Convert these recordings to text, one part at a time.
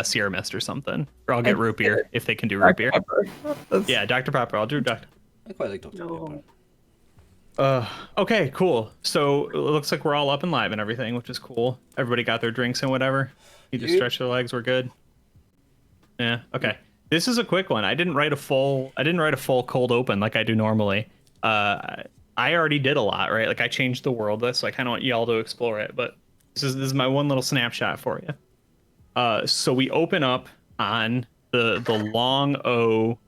Sierra Mist or something. Or I'll get root beer if they can do root beer. Yeah, Dr. Pepper. I'll do Dr. I quite like Dr. Pepper. Okay, cool. So it looks like we're all up and live and everything, which is cool. Everybody got their drinks and whatever. You just stretch their legs. We're good. Yeah. Okay. This is a quick one. I didn't write a full cold open like I do normally. I already did a lot, right? Like I changed the world list, so I kind of want y'all to explore it. But this is my one little snapshot for you. So we open up on the Long O,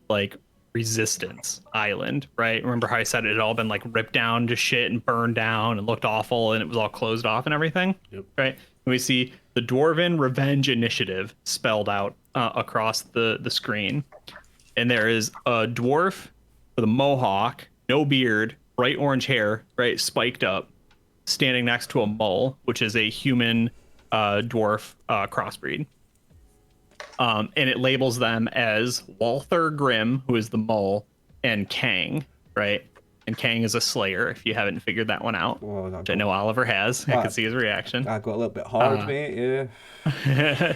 like, Resistance Island, right? Remember how I said it had all been like ripped down to shit and burned down and looked awful and it was all closed off and everything? Yep. Right? And we see the Dwarven Revenge Initiative spelled out across the screen. And there is a dwarf with a mohawk, no beard, bright orange hair, right, spiked up, standing next to a mole, which is a human dwarf crossbreed. And it labels them as Walther Grimm, who is the mole, and Kang, right? And Kang is a slayer, if you haven't figured that one out. Which I know Oliver has. I can see his reaction. I got a little bit hard, mate, yeah.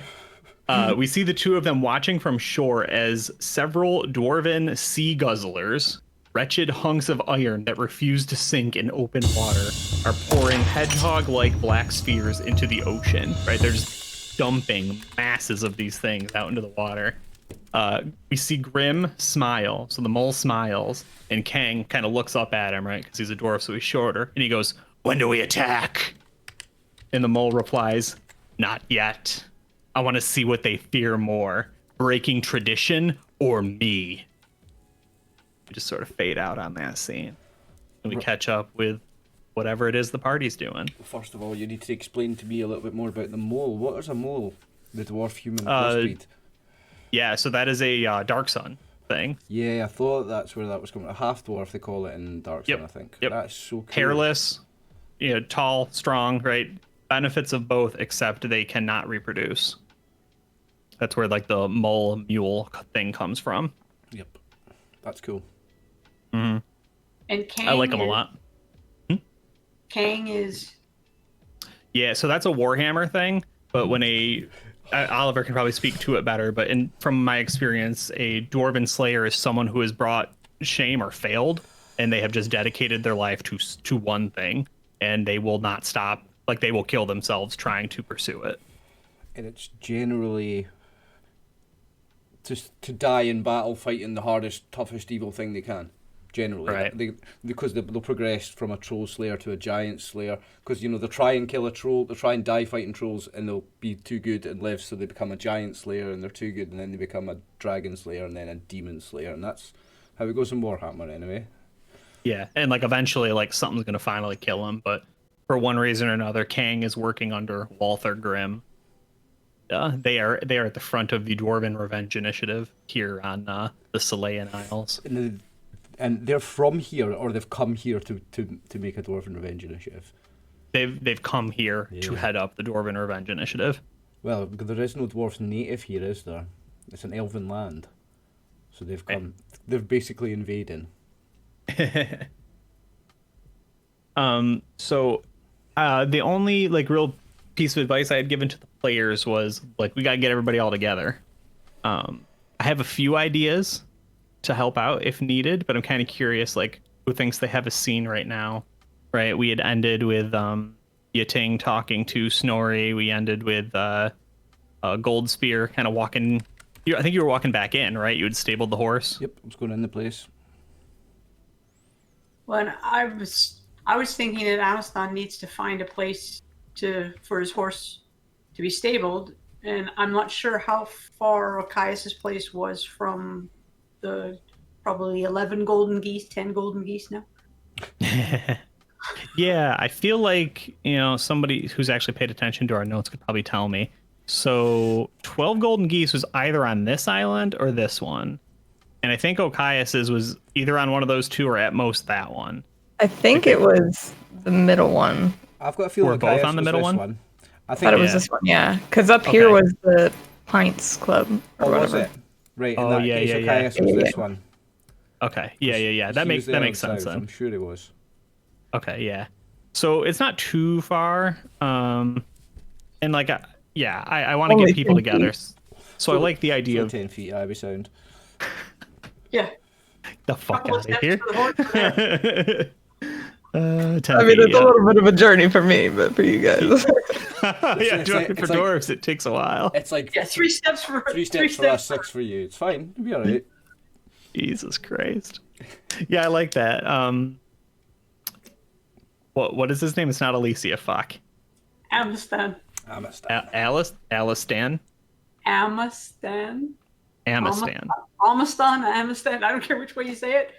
We see the two of them watching from shore as several Dwarven sea guzzlers, wretched hunks of iron that refuse to sink in open water, are pouring hedgehog-like black spheres into the ocean, right? They're just dumping masses of these things out into the water. We see Grimm smile, so the mole smiles, and Kang kind of looks up at him, right? Because he's a dwarf, so he's shorter, and he goes, "When do we attack?" And the mole replies, "Not yet. I want to see what they fear more, breaking tradition or me." We just sort of fade out on that scene, and we catch up with whatever it is the party's doing. First of all, you need to explain to me a little bit more about the mole. What is a mole? The dwarf human crossbreed. Yeah, so that is a Dark Sun thing. Yeah, I thought that's where that was coming. A half dwarf, they call it in Dark Sun, I think. Yep. That's so cool. Hairless, tall, strong, right? Benefits of both, except they cannot reproduce. That's where like the mole mule thing comes from. Yep, that's cool. Mm-hmm. And Kang, I like them a lot. Kang is... Yeah, so that's a Warhammer thing, but when Oliver can probably speak to it better, but from my experience, a Dwarven Slayer is someone who has brought shame or failed, and they have just dedicated their life to one thing, and they will not stop. Like, they will kill themselves trying to pursue it. And it's generally just to die in battle fighting the hardest, toughest evil thing they can. Generally, right? Because they'll progress from a troll slayer to a giant slayer. Because they'll try and kill a troll, they'll try and die fighting trolls, and they'll be too good and live, so they become a giant slayer, and they're too good, and then they become a dragon slayer, and then a demon slayer, and that's how it goes in Warhammer, anyway. Yeah, and like eventually, like something's gonna finally kill him, but for one reason or another, Kang is working under Walther Grimm. They are at the front of the Dwarven Revenge Initiative here on the Selayan Isles. And they're from here, or they've come here to make a Dwarven Revenge Initiative? They've come here to head up the Dwarven Revenge Initiative. Well, there is no dwarf native here, is there? It's an elven land. So they've come... They're basically invading. So the only, like, real piece of advice I had given to the players was, like, we gotta get everybody all together. I have a few ideas to help out if needed, but I'm kind of curious, like, who thinks they have a scene right now, right? We had ended with Yating talking to Snorri. We ended with Goldspear kind of walking. I think you were walking back in, right? You had stabled the horse. Yep, I was going in the place. Well, I was thinking that Aniston needs to find a place for his horse to be stabled, and I'm not sure how far Caius's place was from the probably 11 golden geese, 10 golden geese now. Yeah, I feel like, somebody who's actually paid attention to our notes could probably tell me. So 12 golden geese was either on this island or this one. And I think Caius's was either on one of those two or at most that one. I think it was the middle one. I've got a feeling both on the middle one. I thought it was this one, yeah. Because up here was the Pints Club. Or whatever. Was it? Right, in that case, Caius was this one. Okay, yeah. That makes sense then. I'm sure it was. Okay, yeah. So it's not too far. And like Yeah, I want to Only get people 10 together. feet. So I like the idea So of 10 feet, I'd be sound. Yeah. the fuck Couple of out of steps here. for the horse there. 10 I mean, feet, it's a yeah. little bit of a journey for me, but for you guys. Yeah, It's for like- dwarves, it takes a while. It's like Yeah, 3 steps for three steps for us, 6 for you. It's fine. It'll be alright. Jesus Christ. Yeah, I like that. What is his name? It's not Alicia. Fuck. Amistan. I'm a stab. Alistan. Amistan. Amistan. Amistan. I don't care which way you say it.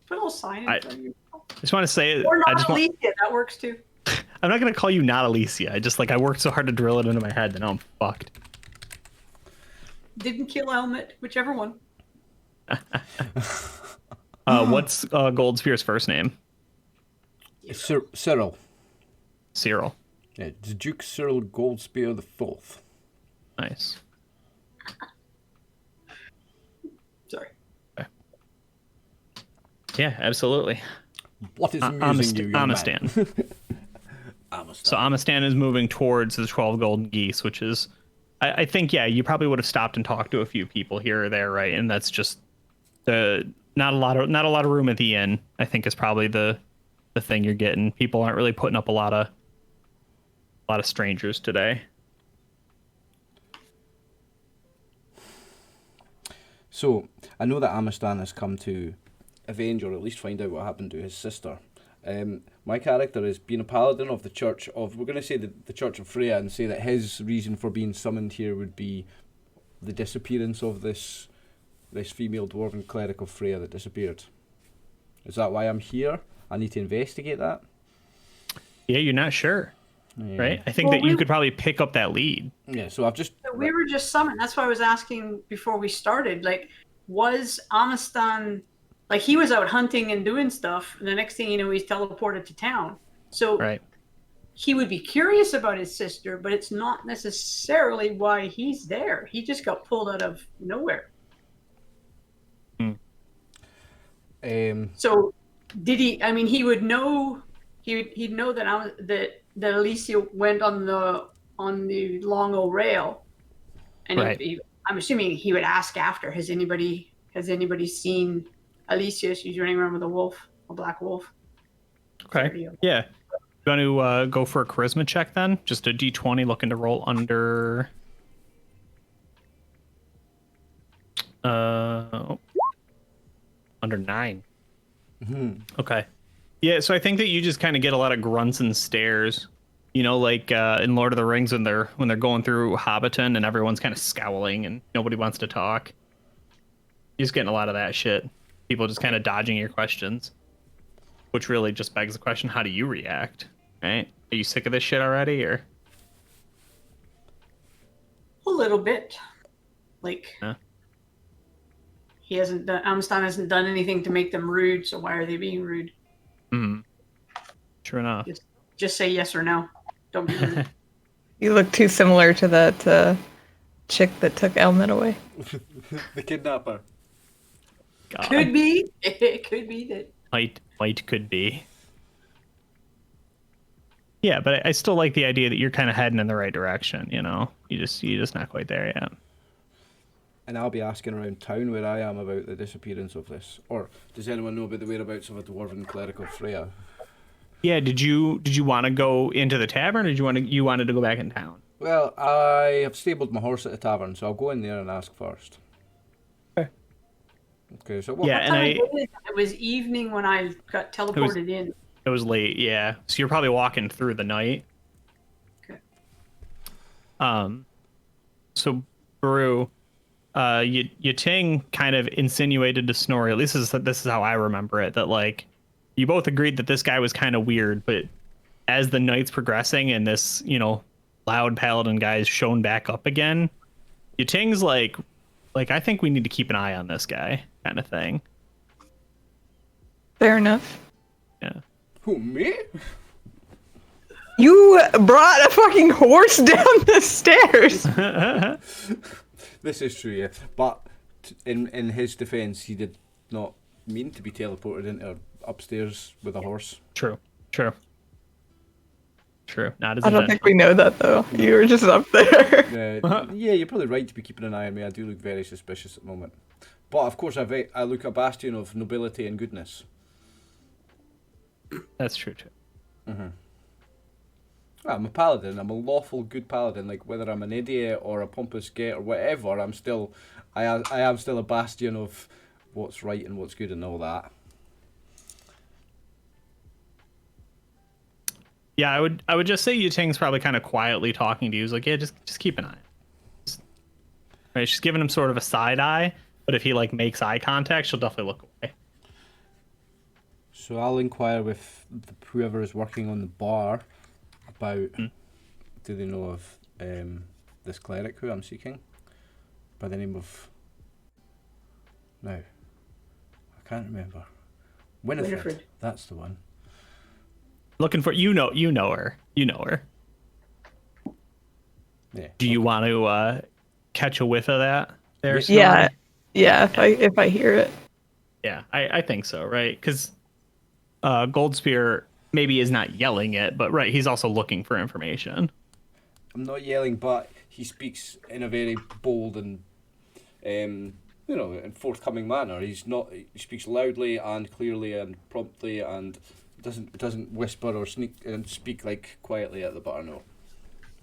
Put a little sign in front of you. I just want to say it. Or I not just want. Alicia. That works too. I'm not gonna call you not Alicia. I worked so hard to drill it into my head that now I'm fucked. Didn't kill Helmet. Whichever one. What's Goldspear's first name? It's Cyril. Cyril. Yeah, it's Duke Cyril Goldspear the Fourth. Nice. Sorry. Yeah, absolutely. What is amusing you, young man? Amistan. Amistan. So Amistan is moving towards the 12 golden geese, which is, I think, yeah, you probably would have stopped and talked to a few people here or there, right? And that's just not a lot of room at the inn. I think is probably the thing you're getting. People aren't really putting up a lot of strangers today. So, I know that Amistan has come to avenge or at least find out what happened to his sister. My character is being a paladin of the Church of, we're going to say the Church of Freya, and say that his reason for being summoned here would be the disappearance of this female dwarven cleric of Freya that disappeared. Is that why I'm here? I need to investigate that? Yeah, you're not sure, Yeah. right? I think Well, that you we- could probably pick up that lead. Yeah, so I've just... We were just summoned. That's why I was asking before we started. Like, was Amistan, like, he was out hunting and doing stuff, and the next thing you know, he's teleported to town. So Right. he would be curious about his sister, but it's not necessarily why he's there. He just got pulled out of nowhere. So did he? I mean, he would know. He'd know that that Alicia went on the long old rail, and Right. I'm assuming he would ask after. Has anybody seen Alicia? She's running around with a black wolf. Okay. Yeah. You want to go for a charisma check then? Just a d20 looking to roll under. Under 9. Okay. Yeah, so I think that you just kind of get a lot of grunts and stares. You know, like in Lord of the Rings when they're going through Hobbiton and everyone's kind of scowling and nobody wants to talk. You're just getting a lot of that shit. People just kind of dodging your questions. Which really just begs the question, how do you react? Right? Are you sick of this shit already, or? A little bit. Like, Huh? Amistan hasn't done anything to make them rude, so why are they being rude? Hmm. True enough. Just say yes or no. Don't be rude. You look too similar to that chick that took Elmet away. The kidnapper. God. Could be. It could be that. Might could be. Yeah, but I still like the idea that you're kind of heading in the right direction. You know, you're just not quite there yet. And I'll be asking around town where I am about the disappearance of this. Or does anyone know about the whereabouts of a dwarven cleric of Freya? Yeah. Did you want to go into the tavern, or did you wanted to go back in town? Well, I have stabled my horse at the tavern, so I'll go in there and ask first. Okay, so what? Yeah, and It was evening when I got teleported in. it was late. Yeah, so you're probably walking through the night. Okay. So Brew, Ting kind of insinuated to Snorri. At least this is how I remember it. That like, you both agreed that this guy was kind of weird, but as the night's progressing and this loud paladin guy is shown back up again, Ting's like I think we need to keep an eye on this guy, kind of thing. Fair enough. Yeah. Who, me? You brought a fucking horse down the stairs. This is true, yeah. But in his defence, he did not mean to be teleported into upstairs with a horse. True. True. Not as I don't inventive. think we know that though. You were just up there. Yeah, you're probably right to be keeping an eye on me. I do look very suspicious at the moment. But of course, I look a bastion of nobility and goodness. That's true too. I'm a paladin. I'm a lawful good paladin. Like whether I'm an idiot or a pompous git or whatever, I am still a bastion of what's right and what's good and all that. Yeah, I would just say Yuting's probably kind of quietly talking to you. He's like, yeah, just keep an eye. Right, she's giving him sort of a side eye, but if he like makes eye contact, she'll definitely look away. So I'll inquire with whoever is working on the bar about do they know of this cleric who I'm seeking by the name of no, I can't remember. Winifred. That's the one. Looking for you know her. Yeah. Do you want to catch a whiff of that? There. Yeah, yeah. If I hear it. Yeah, I think so, right? Because Goldspear maybe is not yelling it, but right, he's also looking for information. I'm not yelling, but he speaks in a very bold and and forthcoming manner. He speaks loudly and clearly and promptly and doesn't whisper or sneak and speak like quietly at the bar. No,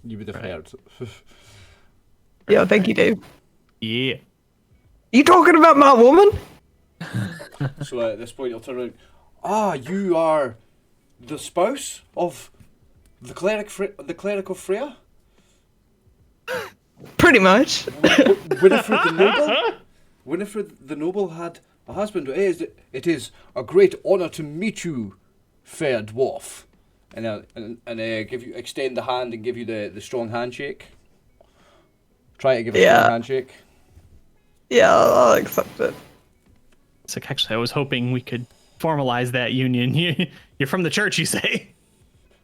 you would have heard. Yeah, thank you, Dave. Yeah. You talking about my woman? So at this point, I'll turn around. Ah, you are the spouse of the cleric of Freya? Pretty much. Winifred the Noble? Winifred the Noble had a husband. It is a great honour to meet you, fair dwarf. And extend the hand and give you the strong handshake. Try to give a strong handshake. Yeah, I'll accept it. It's like, actually, I was hoping we could formalize that union. You're from the church, you say?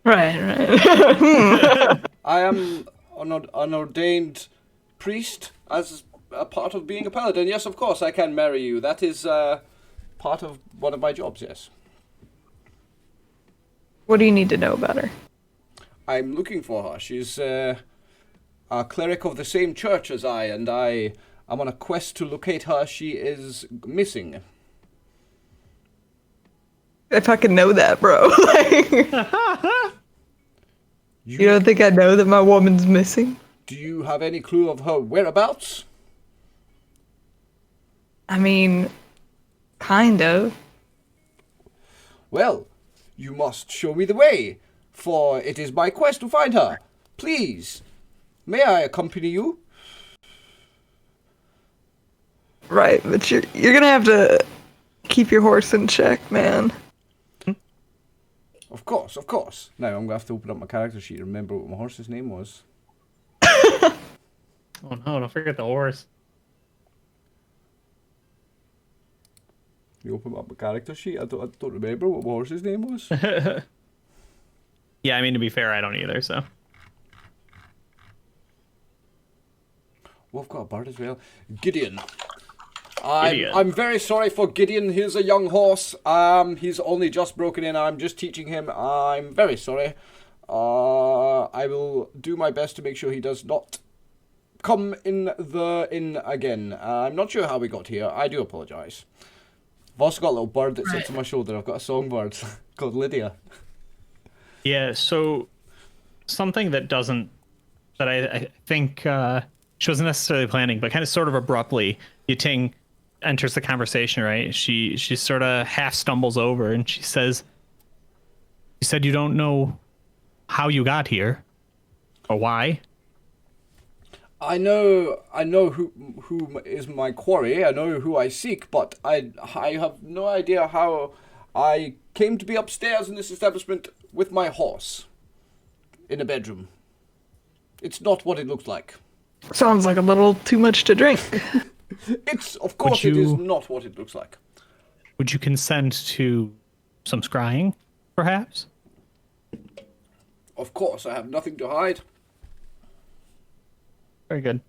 Right. I am an ordained priest as a part of being a paladin. Yes, of course, I can marry you. That is part of one of my jobs, yes. What do you need to know about her? I'm looking for her. She's a cleric of the same church as I, and I am on a quest to locate her. She is missing. If I could know that, bro. You don't think I know that my woman's missing? Do you have any clue of her whereabouts? I mean, kind of. Well, you must show me the way, for it is my quest to find her. Please, may I accompany you? Right, but you're gonna have to keep your horse in check, man. Of course. Now I'm gonna have to open up my character sheet and remember what my horse's name was. Oh no, don't forget the horse. You open up my character sheet? I don't remember what my horse's name was. Yeah, I mean, to be fair, I don't either, so. Well, I've got a bird as well. Gideon. Gideon. I'm very sorry for Gideon. He's a young horse. He's only just broken in. I'm just teaching him. I'm very sorry. I will do my best to make sure he does not come in again. I'm not sure how we got here. I do apologise. I've also got a little bird that sits on my shoulder. I've got a songbird called Lydia. Yeah, so something that I think she wasn't necessarily planning, but kind of sort of abruptly, Yuting enters the conversation, right? She sort of half stumbles over and she says, "You said you don't know how you got here or why?" I know who is my quarry. I know who I seek, but I have no idea how I came to be upstairs in this establishment with my horse in a bedroom. It's not what it looks like. Sounds like a little too much to drink. It is not what it looks like. Would you consent to some scrying, perhaps? Of course, I have nothing to hide. Very good.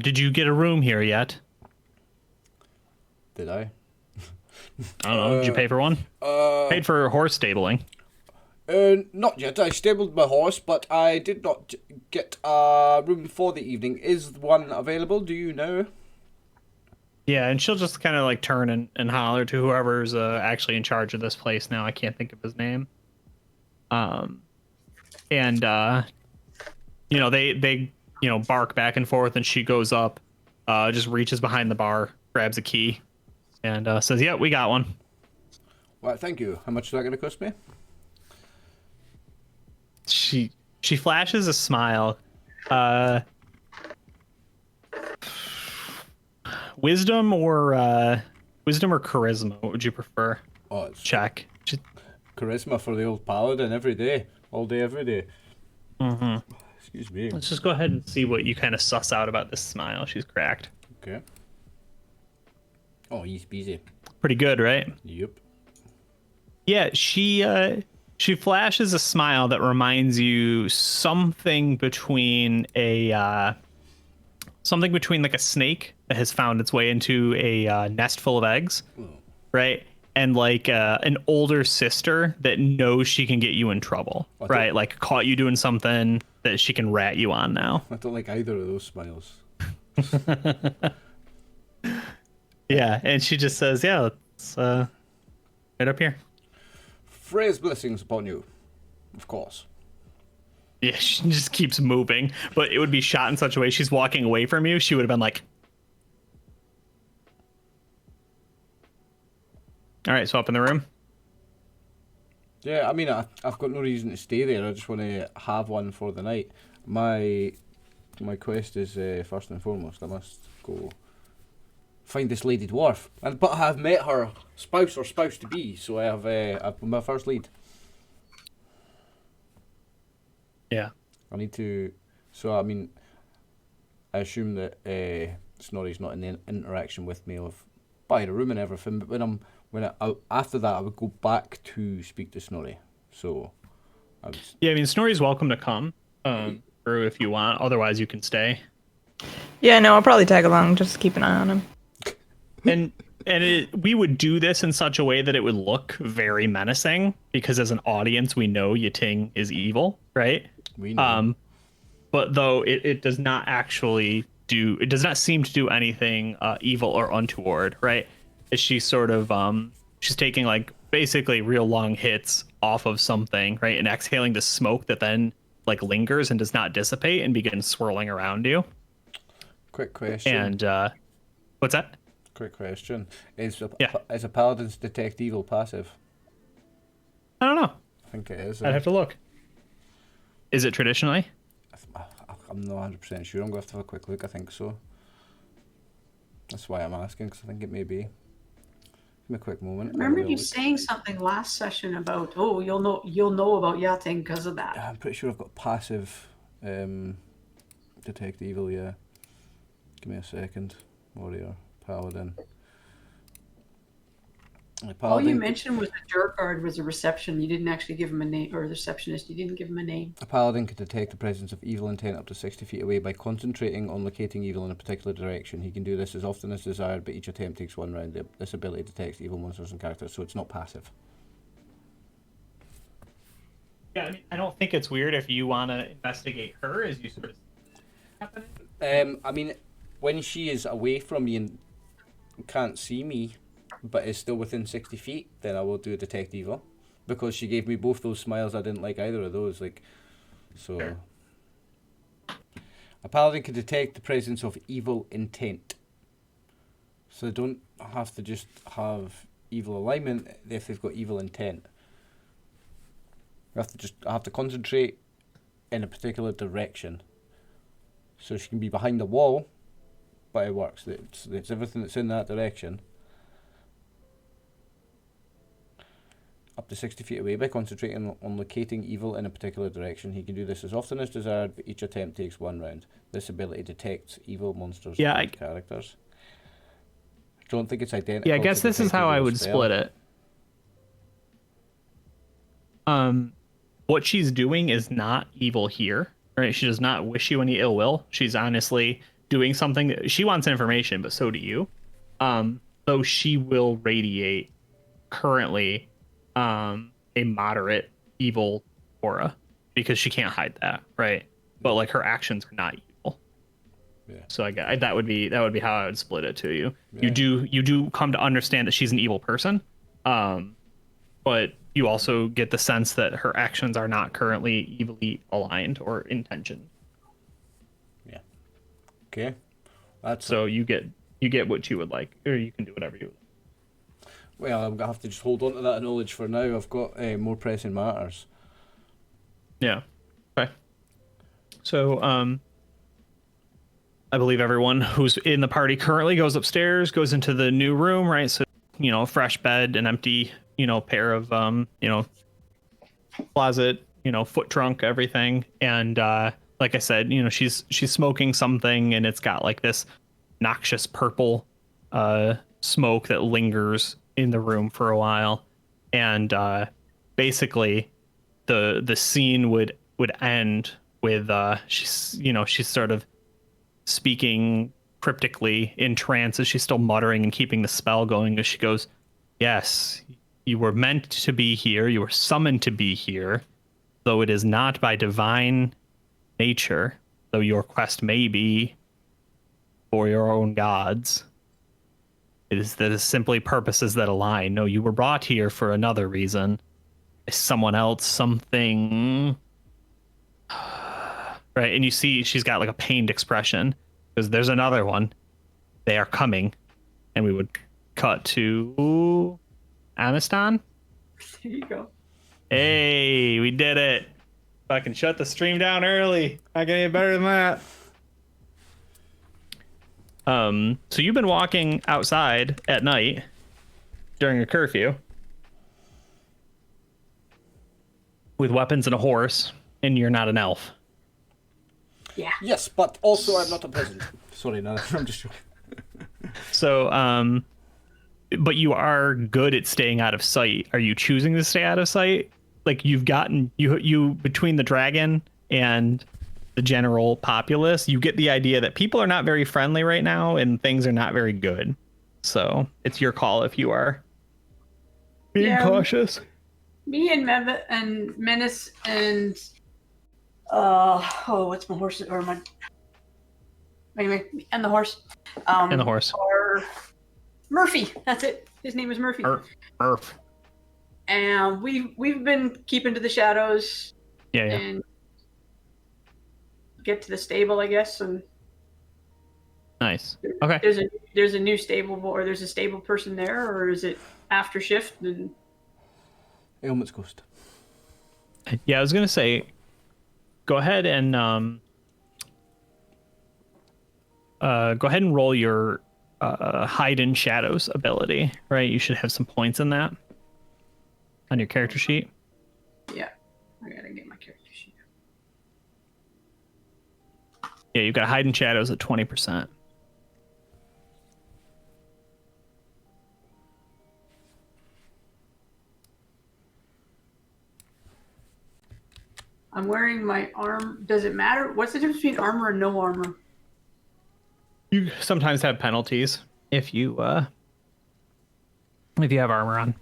Did you get a room here yet? Did I? I don't know. Did you pay for one? Paid for horse stabling. Not yet. I stabled my horse, but I did not get a room for the evening. Is one available? Do you know? Yeah, and she'll just kind of like turn and holler to whoever's actually in charge of this place now. I can't think of his name. And they bark back and forth, and she goes up, just reaches behind the bar, grabs a key, and says, "Yeah, we got one." Well, thank you. How much is that going to cost me? She flashes a smile. Wisdom or charisma? What would you prefer? Oh, it's Check. charisma for the old paladin every day, all day, every day. Mm-hmm. Excuse me. Let's just go ahead and see what you kind of suss out about this smile. She's cracked. Okay. Oh, he's busy. Pretty good, right? Yep. Yeah, she flashes a smile that reminds you something between like a snake that has found its way into a nest full of eggs, right? And like an older sister that knows she can get you in trouble, right? Like caught you doing something that she can rat you on now. I don't like either of those smiles. Yeah, and she just says, "Yeah, let's right up here." Freya's blessings upon you, of course. Yeah, she just keeps moving, but it would be shot in such a way she's walking away from you. She would have been like, "All right, so up in the room." Yeah, I mean, I've got no reason to stay there. I just want to have one for the night. My quest is first and foremost, I must go find this lady dwarf. But I have met her spouse or spouse to be, so I have my first lead. Yeah. I need to. So I mean, I assume that Snorri's not in the interaction with me of buying a room and everything. But after that, I would go back to speak to Snorri. So. Yeah, I mean, Snorri's welcome to come through if you want. Otherwise, you can stay. Yeah, no, I'll probably tag along. Just keep an eye on him. And we would do this in such a way that it would look very menacing, because as an audience, we know Yating is evil, right? We know. But though it does not actually do, it does not seem to do anything evil or untoward, right? She's sort of she's taking like basically real long hits off of something, right, and exhaling the smoke that then like lingers and does not dissipate and begins swirling around you. Quick question. And what's that? Quick question. Is Yeah. a paladin's detect evil passive? I don't know. I think it is. I'd have to look. Is it traditionally? I'm not 100% sure. I'm going to have to have a quick look. I think so. That's why I'm asking, because I think it may be. Give me a quick moment. I remember you saying something last session about, oh, you'll know about Yating because of that. I'm pretty sure I've got passive detect evil. Yeah. Give me a second. Warrior, paladin. All you mentioned was the jerk guard was a reception. You didn't actually give him a name, or the receptionist. You didn't give him a name. A paladin can detect the presence of evil intent up to 60 feet away by concentrating on locating evil in a particular direction. He can do this as often as desired, but each attempt takes one round. This ability detects evil monsters and characters, so it's not passive. Yeah, I mean, I don't think it's weird if you want to investigate her as you sort of happening. I mean, when she is away from me and can't see me, but is still within 60 feet, then I will do detect evil, because she gave me both those smiles. I didn't like either of those. So. Sure. A paladin can detect the presence of evil intent, so they don't have to have evil alignment if they've got evil intent. I have to concentrate in a particular direction. So she can be behind the wall, but it works. It's everything that's in that direction. Up to 60 feet away by concentrating on locating evil in a particular direction. He can do this as often as desired, but each attempt takes one round. This ability detects evil monsters and characters. I don't think it's identical. Yeah, I guess this is how I would split it. What she's doing is not evil here, right? She does not wish you any ill will. She's honestly doing something that she wants information, but so do you. Though she will radiate currently a moderate evil aura because she can't hide that, right? But like her actions are not evil. Yeah. So that would be how I would split it to you. Yeah. You do come to understand that she's an evil person, but you also get the sense that her actions are not currently evilly aligned or intentioned. Yeah. Okay. That's So you get what you would like, or you can do whatever you would like. Well, I'm gonna have to just hold on to that knowledge for now. I've got more pressing matters. Yeah. Okay. So I believe everyone who's in the party currently goes upstairs, goes into the new room, right? So, fresh bed, an empty, pair of, closet, foot trunk, everything. And like I said, she's smoking something, and it's got like this noxious purple smoke that lingers in the room for a while. And basically the scene would end with she's sort of speaking cryptically in trance as she's still muttering and keeping the spell going as she goes, "Yes, you were meant to be here. You were summoned to be here, though it is not by divine nature, though your quest may be for your own gods. It is that is simply purposes that align. No, you were brought here for another reason. Someone else, something." Right, and you see she's got like a pained expression because there's another one. They are coming, and we would cut to Amistan. There you go. Hey, we did it! Fucking shut the stream down early. I can get better than that. So you've been walking outside at night during a curfew with weapons and a horse, and you're not an elf. Yeah. Yes, but also I'm not a peasant. Sorry, no, I'm just joking. So, but you are good at staying out of sight. Are you choosing to stay out of sight? Like you've gotten you between the dragon and the general populace, you get the idea that people are not very friendly right now and things are not very good. So it's your call if you are being cautious. Me and Menace and what's my horse or my anyway and the horse and the horse or Murphy. That's it. His name is Murphy. Murph. And we've been keeping to the shadows. Yeah. And get to the stable, I guess. And nice. Okay. There's a new stable, or there's a stable person there, or is it after shift? And Ailment's ghost. Yeah, I was gonna say, go ahead and roll your hide in shadows ability. Right, you should have some points in that on your character sheet. Yeah, I gotta get my character sheet. Yeah, you got hide in shadows at 20%. I'm wearing my arm. Does it matter? What's the difference between armor and no armor? You sometimes have penalties if you have armor on.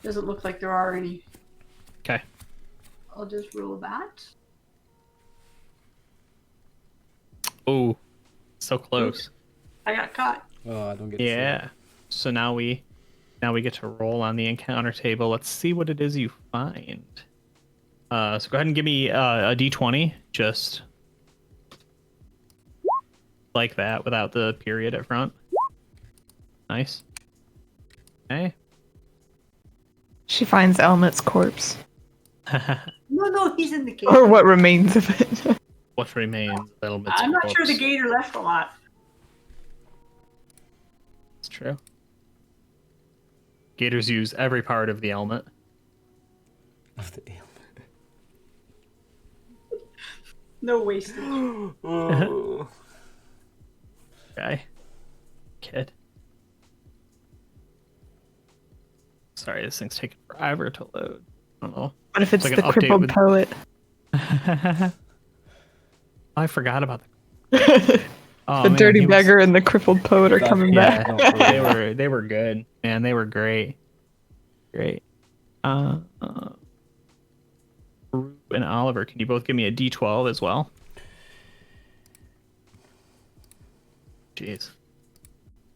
Doesn't look like there are any. Okay. I'll just roll that. Oh, so close. I got caught. Oh, I don't get to Yeah. So now we get to roll on the encounter table. Let's see what it is you find. So go ahead and give me a d20, just like that, without the period at front. Nice. Okay. She finds Elmet's corpse. No, he's in the cave. Or what remains of it. What remains? I'm not sure the gator left a lot. It's true. Gators use every part of the helmet. Of the ailment. No wastage. Oh. Okay. Kid. Sorry, this thing's taking forever to load. I don't know. What if it's like the an update crippled with- poet? I forgot about the. Oh, The man, dirty he was- beggar and the crippled poet are coming back. Yeah, they were good, man. They were great. Great. and Oliver, can you both give me a D12 as well? Jeez.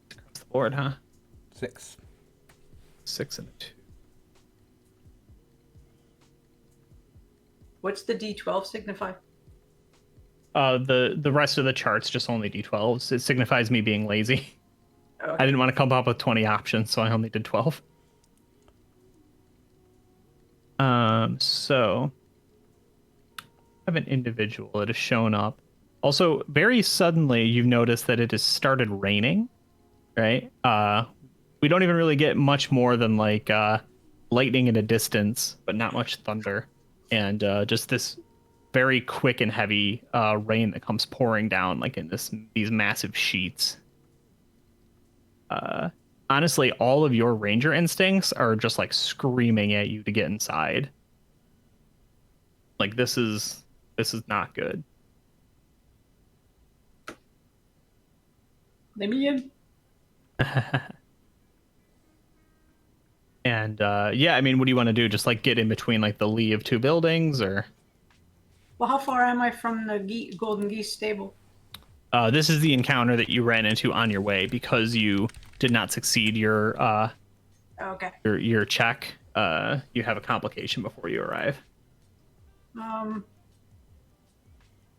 That's the board, huh? 6. 6 and a 2. What's the D12 signify? The rest of the chart's just only D12s. It signifies me being lazy. Okay. I didn't want to come up with 20 options, so I only did 12. So I have an individual that has shown up. Also, very suddenly, you've noticed that it has started raining, right? We don't even really get much more than like lightning in a distance, but not much thunder, and just this very quick and heavy rain that comes pouring down like in these massive sheets. Honestly, all of your ranger instincts are just like screaming at you to get inside. Like this is not good. Let me in. And yeah, I mean, what do you want to do? Just like get in between like the lee of two buildings, or? Well, how far am I from the Golden Geese stable? This is the encounter that you ran into on your way because you did not succeed your Okay. your check. You have a complication before you arrive.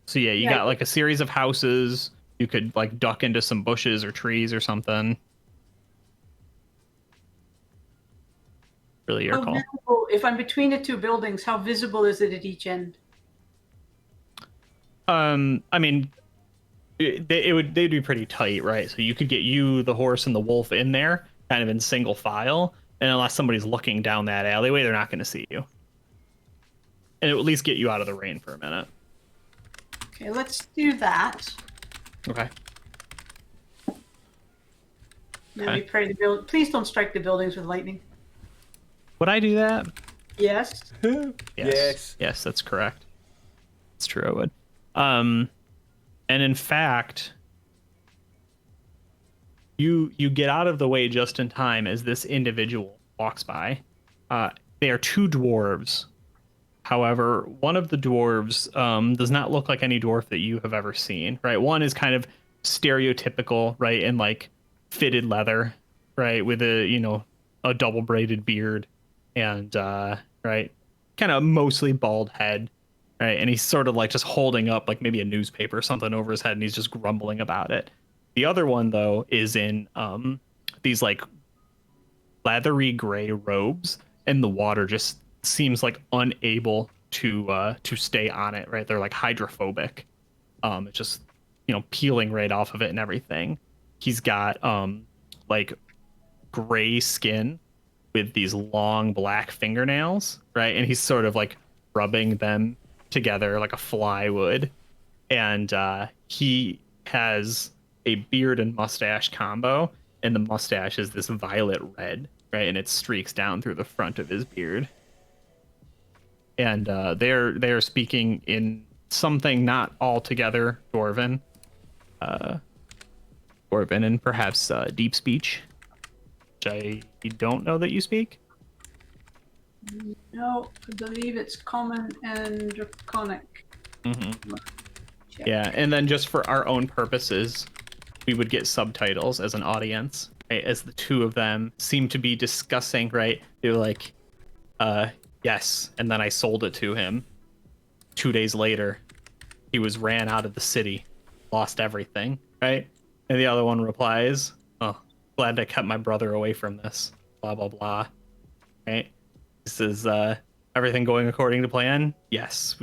So yeah, you got like a series of houses. You could like duck into some bushes or trees or something. Really your How call. visible, if I'm between the two buildings, how visible is it at each end? I mean, they'd be pretty tight, right? So you could get you, the horse, and the wolf in there, kind of in single file, and unless somebody's looking down that alleyway, they're not going to see you. And it will at least get you out of the rain for a minute. Okay, let's do that. Okay. Then we pray the Please don't strike the buildings with lightning. Would I do that? Yes. Yes. Yes, that's correct. It's true, I would. And in fact, you get out of the way just in time as this individual walks by. They are two dwarves. However, one of the dwarves does not look like any dwarf that you have ever seen, right? One is kind of stereotypical, right, in like fitted leather, right, with a double braided beard and right, kind of mostly bald head, right, and he's sort of like just holding up like maybe a newspaper or something over his head, and he's just grumbling about it. The other one though is in these like leathery gray robes, and the water just seems like unable to stay on it, right? They're like hydrophobic. It's just peeling right off of it and everything. He's got like gray skin with these long black fingernails, right? And he's sort of like rubbing them together like a fly would. And he has a beard and mustache combo, and the mustache is this violet red, right? And it streaks down through the front of his beard. And they're speaking in something not altogether Dwarven, Dwarven, and perhaps deep speech, which I don't know that you speak. No, I believe it's common and draconic. Mm-hmm. Check. Yeah, and then just for our own purposes, we would get subtitles as an audience, right? As the two of them seem to be discussing, right? They're like, yes, and then I sold it to him. 2 days later, he was ran out of the city, lost everything, right? And the other one replies, oh, glad I kept my brother away from this, blah, blah, blah, right? This is everything going according to plan? Yes,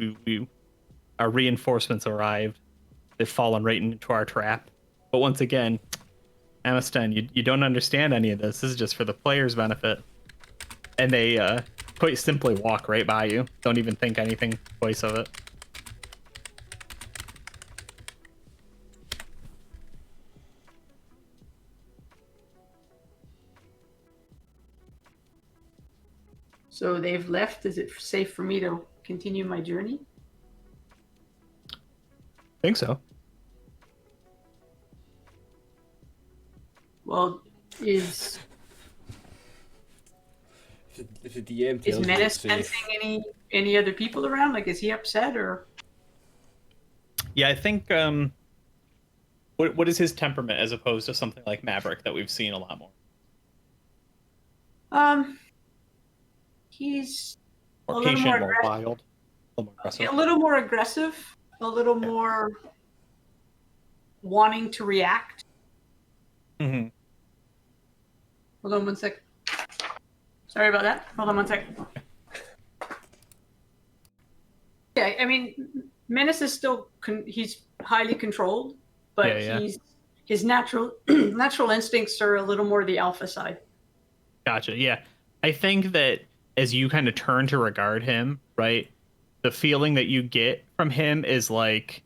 our reinforcements arrived. They've fallen right into our trap. But once again, Amastan, you don't understand any of this. This is just for the player's benefit. And they quite simply walk right by you. Don't even think anything twice of it. So they've left. Is it safe for me to continue my journey? I think so. Well, if If the DM tells is you Menace it's safe, sensing any other people around? Like, is he upset or? Yeah, I think. What is his temperament as opposed to something like Maverick that we've seen a lot more? He's More a little patient, more more aggressive. wild, a little more aggressive. A little more aggressive, a little more wanting to react. Mm-hmm. Hold on one sec. Sorry about that. Hold on one sec. Yeah, I mean, Menace is still he's highly controlled, but his natural natural instincts are a little more the alpha side. Gotcha. Yeah, I think that as you kind of turn to regard him, right, the feeling that you get from him is like,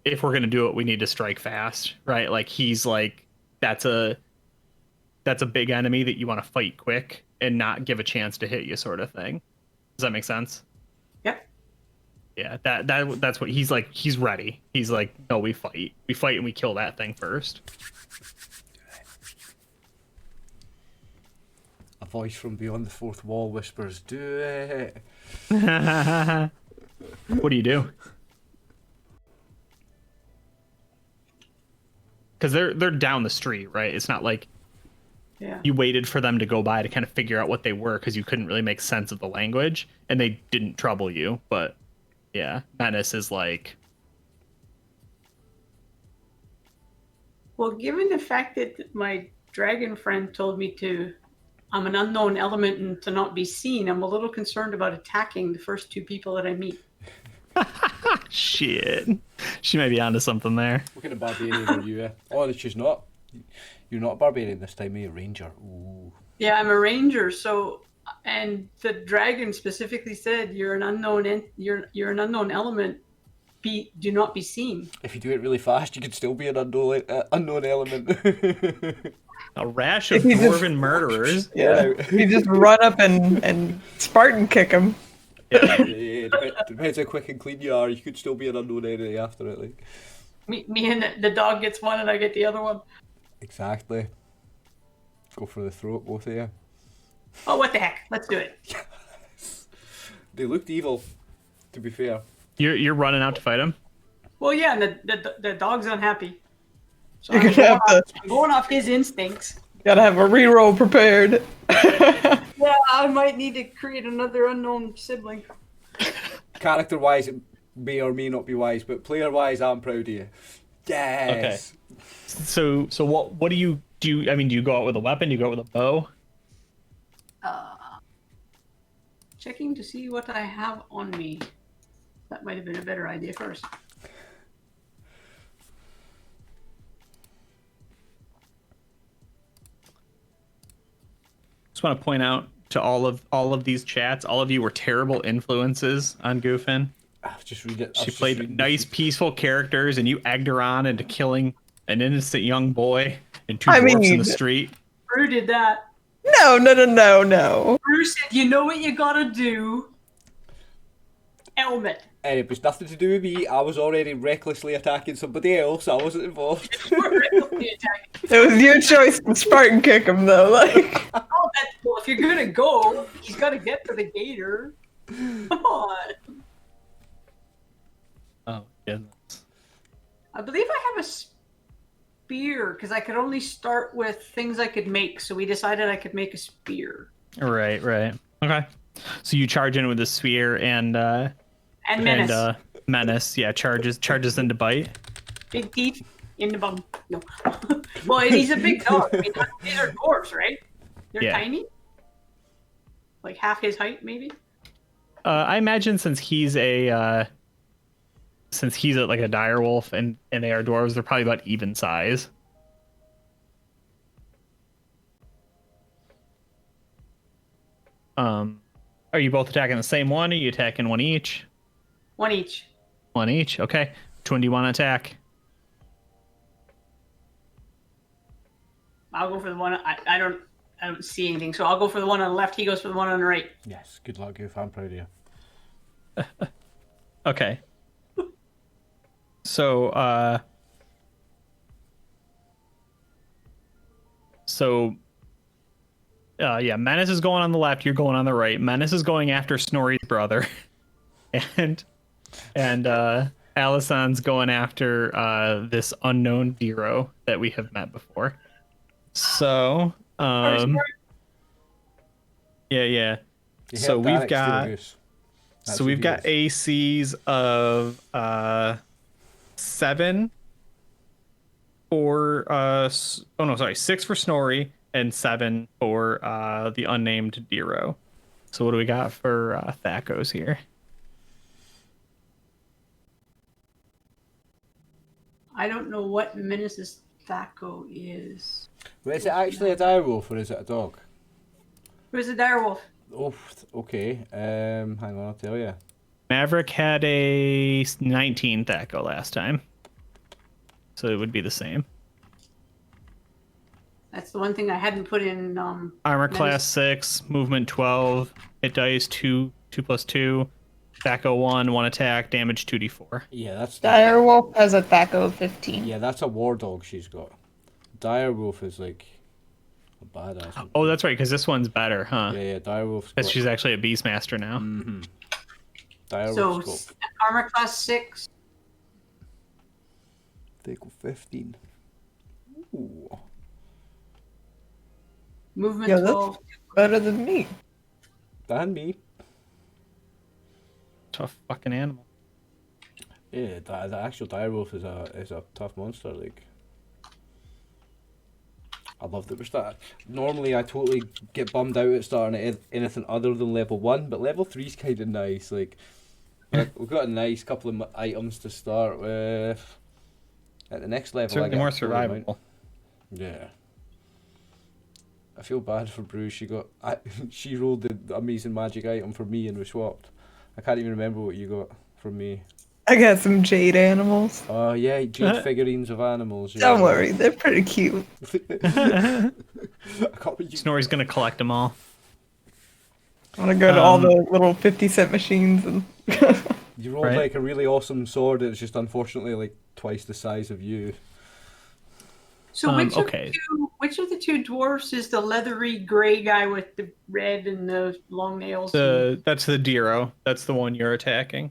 if we're gonna do it, we need to strike fast, right? Like he's like that's a big enemy that you want to fight quick and not give a chance to hit you, sort of thing. Does that make sense? Yep. Yeah, that's what he's like. He's ready. He's like, no, we fight, and we kill that thing first. A voice from beyond the fourth wall whispers, "Do it." What do you do? Because they're down the street, right? It's not like you waited for them to go by to kind of figure out what they were, because you couldn't really make sense of the language, and they didn't trouble you. But yeah, Menace is like, well, given the fact that my dragon friend told me I'm an unknown element and to not be seen, I'm a little concerned about attacking the first two people that I meet. shit. She might be onto something there. What kind of barbarian are you? Oh, she's not. You're not a barbarian this time, you're a ranger. Ooh. Yeah, I'm a ranger. So, and the dragon specifically said you're an unknown. You're an unknown element. Do not be seen. If you do it really fast, you could still be an unknown element. A rash of dwarven murderers. Yeah, you just run up and Spartan kick him. Yeah, depends how quick and clean you are. You could still be an unknown enemy after it. Like. Me and the dog gets one, and I get the other one. Exactly. Go for the throat, both of you. Oh, what the heck? Let's do it. They looked evil, to be fair. You're running out to fight him? Well, yeah, and the dog's unhappy. So You're I'm going off his instincts. Gotta have a reroll prepared. Yeah, I might need to create another unknown sibling. Character-wise, it may or may not be wise, but player-wise, I'm proud of you. Yes. Okay. So what do you do? I mean, do you go out with a weapon? Do you go out with a bow? Checking to see what I have on me. That might have been a better idea first. Just want to point out to all of these chats, all of you were terrible influences on Goofin. Just read it. She played nice, peaceful characters, and you egged her on into killing an innocent young boy and two dwarfs in the street. Brew did that. No. Brew said, you know what you gotta do? Helmet. And it was nothing to do with me. I was already recklessly attacking somebody else. I wasn't involved. It was your choice to Spartan kick him, though. Like, oh, that's cool. If you're gonna go, he's gotta get to the gator. Come on. Oh, goodness. I believe I have a spear, because I could only start with things I could make, so we decided I could make a spear. Right. Okay. So you charge in with the spear and menace. And menace, yeah, charges into bite. Big teeth in the bum. No. Well, he's a big dog. I mean, these are dwarves, right? They're tiny. Like half his height, maybe. I imagine since he's like a dire wolf and they are dwarves, they're probably about even size. Are you both attacking the same one? Or are you attacking one each? One each. One each. Okay. Which one do you want to attack? I'll go for the one. I don't see anything, so I'll go for the one on the left. He goes for the one on the right. Yes. Good luck, Goof. I'm proud of you. Okay. So Yeah, Menace is going on the left. You're going on the right. Menace is going after Snorri's brother, and Alison's going after this unknown Dero that we have met before. So, Sorry. yeah. You So heard we've Derek's got steal goose. That's so who we've he got is. ACs of 7 for 6 for Snorri and 7 for the unnamed Dero. So what do we got for Thacos here? I don't know what Menace's Thac0 is. But is it actually a direwolf or is it a dog? Who's a direwolf? Oh, okay. Hang on, I'll tell you. Maverick had a 19 Thaco last time. So it would be the same. That's the one thing I hadn't put in. Armor class 6, movement 12, hit dice 2, 2+2, Thaco 1 attack, damage 2d4. Yeah, that's Direwolf has a Thaco 15. yeah, that's a war dog she's got. Direwolf is like a badass. Oh, that's right, because this one's better, huh? Yeah, Direwolf's Because got. she's actually a Beastmaster now. Direwolf's So got armor class 6. they go 15. Ooh. Movement Yeah, that's 12. better than me. And me. Tough fucking animal. Yeah, the actual direwolf is a tough monster. Like, I love that we're starting. Normally, I totally get bummed out at starting at anything other than level 1, but level 3 is kind of nice. Like, we've got a nice couple of items to start with. At the next level, Certainly I more get a full amount. survivable. Yeah. I feel bad for Brew. She rolled the amazing magic item for me and we swapped. I can't even remember what you got from me. I got some jade animals. Oh yeah, jade figurines of animals. Yeah. Don't worry, they're pretty cute. I can't believe Snorri's gonna collect them all. I'm gonna go to all the little 50-cent machines and. you rolled Right. like a really awesome sword. It's just unfortunately like twice the size of you. So okay. which of the two dwarfs is the leathery gray guy with the red and the long nails? That's the Dero. That's the one you're attacking.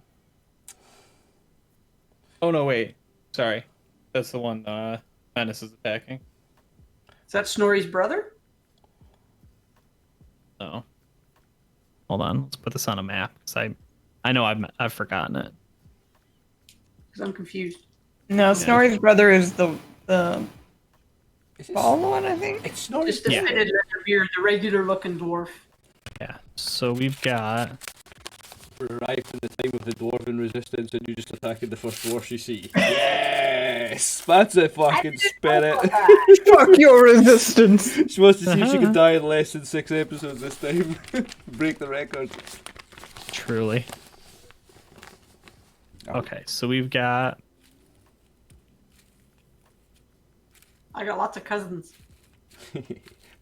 Oh no, wait. Sorry. That's the one Menace is attacking. Is that Snorri's brother? Oh. Hold on. Let's put this on a map because I know I've forgotten it. Because I'm confused. No, Snorri's brother is the Is it bald one, I think. It's not Just the Yeah. fitted leather beard, the regular looking dwarf. Yeah. So we've got arrived in the time of the Dwarven resistance and you just attacking the first dwarf you see. Yes! That's a fucking spirit. Fuck your resistance. She wants to see if she can die in less than 6 episodes this time. Break the record. truly. Oh. Okay, so we've got I got lots of cousins.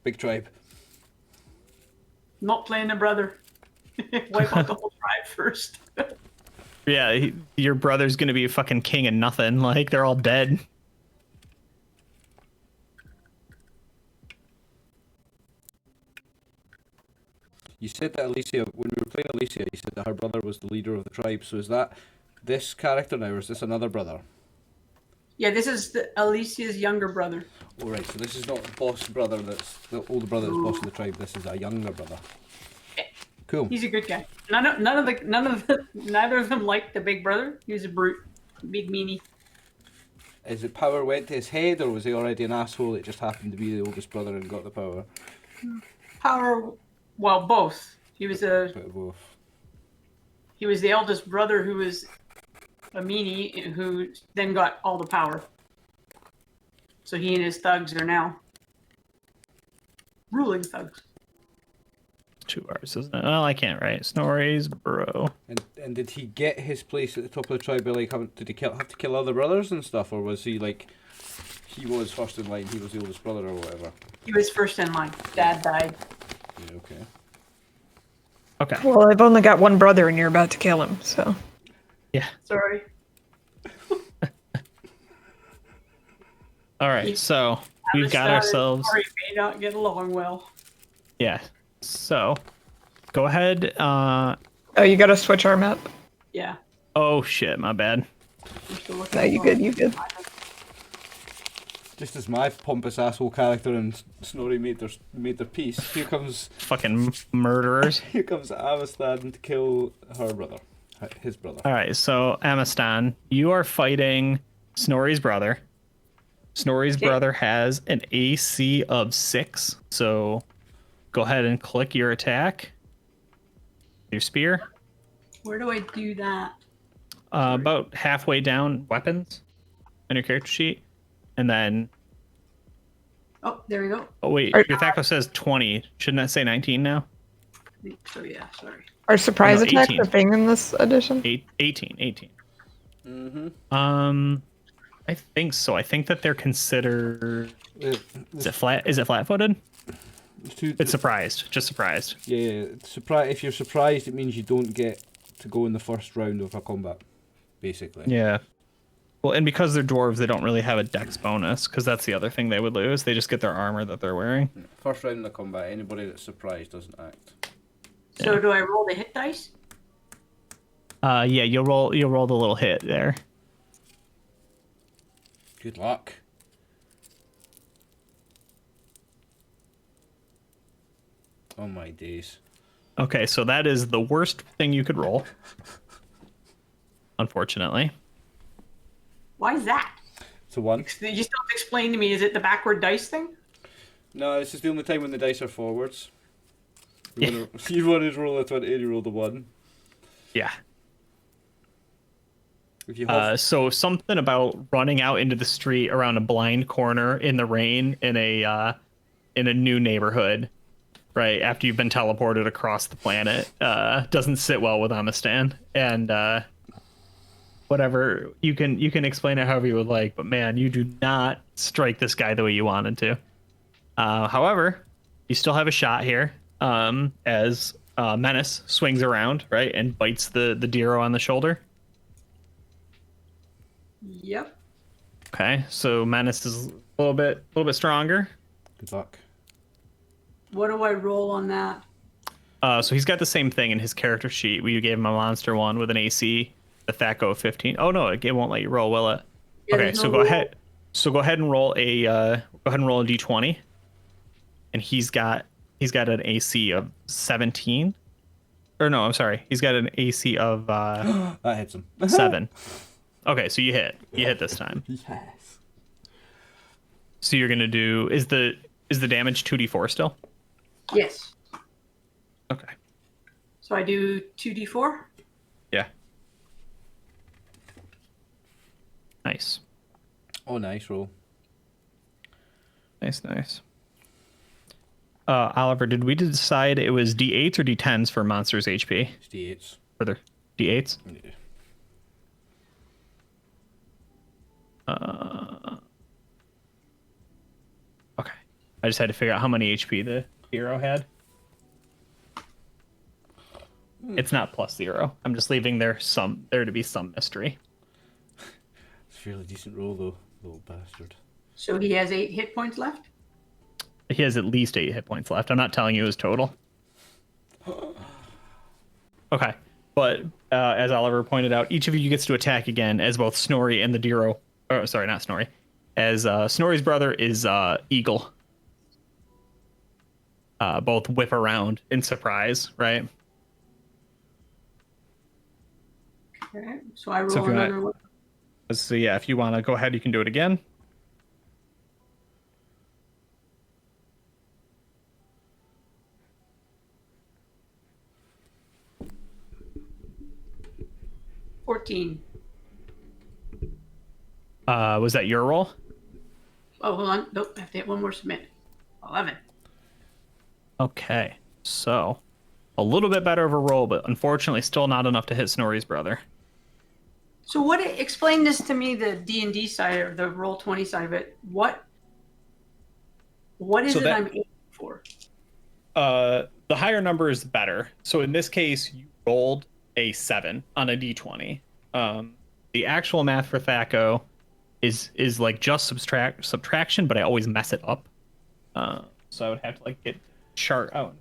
Big tribe. Not playing a brother. Wipe out the whole tribe first. yeah, your brother's gonna be a fucking king and nothing. Like they're all dead. You said that Alicia, when we were playing Alicia, you said that her brother was the leader of the tribe. So is that this character now, or is this another brother? Yeah, this is Alicia's younger brother. Oh, right, so this is not the boss brother that's the older brother that's boss of the tribe. This is a younger brother. Cool. He's a good guy. Neither of them liked the big brother. He was a brute, big meanie. Is it power went to his head, or was he already an asshole? It just happened to be the oldest brother and got the power. Power, well, both. He was Bit of both. He was the eldest brother who was a meanie who then got all the power. So he and his thugs are now ruling thugs. 2 hours, isn't it? Well, I can't write. Snorri's bro. And did he get his place at the top of the tribe by like did he have to kill other brothers and stuff, or was he like he was first in line, he was the oldest brother or whatever? He was first in line. Dad died. Yeah, okay. Okay. Well, I've only got one brother and you're about to kill him, so. Yeah. Sorry. All right. So we've got Alistair and ourselves. Snorri may not get along well. Yeah. So, go ahead. Oh, you gotta switch our map. Yeah. Oh shit, my bad. I'm still looking No, you for- good, you good. Just as my pompous asshole character and Snorri made their peace, here comes Fucking murderers. Amistan to kill her brother, his brother. All right, so Amistan, you are fighting Snorri's brother. Snorri's Okay. brother has an AC of 6, so go ahead and click your attack. Your spear. Where do I do that? About halfway down weapons on your character sheet. And then, Oh, there we go. oh wait, Are- your Thac0 says 20. Shouldn't that say 19 now? I think so, yeah, sorry. Are surprise No, attacks 18. a thing in this edition? 18. Mm-hmm. I think so. I think that they're considered. Is it flat? Is it flat-footed? It's surprised. Just surprised. Yeah, if you're surprised, it means you don't get to go in the first round of a combat, basically. Yeah. Well, and because they're dwarves, they don't really have a dex bonus, because that's the other thing they would lose. They just get their armor that they're wearing. First round of combat, anybody that's surprised doesn't act. So do I roll the hit dice? Yeah, you'll roll the little hit there. Good luck. Oh my days. Okay, so that is the worst thing you could roll. Unfortunately. Why is that? It's a 1. You just don't explain to me. Is it the backward dice thing? No, this is the only time when the dice are forwards. You want to roll a 20 and you roll the 1. Yeah. If you have, So something about running out into the street around a blind corner in the rain in a new neighborhood, right after you've been teleported across the planet, doesn't sit well with Amistan. And whatever, you can explain it however you would like, but man, you do not strike this guy the way you wanted to. However, you still have a shot here, as Menace swings around, right, and bites the Diro on the shoulder. Yep. Okay, so Menace is a little bit stronger. good luck. What do I roll on that? So he's got the same thing in his character sheet. We gave him a monster one with an AC, the Thac0 of 15. Oh no, it won't let you roll, will it? Yeah, Okay, there's so no go roll. ahead. So go ahead and roll a d20, and he's got an AC of 17. Or no, I'm sorry, he's got an AC of That hits him. 7. Okay, so you hit this time. Yes. So you're gonna do is the damage 2d4 still? Yes. Okay. So I do 2d4? Yeah. Nice. Oh, nice roll. Nice. Oliver, did we decide it was D8s or D10s for monsters HP? It's D8s. For their D8s? Yeah. Okay. I just had to figure out how many HP the hero had. It's not +0. I'm just leaving there to be some mystery. It's a fairly decent roll, though, little bastard. So he has 8 hit points left? He has at least 8 hit points left. I'm not telling you his total. Okay. But as Oliver pointed out, each of you gets to attack again as both Snorri and the Diro. Oh, sorry, not Snorri. As Snorri's brother is Eagle. Both whip around in surprise, right? Okay. So I roll So if you want- another one. So yeah, if you want to go ahead, you can do it again. $14. Was that your roll? Oh, hold on. Nope. I have to hit one more submit. 11. Okay, so a little bit better of a roll, but unfortunately still not enough to hit Snorri's brother. So explain this to me, the D&D side or the roll 20 side of it. What is So it that- I'm aiming for? The higher number is better. So in this case, you rolled a 7 on a d20. The actual math for Thac0 is like just subtraction, but I always mess it up. So I would have to like get chart out.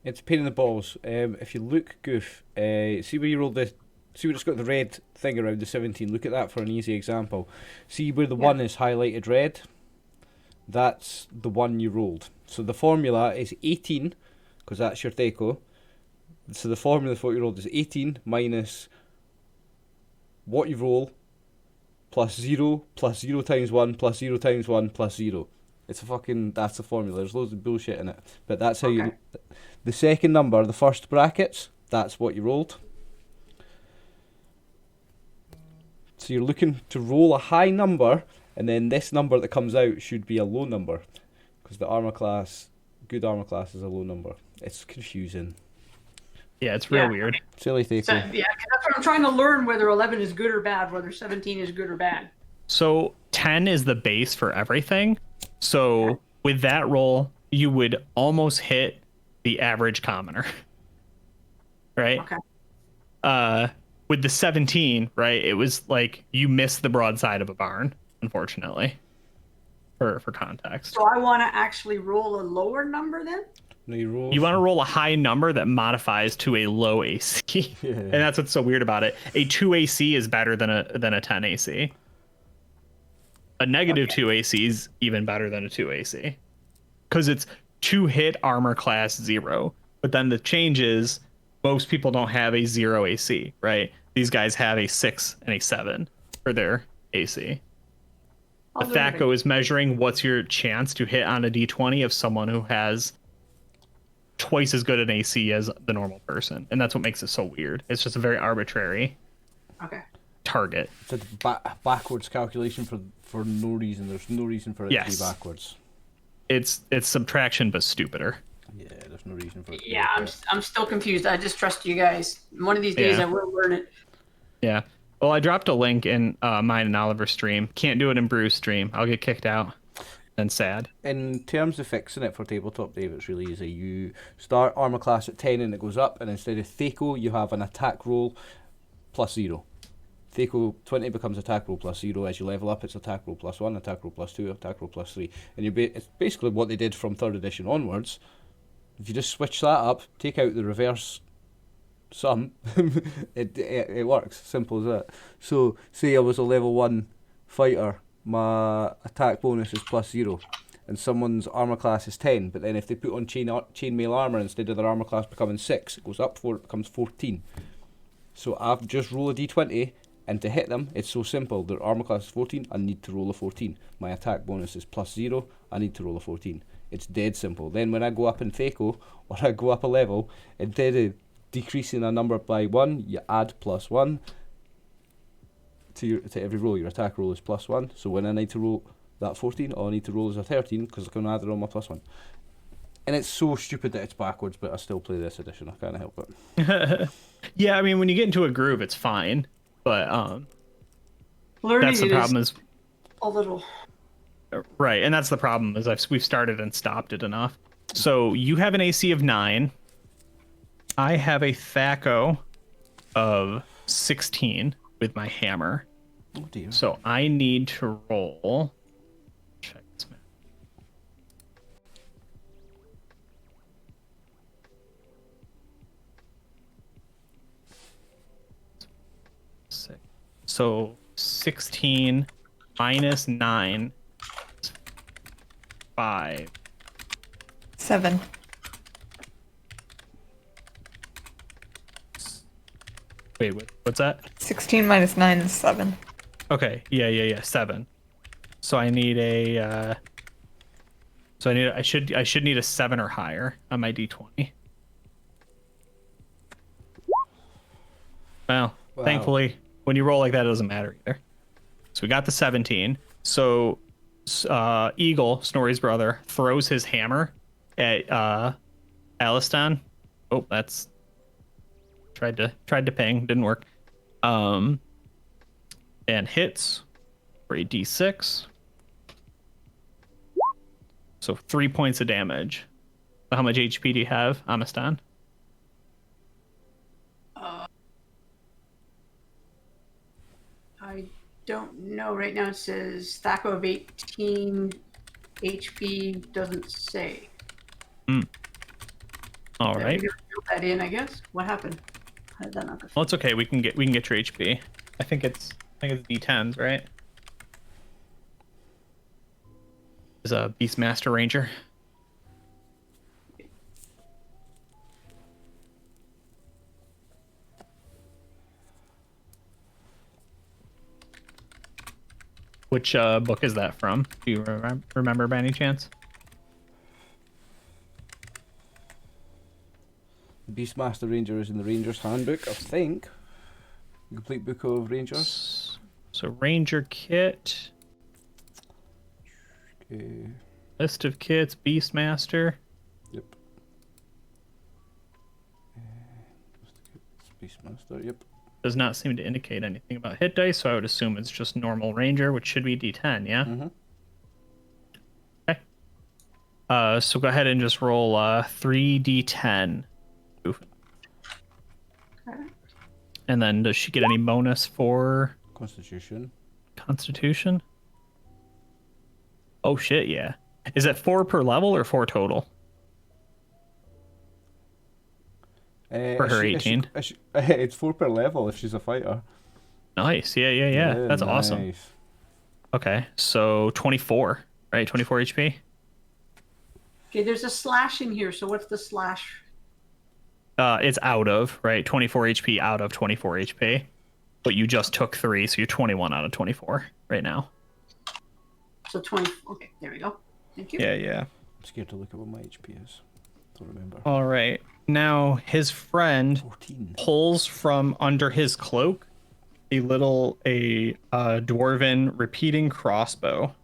It's a pain in the balls. If you look, Goof, see where you rolled the... See where it's got the red thing around the 17. Look at that for an easy example. See where the 1 is highlighted red? That's the one you rolled. So the formula is 18, because that's your Thac0. So the formula for what you rolled is 18 minus what you roll plus 0 times 1 plus 0 times 1 plus 0. It's a fucking... That's the formula. There's loads of bullshit in it. But that's how you... The second number, the first brackets, that's what you rolled. So you're looking to roll a high number, and then this number that comes out should be a low number. Because the armor class, good armor class is a low number. It's confusing. Yeah, it's real weird. Silly Thac0. So, yeah, that's what I'm trying to learn, whether 11 is good or bad, whether 17 is good or bad. So 10 is the base for everything. So with that roll, you would almost hit the average commoner. Right? Okay. With the 17, right, it was like you missed the broadside of a barn, unfortunately. For context. So I want to actually roll a lower number then? No, you roll. You want to roll a high number that modifies to a low AC. Yeah. And that's what's so weird about it. A 2 AC is better than a 10 AC. A negative 2 AC is even better than a 2 AC. Because it's 2 hit armor class 0. But then the change is most people don't have a 0 AC, right? These guys have a 6 and a 7 for their AC. The Thac0 is measuring what's your chance to hit on a d20 of someone who has twice as good an AC as the normal person. And that's what makes it so weird. It's just a very arbitrary target. It's a backwards calculation for no reason. There's no reason for it to be backwards. It's subtraction, but stupider. Yeah, there's no reason for it. Yeah, I'm still confused. I just trust you guys. One of these days I will learn it. Yeah. Well, I dropped a link in mine and Oliver's stream. Can't do it in Brew's stream. I'll get kicked out. And sad. In terms of fixing it for tabletop, Dave, it's really easy. You start armor class at 10 and it goes up, and instead of Thac0, you have an attack roll plus 0. Thac0 20 becomes attack roll plus 0. As you level up, it's attack roll plus 1, attack roll plus 2, attack roll plus 3. And it's basically what they did from 3rd edition onwards. If you just switch that up, take out the reverse sum, it works. Simple as that. So, say I was a level 1 fighter, my attack bonus is plus 0, and someone's armor class is 10, but then if they put on chainmail armor instead of their armor class becoming 6, it goes up 4, it becomes 14. So I've just roll a d20, and to hit them, it's so simple. Their armor class is 14, I need to roll a 14. My attack bonus is plus 0, I need to roll a 14. It's dead simple. Then when I go up in Thac0, or I go up a level, instead of decreasing a number by 1, you add plus 1. To every roll. Your attack roll is plus 1. So when I need to roll that 14, all I need to roll is a 13, because I can add it on my plus 1. And it's so stupid that it's backwards, but I still play this edition. I can't help it. Yeah, I mean, when you get into a groove, it's fine. But learning that's the problem is a little. Right, and that's the problem is we've started and stopped it enough. So you have an AC of 9. I have a Thac0 of 16 with my hammer. Oh dear. So I need to roll. Check this map. So 16 minus 9 is 5. 7. Wait, what's that? 16 minus 9 is 7. Okay, yeah, 7. So I need a I should need a 7 or higher on my d20. Well, thankfully, when you roll like that, it doesn't matter either. So we got the 17. So Eagle, Snorri's brother, throws his hammer at Alistan. Oh, that's tried to ping, didn't work. And hits for a d6. So 3 points of damage. So how much HP do you have, Amistan? I don't know. Right now it says Thac0 of 18 HP, doesn't say. All There, right. you built that in, I guess. What happened? How did that not go? Well, it's okay. We can get your HP. I think it's D10s, right? Is a Beastmaster Ranger. Which book is that from? Do you remember by any chance? Beastmaster Ranger is in the Ranger's Handbook, I think. The complete book of Rangers. So Ranger kit, Okay. list of kits, Beastmaster. Yep. Beastmaster, yep. Does not seem to indicate anything about hit dice, so I would assume it's just normal Ranger, which should be D10, yeah? Mm-hmm. Okay. So go ahead and just roll 3D10. Oof. Okay. And then does she get any bonus for Constitution. Constitution? Oh shit, yeah. Is it 4 per level or 4 total? For her 18. It's 4 per level if she's a fighter. Nice, yeah. That's awesome. Nice. Okay, so 24, right? 24 HP? Okay, there's a slash in here. So what's the slash? It's out of, right? 24 HP out of 24 HP. But you just took 3, so you're 21 out of 24 right now. So 20. Okay, there we go. Thank you. Yeah. I'm scared to look at what my HP is. Don't remember. All right. Now, his friend 14. pulls from under his cloak a dwarven repeating crossbow.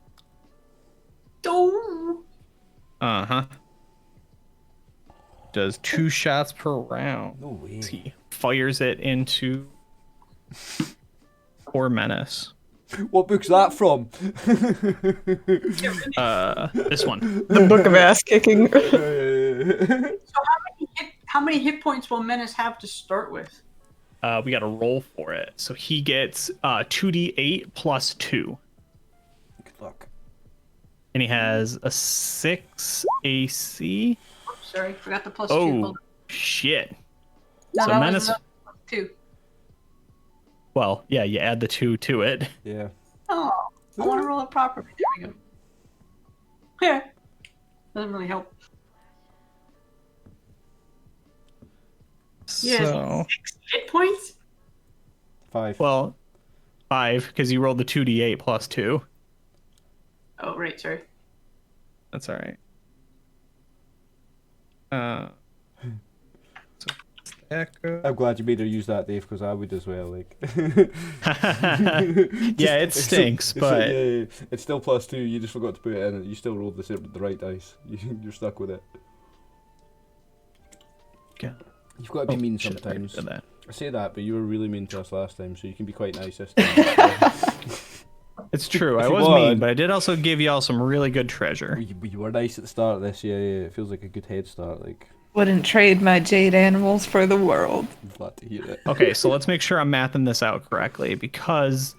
Oh. Uh-huh. Does 2 shots per round. No way. He fires it into poor Menace. What book's that from? This one. The Book of Ass Kicking. So how many hit points will Menace have to start with? We got to roll for it. So he gets 2d8 plus 2. Good luck. And he has a 6 AC. Oops, sorry, forgot the plus 2. Oh, Hold on. shit. No, so that Menace... was another plus 2. Well, yeah, you add the 2 to it. Yeah. Oh, I want to roll it properly. There we go. Yeah. Doesn't really help. Yeah, So, 6 hit points? 5. well, 5, because you rolled the 2d8 plus 2. Oh, right, sorry. That's all right. So Thac0. I'm glad you made her use that, Dave, because I would as well. Like. Yeah, it stinks, but yeah, it's still plus 2. You just forgot to put it in, and you still rolled the right dice. You're stuck with it. Okay. You've got to be mean Shit, I already sometimes. did that. I say that, but you were really mean to us last time, so you can be quite nice this time. It's true. I If you was want. mean, but I did also give y'all some really good treasure. you were nice at the start of this, yeah. It feels like a good head start. Like, Wouldn't trade my jade animals for the world. I'm glad to hear it. Okay, so let's make sure I'm mathing this out correctly, because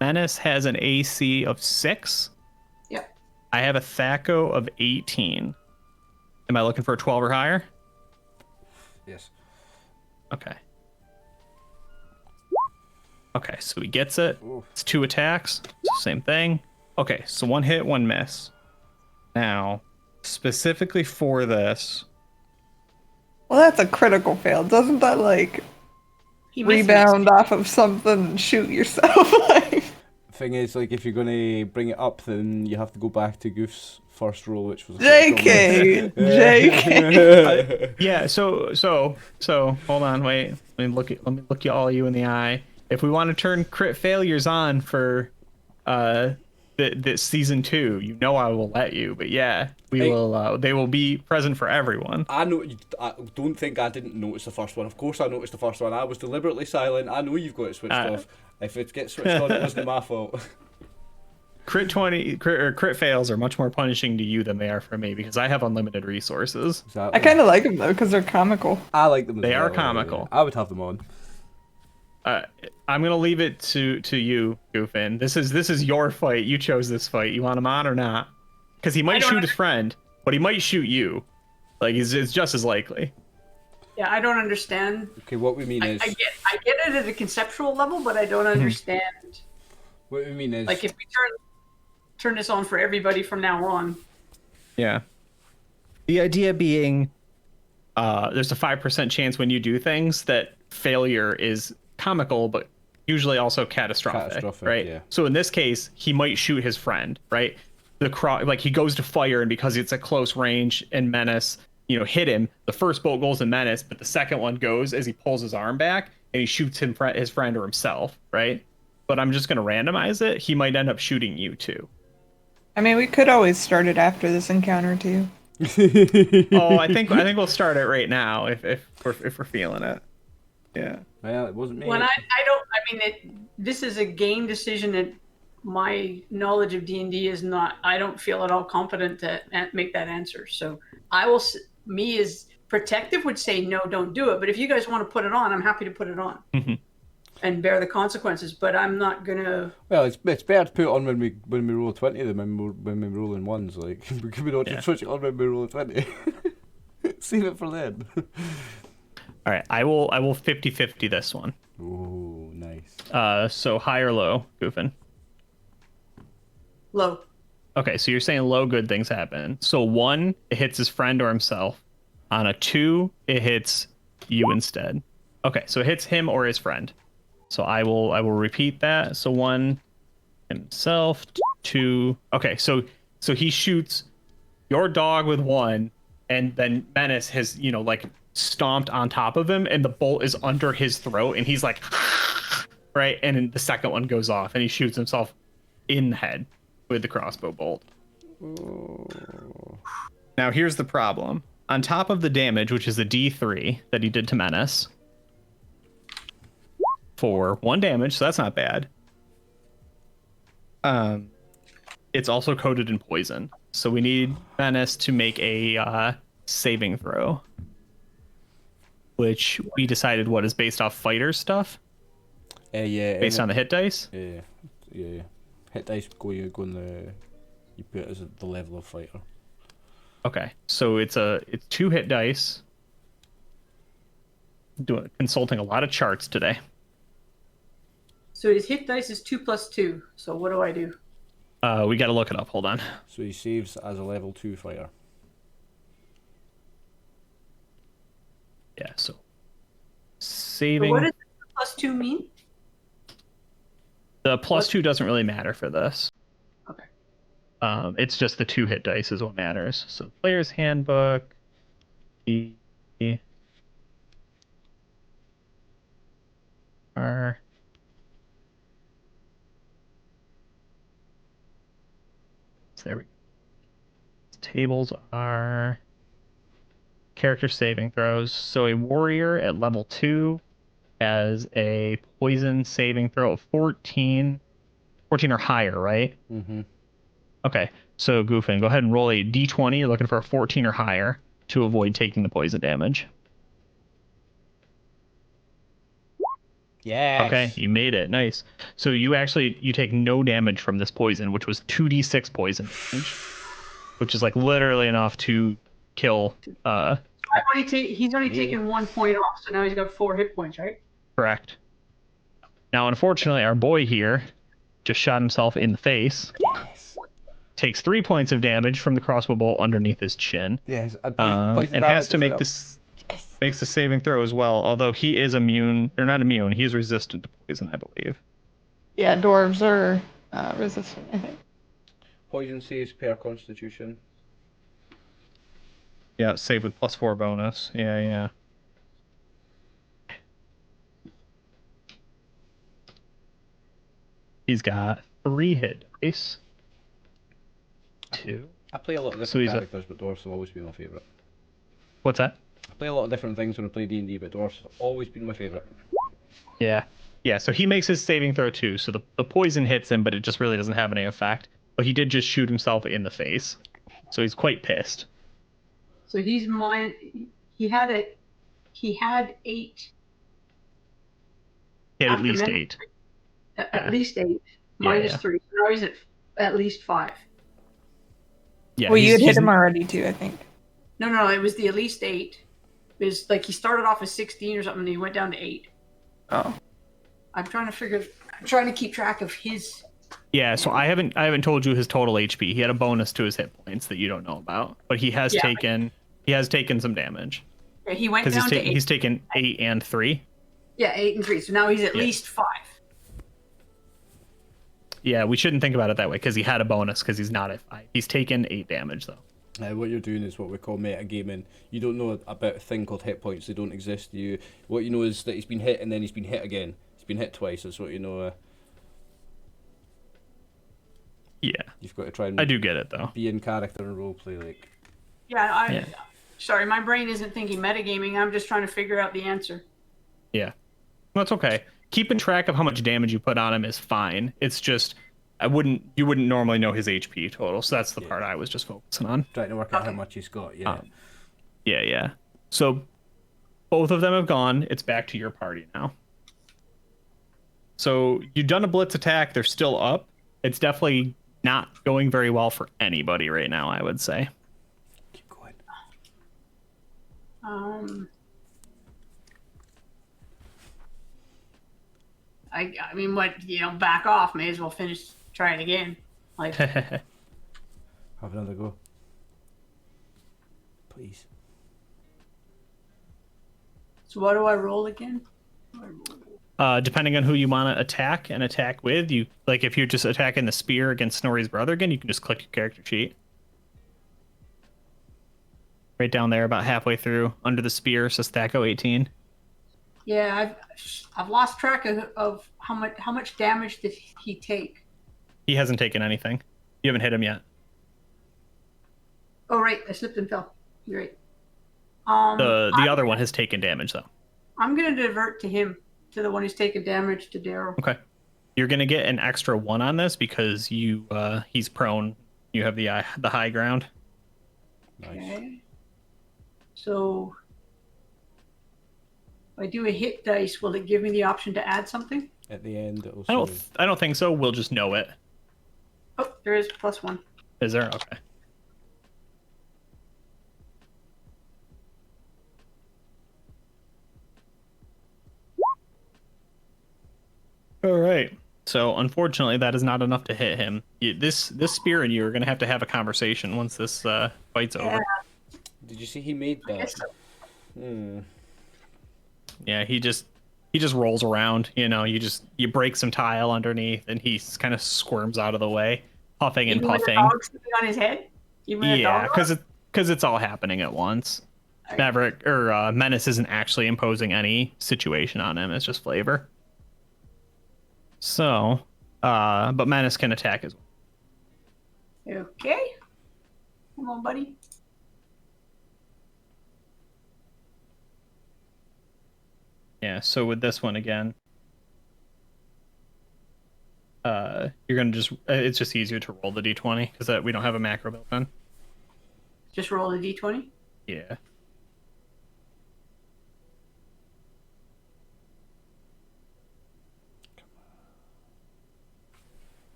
Menace has an AC of 6. Yep. I have a Thac0 of 18. Am I looking for a 12 or higher? Yes. Okay. Okay, so he gets it. Oof. It's 2 attacks. Same thing. Okay, so 1 hit, 1 miss. Now, specifically for this, Well, that's a critical fail. Doesn't that, like, He misses. rebound off of something and shoot yourself? Like, Thing is, like, if you're gonna bring it up, then you have to go back to Goof's first roll, which was a JK! JK! yeah. So hold on, wait. Let me look you all you in the eye. If we want to turn crit failures on for this season 2, you know I will let you. But yeah, we Hey. will. They will be present for everyone. I know. I don't think I didn't notice the first one. Of course, I noticed the first one. I was deliberately silent. I know you've got it switched off. If it gets switched on, it wasn't my fault. Crit fails are much more punishing to you than they are for me, because I have unlimited resources. Exactly. I kind of like them, though, because they're comical. I like them. As They are well, comical. I would have them on. I'm gonna leave it to you, Goofin. This is your fight. You chose this fight. You want him on or not? Because he might don't shoot his friend, but he might shoot you. Like it's just as likely. Yeah, I don't understand. Okay, what we mean is... I get it at a conceptual level, but I don't understand. What we mean is... Like, if we turn this on for everybody from now on. Yeah. The idea being, there's a 5% chance when you do things that failure is comical, but usually also catastrophic, right? Yeah. So in this case, he might shoot his friend, right? Like he goes to fire, and because it's at close range and Menace, hit him. The first bolt goes in Menace, but the second one goes as he pulls his arm back and he shoots his friend or himself, right? But I'm just gonna randomize it. He might end up shooting you too. I mean, we could always start it after this encounter too. Oh, I think we'll start it right now if we're feeling it. Yeah. Well, it wasn't me. When this is a game decision that my knowledge of D&D is not. I don't feel at all confident to make that answer. So I will. Me as protective would say no, don't do it. But if you guys want to put it on, I'm happy to put it on and bear the consequences. But I'm not gonna. Well, it's better to put it on when we roll 20 than when we roll in ones. Like we could not just switch it on when we roll 20. Save it for then. All right, I will 50-50 this one. Oh, nice. So high or low, Goofin? Low. Okay, so you're saying low, good things happen. So 1, it hits his friend or himself. On a 2, it hits you instead. Okay, so it hits him or his friend. So I will repeat that. So 1, himself. 2. Okay, so he shoots your dog with 1, and then Menace has stomped on top of him, and the bolt is under his throat, and he's like, right, and then the second one goes off, and he shoots himself in the head with the crossbow bolt. Now here's the problem. On top of the damage, which is a D3 that he did to Menace, for 1 damage, so that's not bad. It's also coated in poison, so we need Menace to make a saving throw, which we decided is based off fighter stuff. Yeah. Based on the hit dice. Yeah. Hit dice you put it as the level of fighter. Okay, so it's 2 hit dice. Consulting a lot of charts today. So his hit dice is 2 + 2. So what do I do? We got to look it up. Hold on. So he saves as a level 2 fighter. Yeah. So saving. So what does +2 mean? The +2 doesn't really matter for this. Okay. It's just the 2 hit dice is what matters. So player's handbook. There we go. Tables are character saving throws. So a warrior at level 2 has a poison saving throw of 14 or higher, right? Mm-hmm. Okay, so Goofin, go ahead and roll a d20. You're looking for a 14 or higher to avoid taking the poison damage. Yes. Okay, you made it. Nice. So you take no damage from this poison, which was 2d6 poison damage, which is literally enough to kill. He's only taken 1 point off, so now he's got 4 hit points, right? Correct. Now, unfortunately, our boy here just shot himself in the face. Yes. Takes 3 points of damage from the crossbow bolt underneath his chin. Yes. And has to make this. Makes the saving throw as well, although he is immune. They're not immune. He's resistant to poison, I believe. Yeah, dwarves are resistant, I think. Poison saves per constitution. Yeah, save with +4 bonus. Yeah. He's got 3 hit dice. 2. I play a lot of different characters, but dwarves have always been my favourite. What's that? I play a lot of different things when I play D&D, but dwarves have always been my favourite. Yeah, so he makes his saving throw too. So the poison hits him, but it just really doesn't have any effect. But he did just shoot himself in the face. So he's quite pissed. So he's mine. He had 8. He had at least 8. At least 8. Minus 3. So now he's at least 5. Yeah. Well, you had hit him already too, I think. No, it was the at least 8. It was like he started off as 16 or something, and he went down to 8. Oh. I'm trying to keep track of his. Yeah, so I haven't told you his total HP. He had a bonus to his hit points that you don't know about, but he has taken some damage. Yeah, he went Because down to 8. he's taken 8 and 3. Yeah, 8 and 3. So now he's at least 5. Yeah, we shouldn't think about it that way because he had a bonus because he's not at 5. He's taken 8 damage though. What you're doing is what we call metagaming. You don't know about a thing called hit points. They don't exist. What you know is that he's been hit and then he's been hit again. He's been hit twice. That's what you know. Yeah. You've got to try and I do get it though. be in character and roleplay like. Yeah, sorry, my brain isn't thinking metagaming. I'm just trying to figure out the answer. Yeah. That's okay. Keeping track of how much damage you put on him is fine. It's just you wouldn't normally know his HP total, so that's the part I was just focusing on. Trying to work out how much he's got, yeah. Yeah. So both of them have gone. It's back to your party now. So you've done a blitz attack. They're still up. It's definitely not going very well for anybody right now, I would say. Keep going. I mean, back off. May as well try it again. Like, Have another go. Please. so what do I roll again? Depending on who you want to attack and attack with, if you're just attacking the spear against Snorri's brother again, you can just click your character sheet. Right down there, about halfway through, under the spear, says Thac0 18. Yeah, I've lost track of how much damage did he take. He hasn't taken anything. You haven't hit him yet. Oh right, I slipped and fell. You're right. The other one has taken damage though. I'm gonna divert to him, to the one who's taken damage, to Daryl. Okay. You're gonna get an extra 1 on this because he's prone. You have the high ground. Nice. Okay. So if I do a hit dice, will it give me the option to add something? At the end, it'll I don't think so. We'll just know it. Oh, there is +1. Is there? Okay. All right. So unfortunately, that is not enough to hit him. This spear and you are going to have a conversation once this fight's over. Did you see he made that? Yeah, he just rolls around. You break some tile underneath, and he kind of squirms out of the way, puffing and puffing. Even with a dog sitting on his head? Yeah, because it's all happening at once. Right. Maverick or Menace isn't actually imposing any situation on him. It's just flavor. So, but Menace can attack as well. Okay. Come on, buddy. Yeah, so with this one again, you're gonna it's just easier to roll the d20 because we don't have a macro built in. Just roll the d20? Yeah.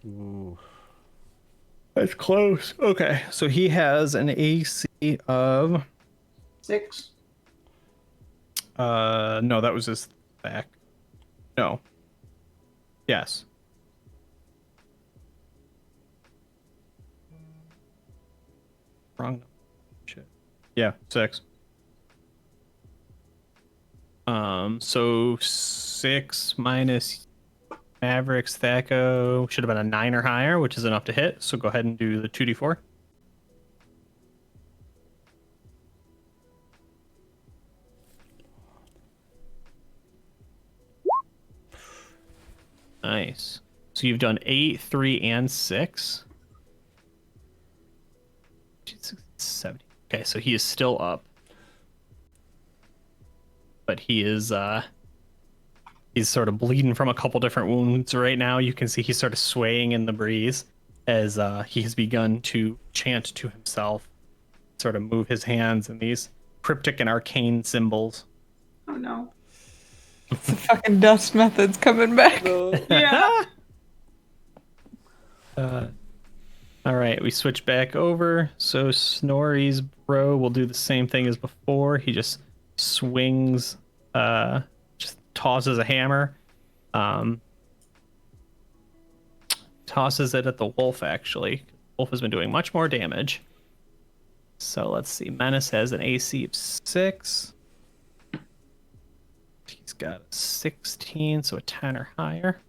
Ooh. That's close. Okay, so he has an AC of 6. no, that was his back. No. Yes. Wrong. Shit. Yeah, 6. So 6 minus Maverick's Thac0 should have been a 9 or higher, which is enough to hit. So go ahead and do the 2d4. Nice. So you've done 8, 3, and 6. 7. Okay, so he is still up. But he is he's sort of bleeding from a couple different wounds right now. You can see he's sort of swaying in the breeze as he has begun to chant to himself, sort of move his hands in these cryptic and arcane symbols. Oh no. The fucking dust method's coming back. Yeah. All right, we switch back over. So Snorri's bro will do the same thing as before. He just swings, just tosses a hammer. Tosses it at the wolf, actually. Wolf has been doing much more damage. So let's see. Menace has an AC of 6. He's got a 16, so a 10 or higher.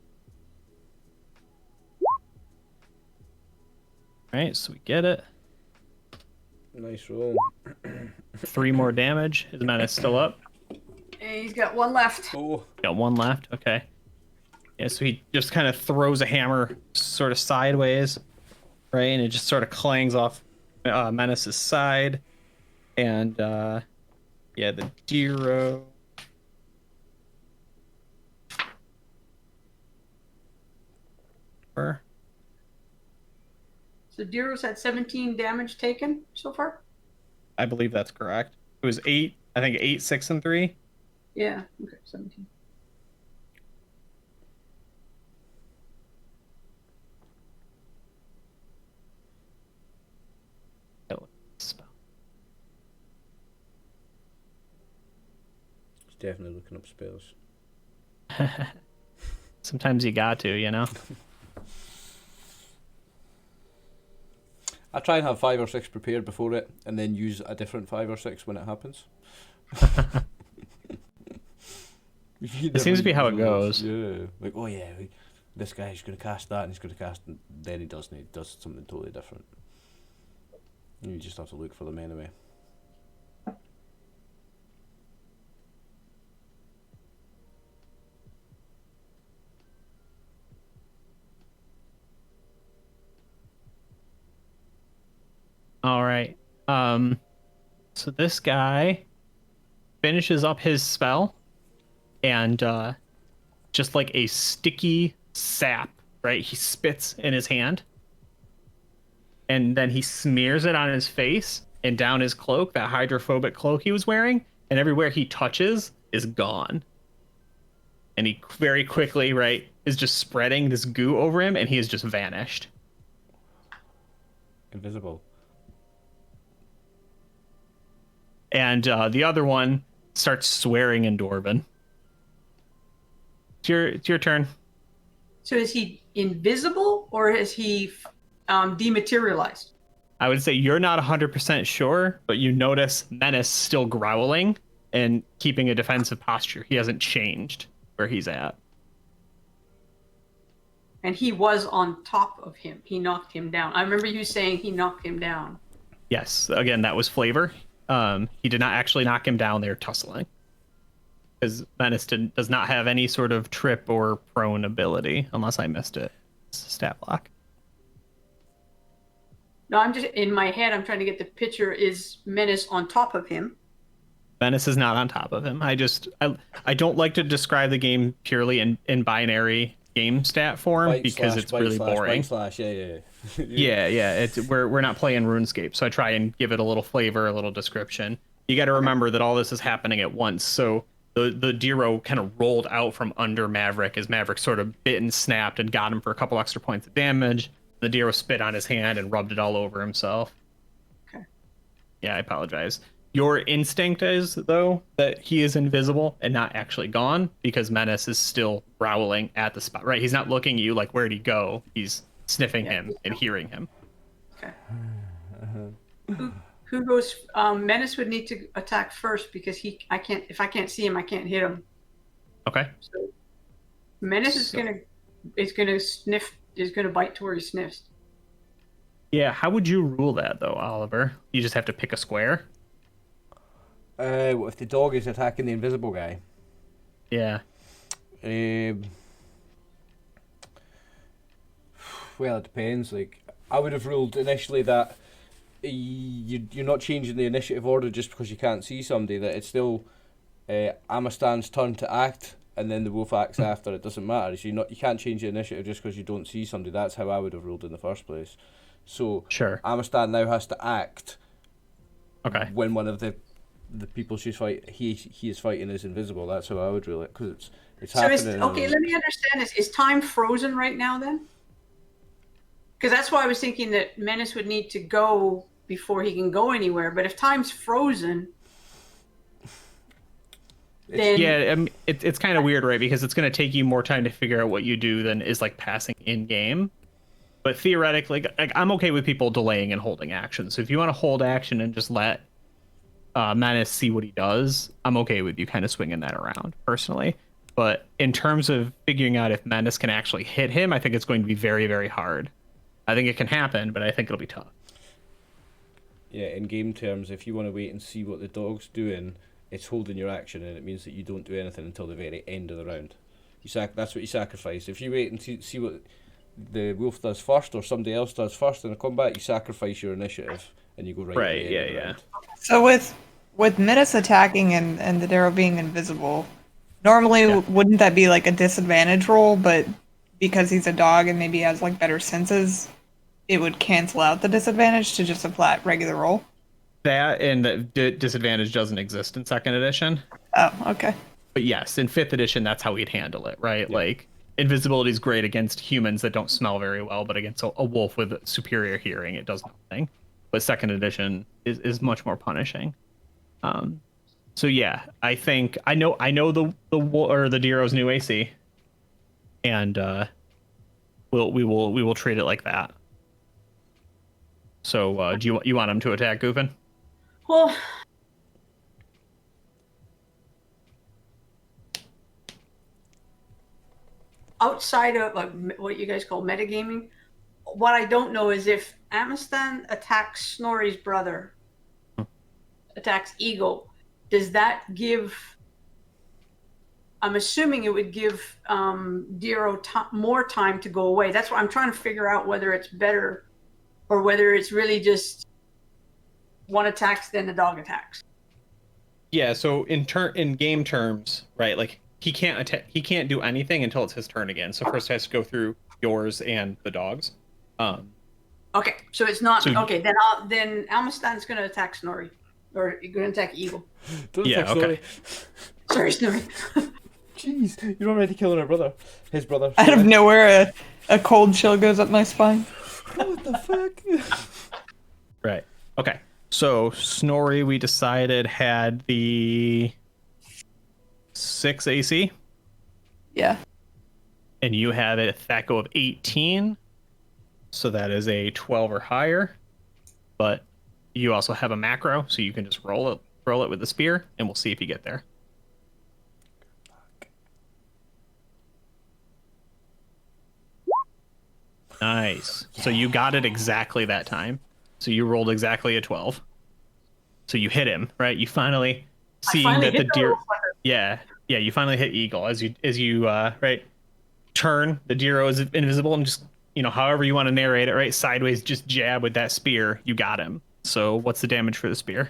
All right, so we get it. Nice roll. 3 more damage. Is Menace still up? And he's got one left. Oh. Got 1 left. Okay. Yeah, so he just kind of throws a hammer sort of sideways, right? And it just sort of clangs off Menace's side. And, yeah, the Diro. So Diro's had 17 damage taken so far? I believe that's correct. It was 8, I think 8, 6, and 3. Yeah, okay, 17. Spell. He's definitely looking up spells. Sometimes you got to, you know? I try and have 5 or 6 prepared before it, and then use a different 5 or 6 when it happens. It seems to be how it goes. Yeah, like, oh yeah, this guy's going to cast that, and he's going to cast, and then he doesn't. He does something totally different. You just have to look for them anyway. All right. So this guy finishes up his spell, and just like a sticky sap, right? He spits in his hand, and then he smears it on his face and down his cloak, that hydrophobic cloak he was wearing, and everywhere he touches is gone. And he very quickly, right, is just spreading this goo over him, and he has just vanished. Invisible. And the other one starts swearing in Dwarven. It's your turn. So is he invisible or is he dematerialized? I would say you're not 100% sure, but you notice Menace still growling and keeping a defensive posture. He hasn't changed where he's at. And he was on top of him. He knocked him down. I remember you saying he knocked him down. Yes, again, that was flavor. He did not actually knock him down. They're tussling. Because Menace does not have any sort of trip or prone ability, unless I missed it. It's a stat block. No, I'm just, in my head, I'm trying to get the picture. Is Menace on top of him? Menace is not on top of him. I don't like to describe the game purely in binary game stat form because it's really boring. Yeah. We're not playing RuneScape, so I try and give it a little flavor, a little description. You got to remember that all this is happening at once. So the Diro kind of rolled out from under Maverick as Maverick sort of bit and snapped and got him for a couple extra points of damage. The Diro spit on his hand and rubbed it all over himself. Okay. Yeah, I apologize. Your instinct is, though, that he is invisible and not actually gone because Menace is still growling at the spot, right? He's not looking at you like, where'd he go? He's sniffing him and hearing him. Okay. Who goes? Menace would need to attack first because if I can't see him, I can't hit him. Okay. So Menace is gonna bite to where he sniffs. Yeah, how would you rule that, though, Oliver? You just have to pick a square? What if the dog is attacking the invisible guy? Yeah. Well, it depends. Like, I would have ruled initially that you're not changing the initiative order just because you can't see somebody. That it's still Amastan's turn to act, and then the wolf acts after. It doesn't matter. So you can't change the initiative just because you don't see somebody. That's how I would have ruled in the first place. So sure. Amastan now has to act. Okay. When one of the people he is fighting is invisible. That's how I would rule it, because it's happening. Okay, let me understand this. Is time frozen right now then? Because that's why I was thinking that Menace would need to go before he can go anywhere. But if time's frozen, then Yeah, it's kind of weird, right? Because it's going to take you more time to figure out what you do than is like passing in game. But theoretically, like, I'm okay with people delaying and holding action. So if you want to hold action and just let Menace see what he does, I'm okay with you kind of swinging that around personally. But in terms of figuring out if Menace can actually hit him, I think it's going to be very, very hard. I think it can happen, but I think it'll be tough. Yeah, in game terms, if you want to wait and see what the dog's doing, it's holding your action, and it means that you don't do anything until the very end of the round. That's what you sacrifice. If you wait and see what the wolf does first, or somebody else does first in a combat, you sacrifice your initiative, and you go right. Right, to the end of the yeah. round. So with Menace attacking and the Darrow being invisible, normally wouldn't that be like a disadvantage roll? But because he's a dog and maybe has like better senses, it would cancel out the disadvantage to just a flat regular roll. That and the disadvantage doesn't exist in second edition. Oh, okay. But yes, in fifth edition, that's how we'd handle it, right? Yeah. Like, invisibility is great against humans that don't smell very well, but against a wolf with superior hearing, it does nothing. But second edition is much more punishing. So yeah, I think I know the Darrow's new AC, and we will treat it like that. So do you want him to attack Goofin? well, outside of like what you guys call metagaming, what I don't know is if Amistan attacks Snorri's brother, attacks Eagle, does that give? I'm assuming it would give Darrow more time to go away. That's what I'm trying to figure out, whether it's better or whether it's really just one attacks then the dog attacks. Yeah. So in game terms, right? Like he can't do anything until it's his turn again. So first it has to go through yours and the dog's. Okay, so it's not okay. Then Almastan's going to attack Snorri, or you're going to attack Eagle. Don't attack okay. Sorry, Snorri. Jeez, you're already killing his brother. Out of nowhere, a cold chill goes up my spine. What the fuck? Right. Okay. So Snorri, we decided, had the 6 AC. Yeah. And you had a Thac0 of 18. So that is a 12 or higher. But you also have a macro, so you can just roll it with the spear, and we'll see if you get there. Nice. Yeah. So you got it exactly that time. So you rolled exactly a 12. So you hit him, right? You finally that the deer. Yeah, you finally hit Eagle as you right turn. The Darrow is invisible, and just however you want to narrate it, right? Sideways, just jab with that spear. You got him. So what's the damage for the spear?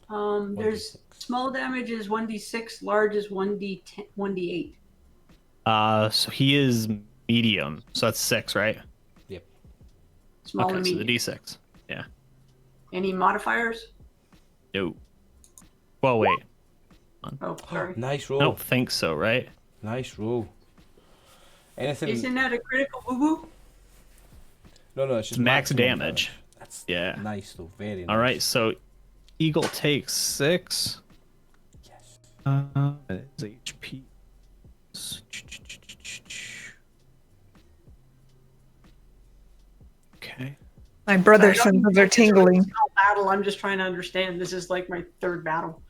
There's small damage is 1d6, large is 1d8. So he is medium. So that's 6, right? Yep. Small okay, and so medium. the d6. Yeah. Any modifiers? No. Well, wait. Oh, sorry. Nice roll. I don't think so, right? Nice roll. Anything? Isn't that a critical boo-boo? No, it's just max damage. That's nice though. Very nice. All right, so Eagle takes 6. Yes. His HP. Okay. My brother's senses are tingling. Battle. I'm just trying to understand. This is like my third battle.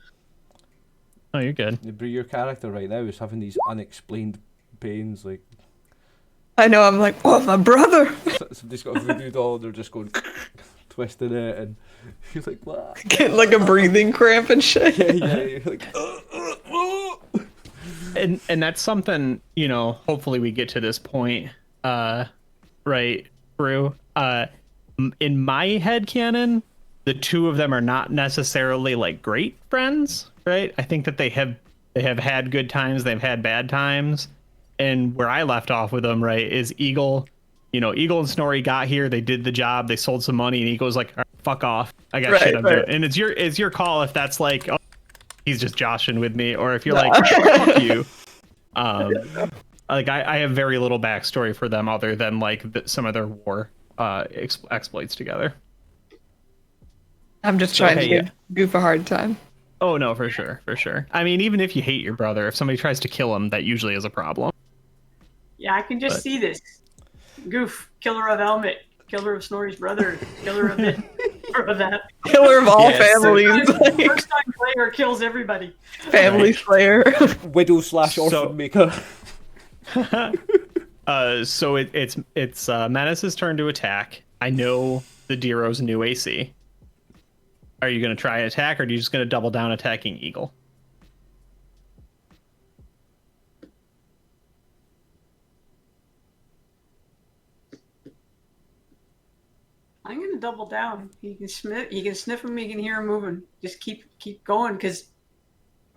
Oh, you're good. Your character right now is having these unexplained pains, like. I know. I'm like, oh, my brother. Somebody's got a voodoo doll, and they're just going twisting it, and you're like, what? Getting like a breathing cramp and shit. Yeah. You're like, And that's something, hopefully we get to this point, right, Brew? In my headcanon, the two of them are not necessarily like great friends, right? I think that they have had good times, they've had bad times. And where I left off with them, right, is Eagle. Eagle and Snorri got here, they did the job, they sold some money, and Eagle's like, right, fuck off, I got shit I'm doing. And it's your call if that's like, oh, he's just joshing with me, or if you're like, fuck you. like I have very little backstory for them other than like some of their war exploits together. I'm just So, trying hey, to give Goof a hard time. Oh no, for sure, for sure. I mean, even if you hate your brother, if somebody tries to kill him, that usually is a problem. Yeah, I can just But- see this. Goof, killer of Helmet, killer of Snorri's brother, killer of this, killer of that. Killer of all Yes. families. Like, First time player kills everybody. family slayer. Widow slash orphan So- maker. So it's Menace's turn to attack. I know the Dero's new AC. Are you going to try and attack, or are you just going to double down attacking Eagle? I'm gonna double down. He can sniff him. He can hear him moving. Just keep going, because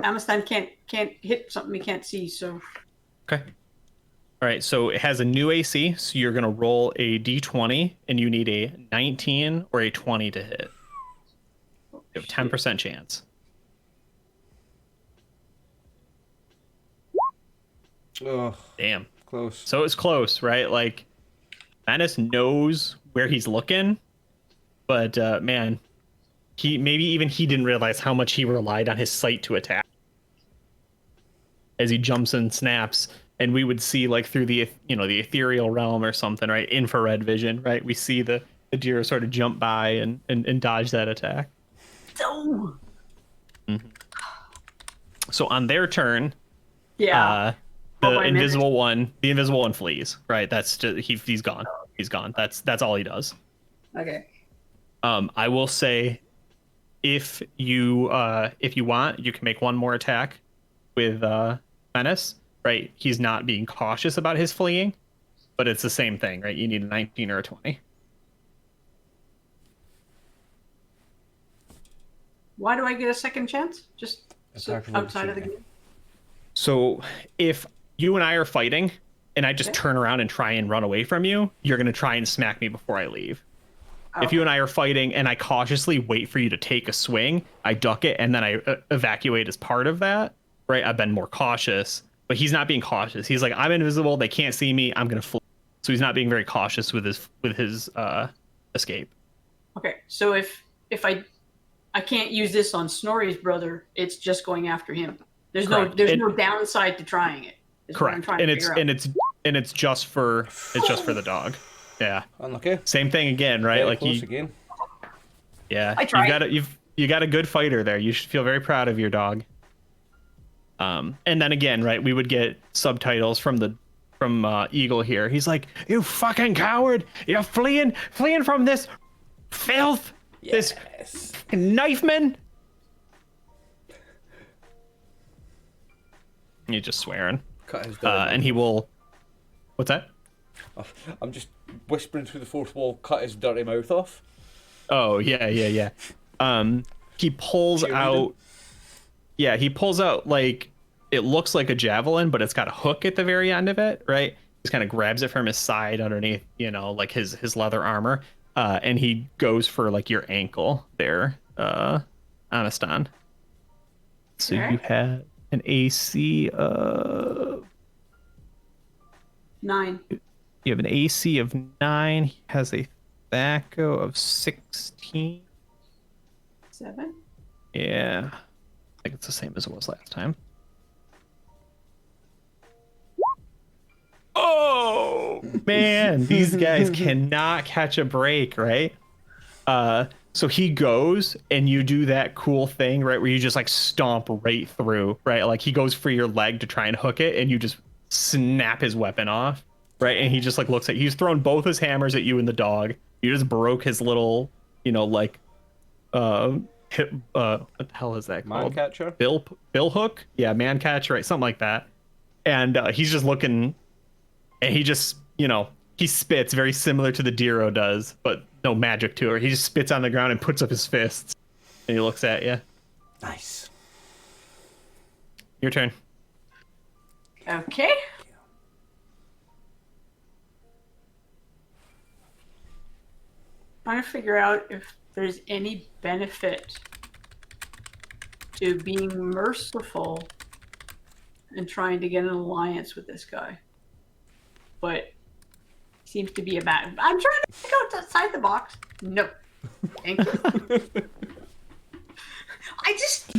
Amistad can't hit something he can't see. So Okay. All right, so it has a new AC, so you're going to roll a d20, and you need a 19 or a 20 to hit. You have a 10% chance. Oh, Damn. close. So it's close, right? Like, Menace knows where he's looking, but man, he didn't realize how much he relied on his sight to attack. As he jumps and snaps, and we would see like through the the ethereal realm or something, right? Infrared vision, right? We see the deer sort of jump by and dodge that attack. no. So on their turn, Yeah. the Oh, I invisible one flees, right? That's just, he's gone. He's gone. That's all he does. Okay. I will say, if you want, you can make one more attack with Menace, right? He's not being cautious about his fleeing, but it's the same thing, right? You need a 19 or a 20. Why do I get a second chance? Just Attack of outside of the opportunity. game. So if you and I are fighting, and I just Okay. turn around and try and run away from you, you're gonna try and smack me before I leave. If you and I are fighting and I cautiously wait for you to take a swing, I duck it and then I evacuate as part of that, right? I've been more cautious, but he's not being cautious. He's like, I'm invisible, they can't see me, I'm gonna flee. So he's not being very cautious with his escape. Okay, so if I can't use this on Snorri's brother, it's just going after him. There's Correct. no downside to trying it. is what I'm Correct. trying to And it's figure out. and it's just for the dog. Yeah. Unlucky. Same thing again, right? Very Like close again. yeah. I tried. You got a good fighter there. You should feel very proud of your dog. And then again, right, we would get subtitles from Eagle here. He's like, "You fucking coward! You're fleeing from this filth, this Yes. knifeman." You're just swearing. Cut his dirty And he will. What's that? mouth. I'm just whispering through the fourth wall. Cut his dirty mouth off. Oh yeah. He pulls Cheerleader? out. Yeah, he pulls out like it looks like a javelin, but it's got a hook at the very end of it, right? He just kind of grabs it from his side underneath, like his leather armor, and he goes for like your ankle there, Aniston. So Okay. you have an AC of 9. you have an AC of 9. He has a Thac0 of 16. 7. Yeah. I think it's the same as it was last time. Oh man, these guys cannot catch a break, right? So he goes and you do that cool thing, right, where you just like stomp right through, right? Like he goes for your leg to try and hook it and you just snap his weapon off, right? And he just like looks at he's thrown both his hammers at you and the dog. You just broke his little, what the hell is that Man called? catcher. Bill hook? Yeah, man catch, right? Something like that. And he's just looking, and he just, he spits very similar to the Dero does, but no magic to it. He just spits on the ground and puts up his fists, and he looks at you. Nice. Your turn. Okay. Trying to figure out if there's any benefit to being merciful and trying to get an alliance with this guy. but seems to be a bad. I'm trying to think outside the box. No, thank you.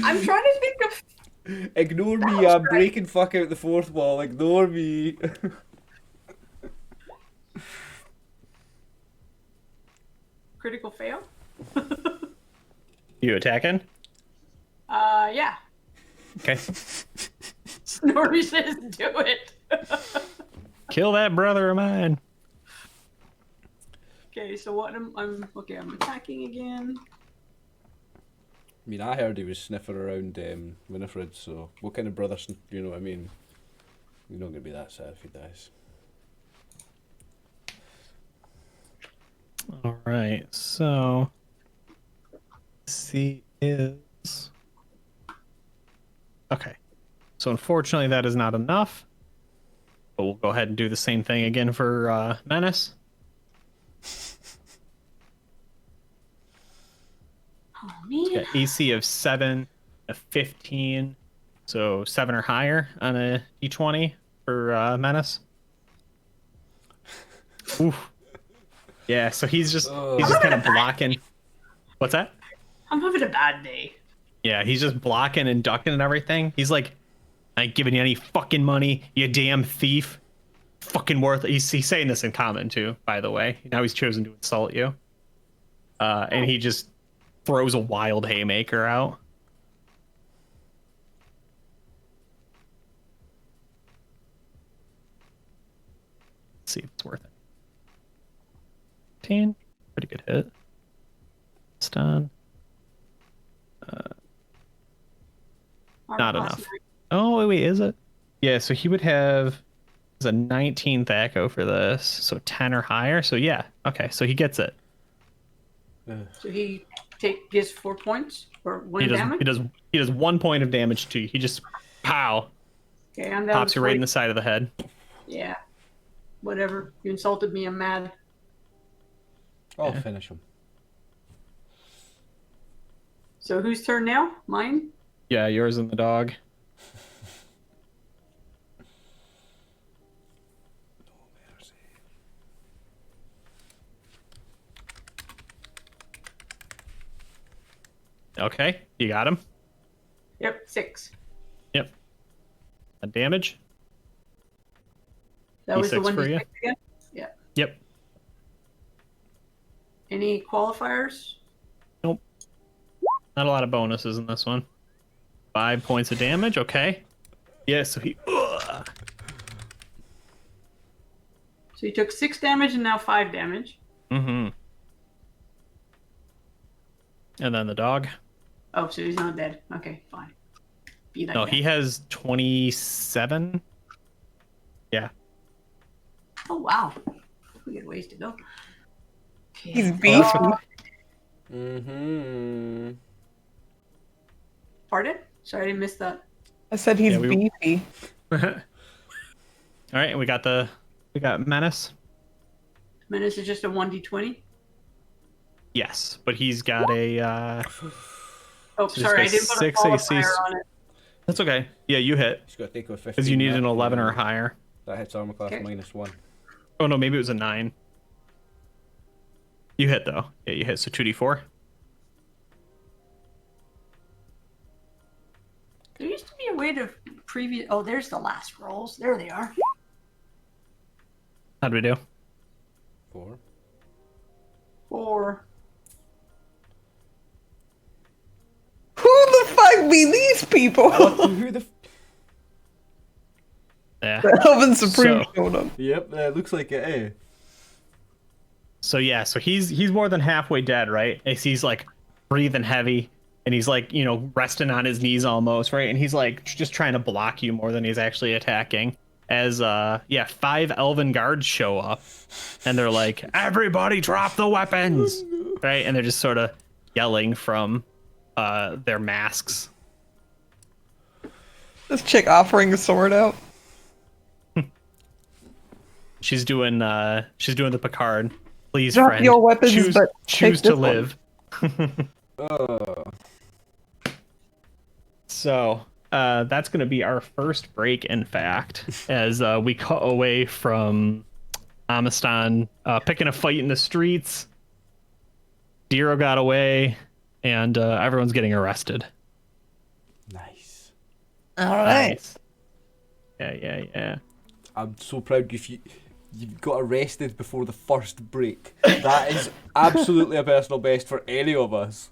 I'm trying to think of. Ignore me, I'm breaking fuck out the fourth wall. Ignore me. Critical fail. You attacking? Yeah. Okay. Snorri says do it. Kill that brother of mine. Okay, so what I'm attacking again. I mean, I heard he was sniffing around Winifred, so what kind of brother, you know what I mean? You're not going to be that sad if he dies. All right, so C is okay. So unfortunately, that is not enough. But we'll go ahead and do the same thing again for Menace. Oh man. Got AC of 7, a 15, so 7 or higher on a d20 for Menace. Oof. Yeah, so he's just kind of blocking. What's that? I'm having a bad day. Yeah, he's just blocking and ducking and everything. He's like, I ain't giving you any fucking money, you damn thief. Fucking worth it. He's saying this in common too, by the way. Now he's chosen to insult you. And he just throws a wild haymaker out. Let's see if it's worth it. 10. Pretty good hit. Stun. Not enough. Oh, wait, is it? Yeah, so he would have a 19 Thac0 for this, so 10 or higher. So yeah, okay, so he gets it. So he gets 4 points or 1 damage? He does 1 point of damage to you. He just pow. Okay, I'm down Pops to you right in the side of the head. Yeah. Whatever. You insulted me, I'm mad. I'll finish him. So whose turn now? Mine? Yeah, yours and the dog. Okay, you got him. Yep, 6. Yep. A damage. That was the D6 one for you. again? Yeah. Yep. Any qualifiers? Nope. Not a lot of bonuses in this one. 5 points of damage. Okay. Yeah. So he. So he took 6 damage and now 5 damage. Mm-hmm. And then the dog. Oh, so he's not dead. Okay, fine. Be like No, that. he has 27. Yeah. Oh wow, we got ways to go. Okay. He's beefy. Mm-hmm. Pardon? Sorry, I didn't miss that. I said he's beefy. All right, and we got Menace. Menace is just a 1d20. Yes, but he's got a. Oh, So sorry, I this didn't guy's put a 6 AC. qualifier on it. That's okay. Yeah, you hit He's got to take a 15. because you needed an 11 or higher. That hits armor class Okay. -1. Oh no, maybe it was a 9. You hit though. Yeah, you hit. So 2d4. There used to be a way to Oh, there's the last rolls. There they are. How'd we do? 4. 4. Who the fuck be these people? Who the? Yeah. The Elven Supreme So- showed up. Yep, looks like it. Eh? So yeah, so he's more than halfway dead, right? And he's like breathing heavy, and he's like, you know, resting on his knees almost, right? And he's like just trying to block you more than he's actually attacking. As 5 elven guards show up, and they're like, "Everybody, drop the weapons!" Right? And they're just sort of yelling from their masks. This chick offering a sword out. She's doing the Picard. Please, Drop friend, your weapons, but choose take to this one." live. So that's going to be our first break, in fact, as we cut away from Amistan picking a fight in the streets. Dero got away, and everyone's getting arrested. Nice. All right. Nice. Yeah. I'm so proud you got arrested before the first break. That is absolutely a personal best for any of us.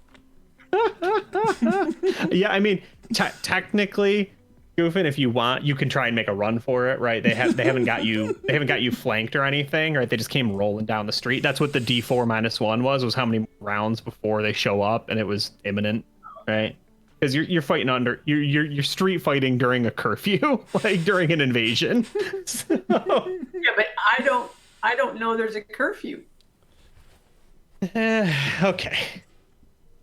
Yeah, I mean, technically, Goofin, if you want, you can try and make a run for it, right? They haven't got you flanked or anything, right? They just came rolling down the street. That's what the D4 -1 was how many rounds before they show up, and it was imminent, right? Because you're fighting you're street fighting during a curfew, like during an invasion. So, Yeah, but I don't know there's a curfew. okay.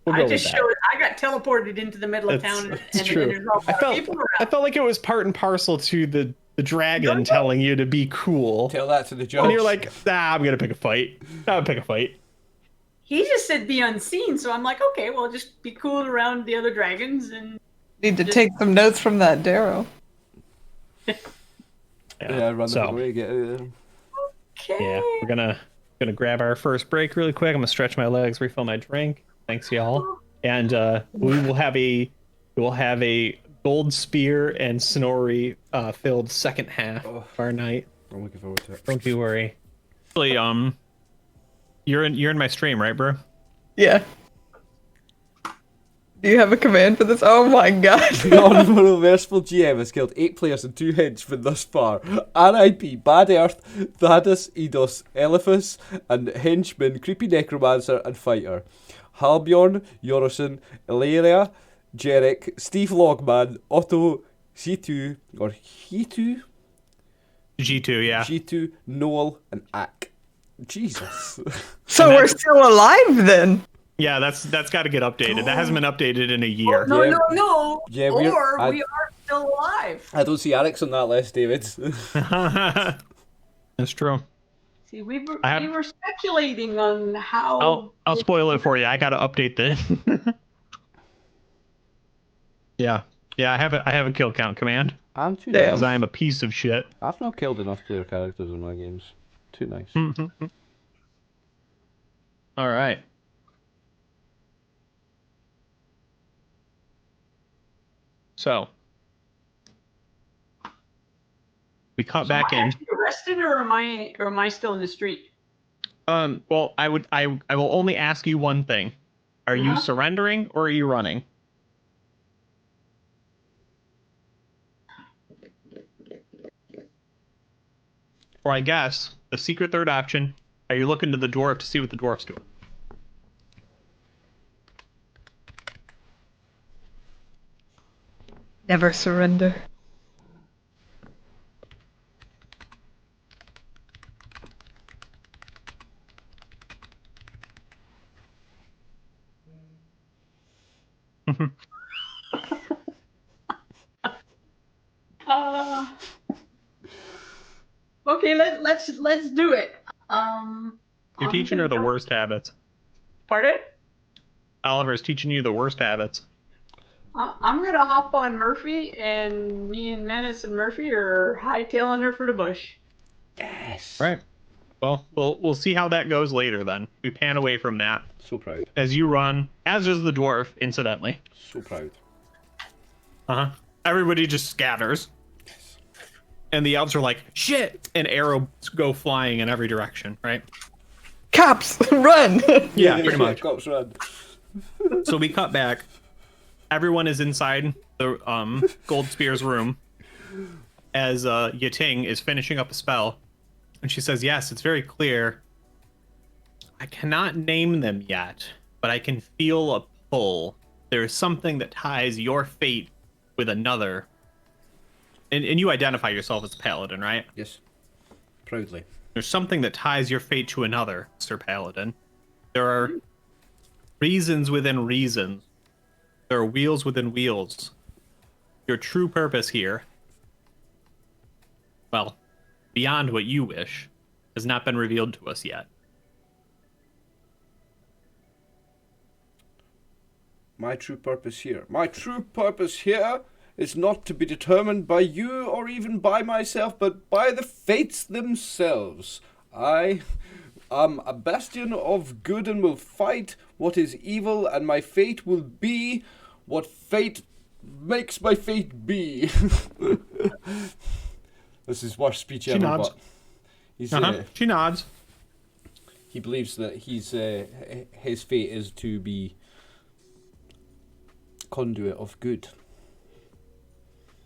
We'll I go with just that. showed. I got teleported into the middle of town, and It's true. there's all I felt people around. I felt like it was part and parcel to the dragon telling you to be cool. Tell that to the judge. And you're like, I'm gonna pick a fight. I'm gonna pick a fight. He just said be unseen, so I'm like, okay, well, just be cool around the other dragons and. Need to take some notes from that Darrow. yeah, run so, that away, get out of there. Okay. yeah, we're gonna grab our first break really quick. I'm gonna stretch my legs, refill my drink. Thanks, y'all. And we will have a gold spear and Snorri filled second half of our night. I'm looking forward to it. Don't you worry. Actually, you're in my stream, right, bro? Yeah. Do you have a command for this? Oh my god. The Honourable Merciful GM has killed 8 players and 2 henchmen thus far. RIP, Bad Earth, Thaddeus, Eidos, Eliphas, and henchman, Creepy Necromancer, and Fighter. Halbjorn, Yorison, Ilaria, Jarek, Steve Logman, Otto, C2, or He2? G2, yeah. G2, Noel, and Ak. Jesus. So we're still alive then? Yeah, that's got to get updated. That hasn't been updated in a year. No, Yeah. no. Yeah, we I are still alive. don't see Arix on that list, David. That's true. See, we were speculating on how. I'll spoil it for you. I gotta update this. yeah, I have a kill count command I'm too Damn. nice. because I am a piece of shit. I've not killed enough player characters in my games. Too nice. All right. So we cut back Am I in. actually arrested, or am I still in the street? Well, I will only ask you one thing. Are you surrendering or are you running? Or I guess the secret third option, are you looking to the dwarf to see what the dwarf's doing? Never surrender. Okay, let's do it. You're teaching her the worst habits. Pardon? Oliver's teaching you the worst habits. I'm gonna hop on Murphy, and me and Menace and Murphy are hightailing her for the bush. Yes. Right. Well, we'll see how that goes later then. We pan away from that. So proud. As you run, as does the dwarf, incidentally. So proud. Everybody just scatters. And the elves are like, shit! And arrows go flying in every direction, right? Cops, run! Yeah, pretty much. Cops run. So we cut back. Everyone is inside the Gold Spear's room as Yating is finishing up a spell. And she says, yes, it's very clear. I cannot name them yet, but I can feel a pull. There is something that ties your fate with another. And you identify yourself as a paladin, right? Yes. Proudly. There's something that ties your fate to another, Sir Paladin. There are reasons within reasons. There are wheels within wheels. Your true purpose here, well, beyond what you wish, has not been revealed to us yet. My true purpose here. My true purpose here is not to be determined by you or even by myself, but by the fates themselves. I am a bastion of good and will fight what is evil, and my fate will be what fate makes my fate be. This is worst speech ever, nods. but he's, She nods. he believes that his fate is to be conduit of good.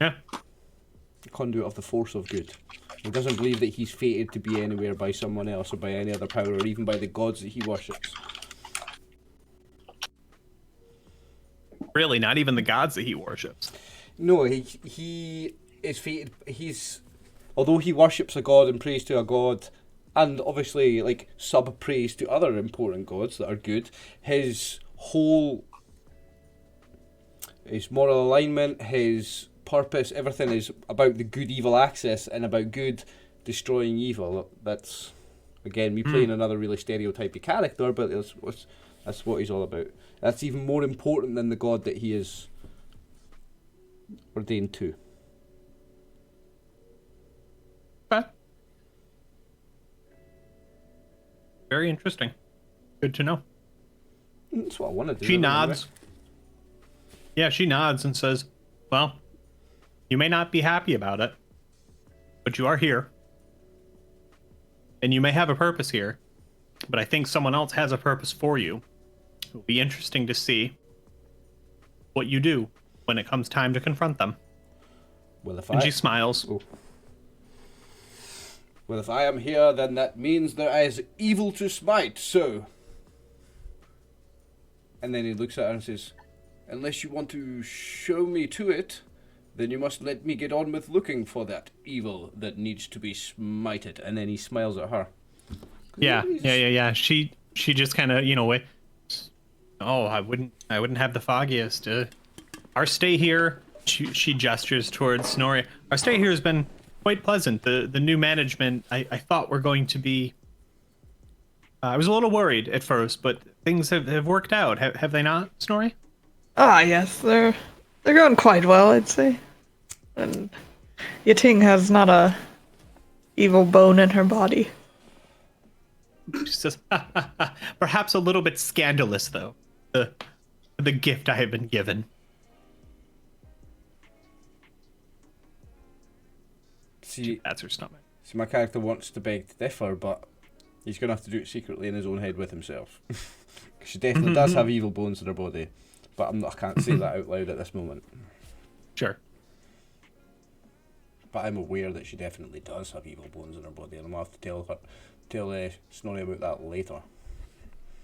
Yeah. Conduit of the force of good. He doesn't believe that he's fated to be anywhere by someone else or by any other power or even by the gods that he worships. Really, not even the gods that he worships. No, he is fated. Although he worships a god and prays to a god, and obviously like sub prays to other important gods that are good, his moral alignment, his purpose, everything is about the good evil axis and about good destroying evil. That's again me playing another really stereotypy character, but that's what he's all about. That's even more important than the god that he is ordained to. Okay. Very interesting. Good to know. That's what I want to do. She nods. Yeah, she nods and says, well, you may not be happy about it, but you are here. And you may have a purpose here, but I think someone else has a purpose for you. It will be interesting to see what you do when it comes time to confront them. Well, if And she smiles. Oh. Well, if I am here, then that means there is evil to smite, so... And then he looks at her and says, unless you want to show me to it, then you must let me get on with looking for that evil that needs to be smited. And then he smiles at her. Yeah. She just kind of, oh, I wouldn't have the foggiest. Our stay here, she gestures towards Snorri. Our stay here has been quite pleasant. The new management, I thought were going to be... I was a little worried at first, but things have worked out. Have they not, Snorri? Ah, yes, they're going quite well, I'd say. And Yating has not a evil bone in her body. She says, perhaps a little bit scandalous, though. The gift I have been given. See, That's her stomach. my character wants to beg to differ, but he's going to have to do it secretly in his own head with himself. She definitely does have evil bones in her body, but I can't say that out loud at this moment. Sure. But I'm aware that she definitely does have evil bones in her body, and I'm going to have to tell Snorri about that later.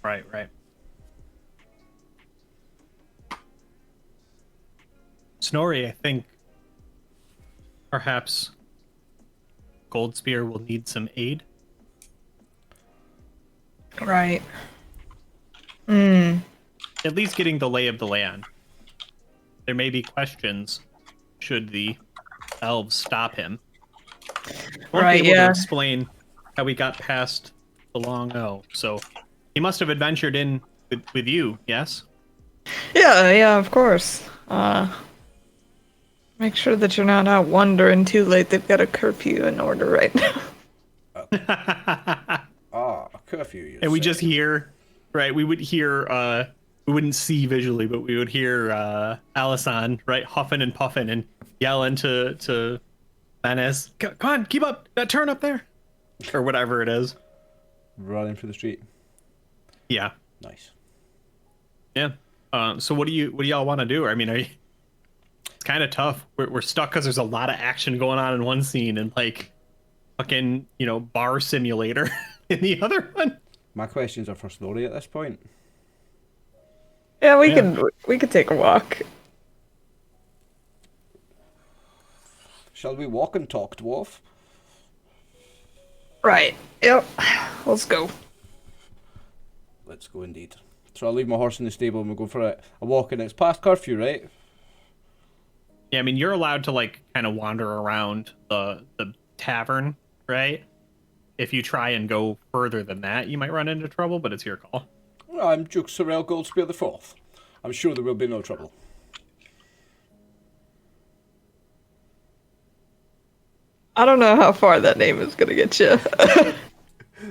Right. Snorri, I think perhaps Goldspear will need some aid. Right. At least getting the lay of the land. There may be questions should the elves stop him. Won't Right, be able yeah. to explain how he got past the long O. So he must have adventured in with you, yes? Yeah, of course. Make sure that you're not out wandering too late. They've got a curfew in order right now. A curfew, And we just hear, right? We would hear, we wouldn't see visually, but we would hear Alisson, right, huffing and puffing and yelling to Menace, come on, keep up, that turn up there, or whatever it is. running through the street. Yeah. Nice. Yeah. So what do y'all want to do? I mean, it's kind of tough. We're stuck because there's a lot of action going on in one scene and like fucking bar simulator in the other one. My questions are for Snorri at this point. Yeah, we could take a walk. Shall we walk and talk, dwarf? Right. Yep. Let's go. Let's go indeed. So I'll leave my horse in the stable and we'll go for a walk, and it's past curfew, right? Yeah, I mean, you're allowed to like kind of wander around the tavern, right? If you try and go further than that, you might run into trouble, but it's your call. I'm Duke Sorrel Goldspear the Fourth. I'm sure there will be no trouble. I don't know how far that name is gonna get you.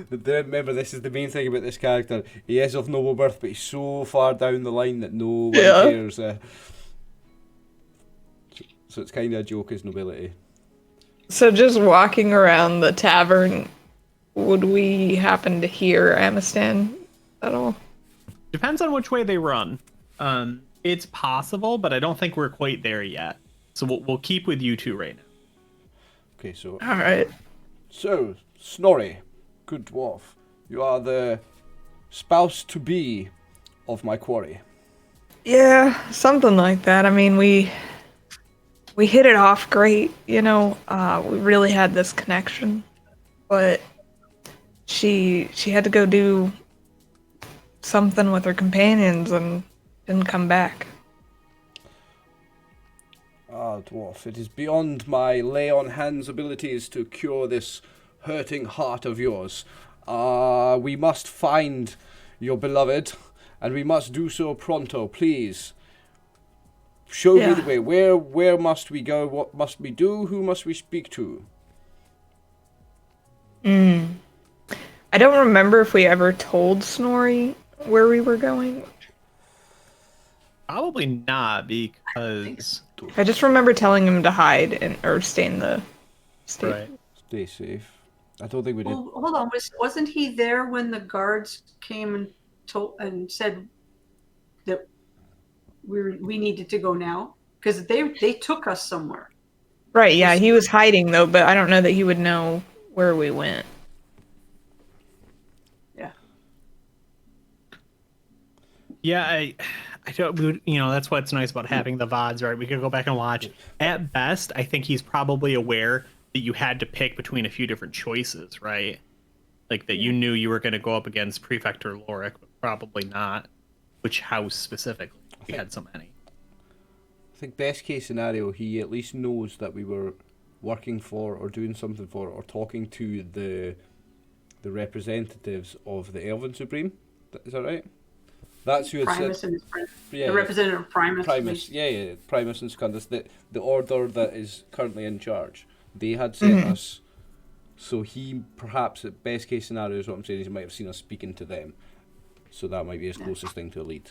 Remember, this is the main thing about this character. He is of noble birth, but he's so far down the line that no one Yeah. cares. So it's kind of a joke, his nobility. So just walking around the tavern, would we happen to hear Amistan at all? Depends on which way they run. It's possible, but I don't think we're quite there yet. So we'll keep with you two right now. Okay, so All right. Snorri, good dwarf, you are the spouse-to-be of my quarry. Yeah, something like that. I mean, we hit it off great, you know. We really had this connection, but she had to go do something with her companions and didn't come back. Ah, dwarf, it is beyond my lay-on-hands abilities to cure this hurting heart of yours. We must find your beloved, and we must do so pronto, please. Show me the way. Where must we go? What must we do? Who must we speak to? I don't remember if we ever told Snorri where we were going. Probably not, because I just remember telling him to hide or stay in the state. right. Stay safe. I don't think we did. Well, hold on. Wasn't he there when the guards came and told and said that we needed to go now? Because they took us somewhere. Right, yeah, he was hiding though, but I don't know that he would know where we went. Yeah. Yeah, I don't, you know, that's what's nice about having the VODs, right? We could go back and watch. At best, I think he's probably aware that you had to pick between a few different choices, right? Like that you knew you were going to go up against Prefect or Lorik, but probably not which house specifically. We had so many. I think best case scenario, he at least knows that we were working for or doing something for or talking to the representatives of the Elven Supreme. Is that right? That's who had Primus said. and his friend. Yeah, The representative of Primus. Primus, yeah, Primus and Secundus, the order that is currently in charge. They had sent us, so he perhaps, at best case scenario, is what I'm saying, is he might have seen us speaking to them. So that might be his closest thing to a lead.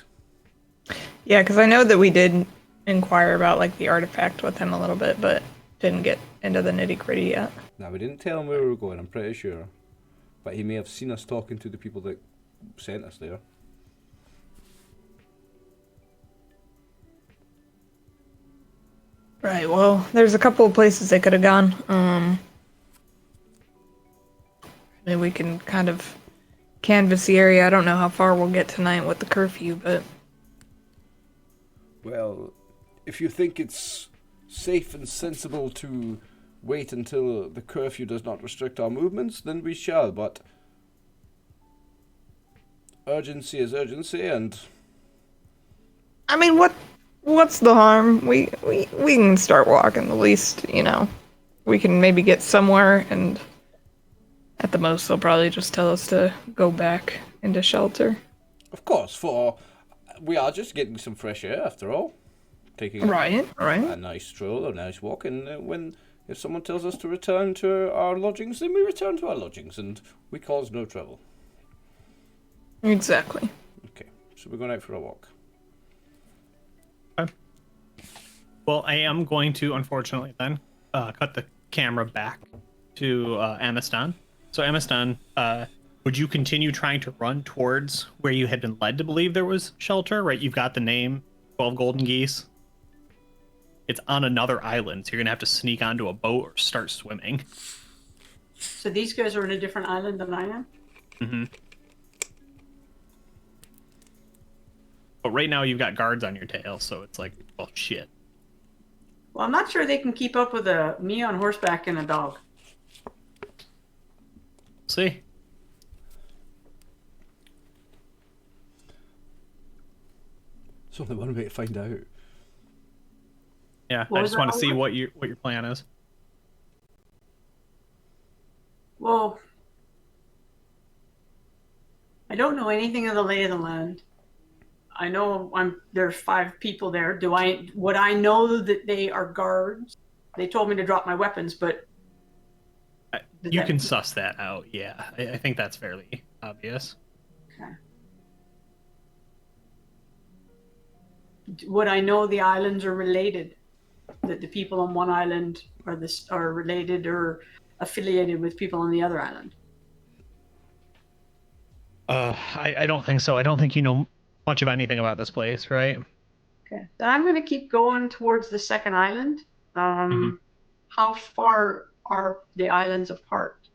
Yeah, because I know that we did inquire about like the artifact with him a little bit, but didn't get into the nitty gritty yet. Now, we didn't tell him where we were going, I'm pretty sure. But he may have seen us talking to the people that sent us there. Right, well, there's a couple of places they could have gone. Maybe we can kind of canvass the area. I don't know how far we'll get tonight with the curfew, but... Well, if you think it's safe and sensible to wait until the curfew does not restrict our movements, then we shall, but urgency is urgency, and... I mean, what's the harm? We can start walking, at least, you know. We can maybe get somewhere, and at the most they'll probably just tell us to go back into shelter. Of course, for we are just getting some fresh air after all. Taking Right. a nice stroll, a nice walk, and if someone tells us to return to our lodgings, then we return to our lodgings, and we cause no trouble. Exactly. Okay, so we're going out for a walk. Okay. Well, I am going to, unfortunately, then cut the camera back to Amistan. So, Amistan, would you continue trying to run towards where you had been led to believe there was shelter? Right, you've got the name, 12 Golden Geese. It's on another island, so you're gonna have to sneak onto a boat or start swimming. So these guys are in a different island than I am? Mm-hmm. But right now you've got guards on your tail, so it's like, well, shit. Well, I'm not sure they can keep up with me on horseback and a dog. See? There's only one way to find out. Yeah, What I was just want to that, see Oliver? what your plan is. Well, I don't know anything of the lay of the land. I know there's 5 people there. Would I know that they are guards? They told me to drop my weapons, but You can suss that out. Yeah, I think that's fairly obvious. Okay. Would I know the islands are related? That the people on one island are related or affiliated with people on the other island? I don't think so. I don't think you know much of anything about this place, right? Okay. Then I'm going to keep going towards the second island. Mhm. How far are the islands apart?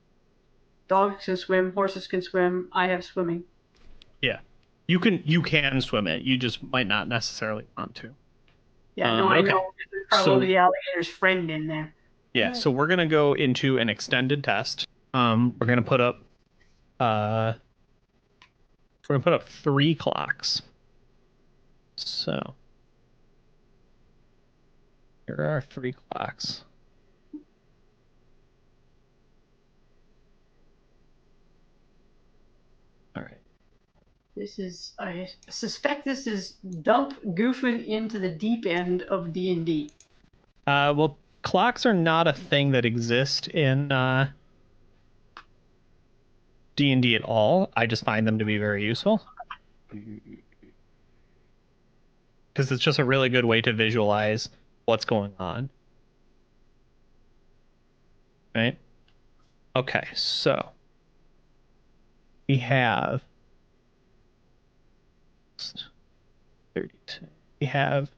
Dogs can swim, horses can swim. I have swimming. Yeah, you can swim it. You just might not necessarily want to. Yeah, no, I Okay. know. There's So probably the alligator's friend in there. yeah, so we're gonna go into an extended test. We're gonna put up 3 clocks. So here are 3 clocks. All right. I suspect this is dump goofing into the deep end of D&D. Well, clocks are not a thing that exist in D&D at all. I just find them to be very useful. Because it's just a really good way to visualize what's going on. Right? Okay, so we have 32. We have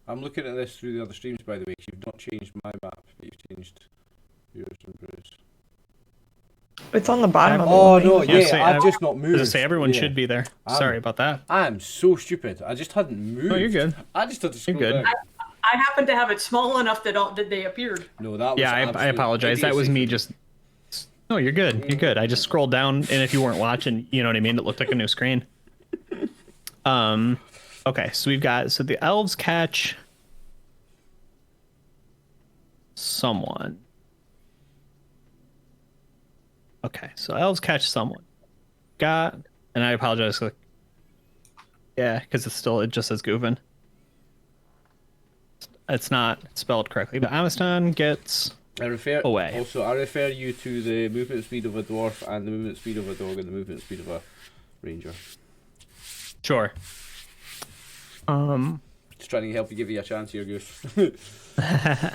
I'm looking at this through the other streams, by the way, 'cause you've not changed my map, but you've changed yours and Bruce. It's on the bottom of the Oh, line. no, Yeah, yeah, say- I've just not as moved. I say, everyone Yeah. should be there. Sorry about that. I'm so stupid. I just hadn't moved. Oh, you're good. I just had to scroll You're good. down. I happen to have it small enough that they appeared. No, that was Yeah, I absolute apologize. That was idiocy me from just. No, you're good. You're good. I just scrolled down, and if you weren't watching, you know what I mean. It looked like a new screen. Okay, so the elves catch someone. Okay, so elves catch someone. And I apologize. Yeah, because it just says goofing. It's not spelled correctly, but Amistan gets I refer away. Also, I refer you to the movement speed of a dwarf and the movement speed of a dog and the movement speed of a ranger. Sure. Just trying to help you, give you a chance here, Goose.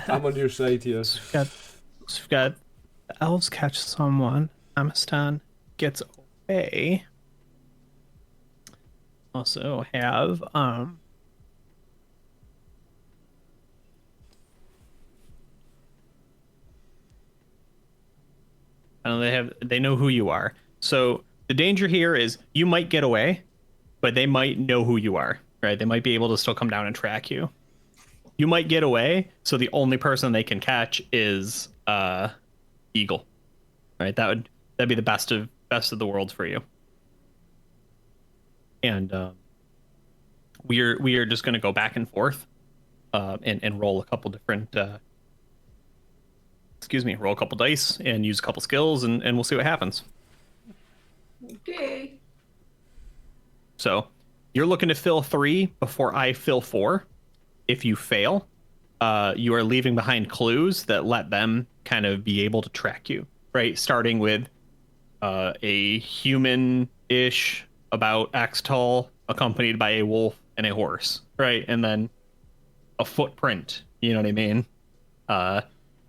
I'm on your side here. We've got the elves catch someone. Amistan gets away. Also have they know who you are. So the danger here is you might get away, but they might know who you are, right? They might be able to still come down and track you. You might get away, so the only person they can catch is Eagle. Right? That'd be the best of the worlds for you. And we are just going to go back and forth and roll a couple different roll a couple dice and use a couple skills, and we'll see what happens. Okay. So you're looking to fill 3 before I fill 4. If you fail, you are leaving behind clues that let them kind of be able to track you, right? Starting with a human-ish, about X tall, accompanied by a wolf and a horse, right? And then a footprint, you know what I mean?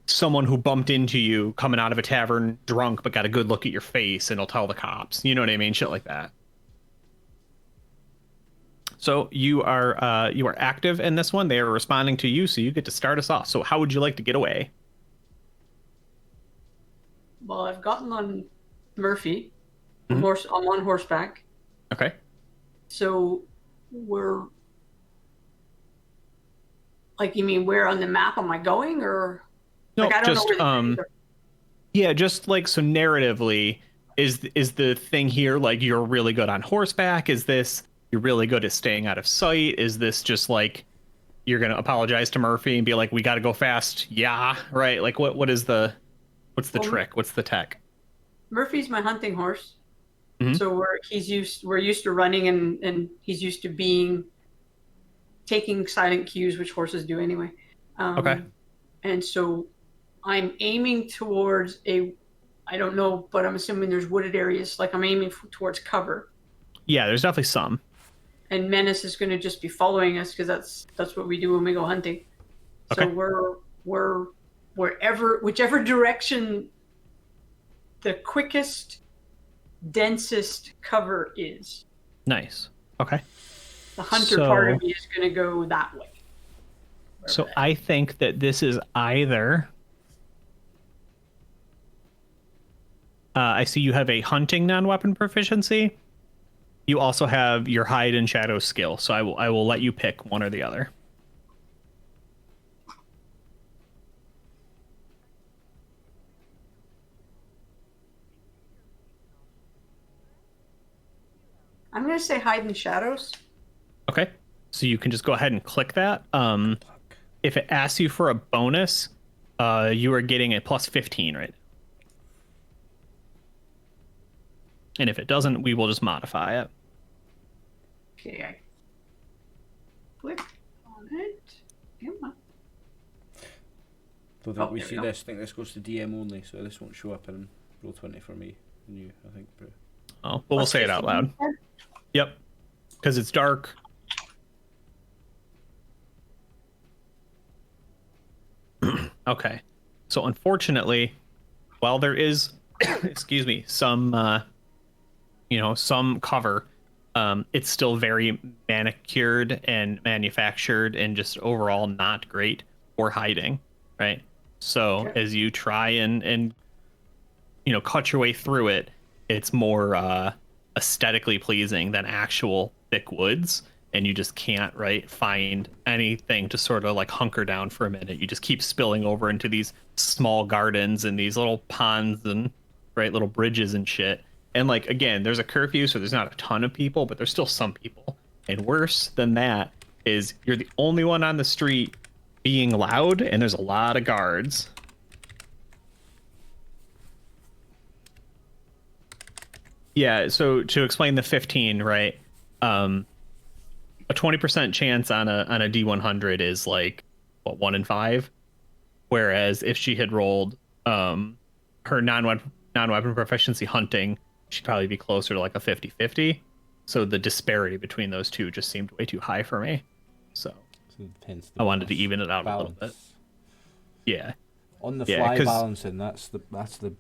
Someone who bumped into you coming out of a tavern drunk but got a good look at your face and will tell the cops, you know what I mean? Shit like that. So you are active in this one. They are responding to you, so you get to start us off. So how would you like to get away? Well, I've gotten on Murphy. Mhm. I'm on horseback. Okay. So we're like, you mean where on the map am I going, or No, like I don't just know where the cities are. yeah, just like, so narratively, is the thing here like you're really good on horseback? Is this you're really good at staying out of sight? Is this just like you're gonna apologize to Murphy and be like, we got to go fast? Yeah, right. Like what's the trick? What's the tech? Murphy's my hunting horse. Mhm. So we're used to running and he's used to being taking silent cues, which horses do anyway. Okay. And so I'm aiming towards I don't know, but I'm assuming there's wooded areas. Like I'm aiming towards cover. Yeah, there's definitely some. And Menace is going to just be following us because that's what we do when we go hunting. Okay. So we're whichever direction the quickest, densest cover is. Nice. Okay. The hunter part of me is going to go that way. So I think that this is either. I see you have a hunting non-weapon proficiency. You also have your hide and shadow skill. So I will let you pick one or the other. I'm going to say hide in shadows. Okay. So you can just go ahead and click that. If it asks you for a bonus, you are getting a plus 15, right? And if it doesn't, we will just modify it. Okay, I click on it. Come on. Don't think Oh, we there we see go. this. I think this goes to DM only, so this won't show up in Roll20 for me and you, I think. But... Oh, but we'll say it out loud. 15. Yep. Because it's dark. Okay. So unfortunately, while there is, excuse me, some, some cover, it's still very manicured and manufactured and just overall not great for hiding, right? So Okay. as you try and cut your way through it, it's more aesthetically pleasing than actual thick woods, and you just can't find anything to sort of like hunker down for a minute. You just keep spilling over into these small gardens and these little ponds and little bridges and shit. And like, again, there's a curfew, so there's not a ton of people, but there's still some people. And worse than that is you're the only one on the street being loud, and there's a lot of guards. Yeah, so to explain the 15, right? A 20% chance on a D100 is like what, 1 in 5, whereas if she had rolled her non-weapon proficiency hunting, she'd probably be closer to like a 50-50. So the disparity between those two just seemed way too high for me. So I wanted to even it out a little bit. Yeah. On the fly balancing, that's the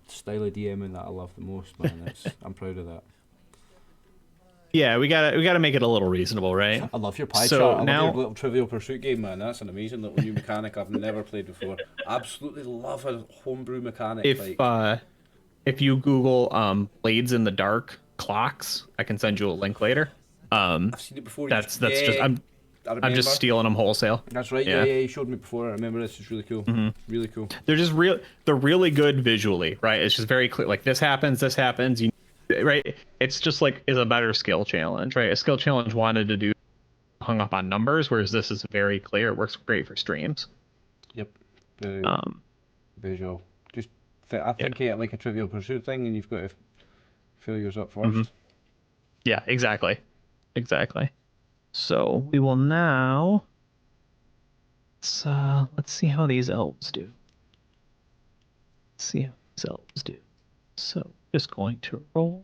style of DMing that I love the most, man. I'm proud of that. Yeah, we gotta make it a little reasonable, right? I love your pie So chart. I now, love your little Trivial Pursuit game, man. That's an amazing little new mechanic I've never played before. Absolutely love a homebrew mechanic. If you Google Blades in the Dark clocks, I can send you a link later. I've seen it before. That's just I'm just stealing them wholesale. That's right. Yeah, you showed me before. I remember this. It's really cool. Mm-hmm. Really cool. They're just they're really good visually, right? It's just very clear. Like this happens. Right? It's just like is a better skill challenge, right? A skill challenge wanted to do hung up on numbers, whereas this is very clear. It works great for streams. Yep. Visual. I think it like a Trivial Pursuit thing, and you've got to fill yours up first. Mm-hmm. Yeah, exactly. So we will now let's see how these elves do. So just going to roll.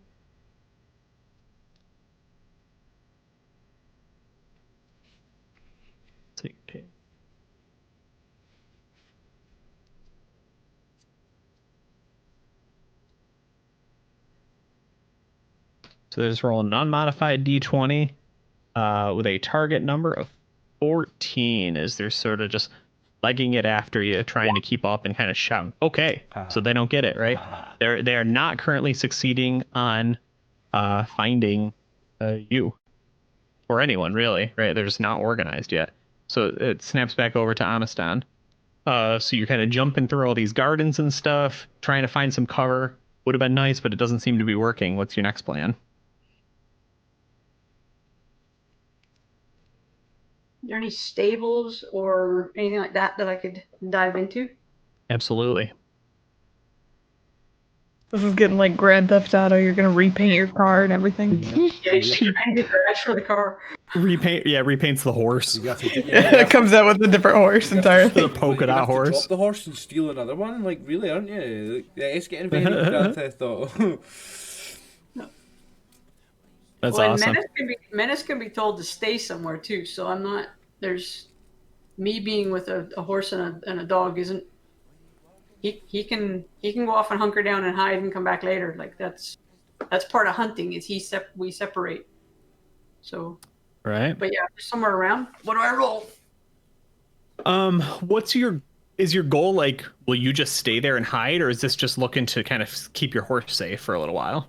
Take a pick. So they're just rolling an unmodified D20 with a target number of 14 as they're sort of just legging it after you, trying to keep up and kind of shouting. Okay, so they don't get it, right? They are not currently succeeding on finding you or anyone really, right? They're just not organized yet. So it snaps back over to Amistan. So you're kind of jumping through all these gardens and stuff, trying to find some cover. Would have been nice, but it doesn't seem to be working. What's your next plan? Are there any stables or anything like that I could dive into? Absolutely. This is getting like Grand Theft Auto. You're gonna repaint your car and everything. Yeah, he's trying to crash for the car. Repaints the horse. You got to, It comes out with a different horse entirely. The polka dot horse. Drop the horse and steal another one. Like, really, aren't you? Yeah, it's getting very Grand Theft Auto. That's well, awesome. Menace can be told to stay somewhere too. So I'm not. There's me being with a horse and a dog isn't. He can go off and hunker down and hide and come back later. Like that's part of hunting. Is we separate. So. Right. But yeah, somewhere around. What do I roll? Is your goal like, will you just stay there and hide, or is this just looking to kind of keep your horse safe for a little while?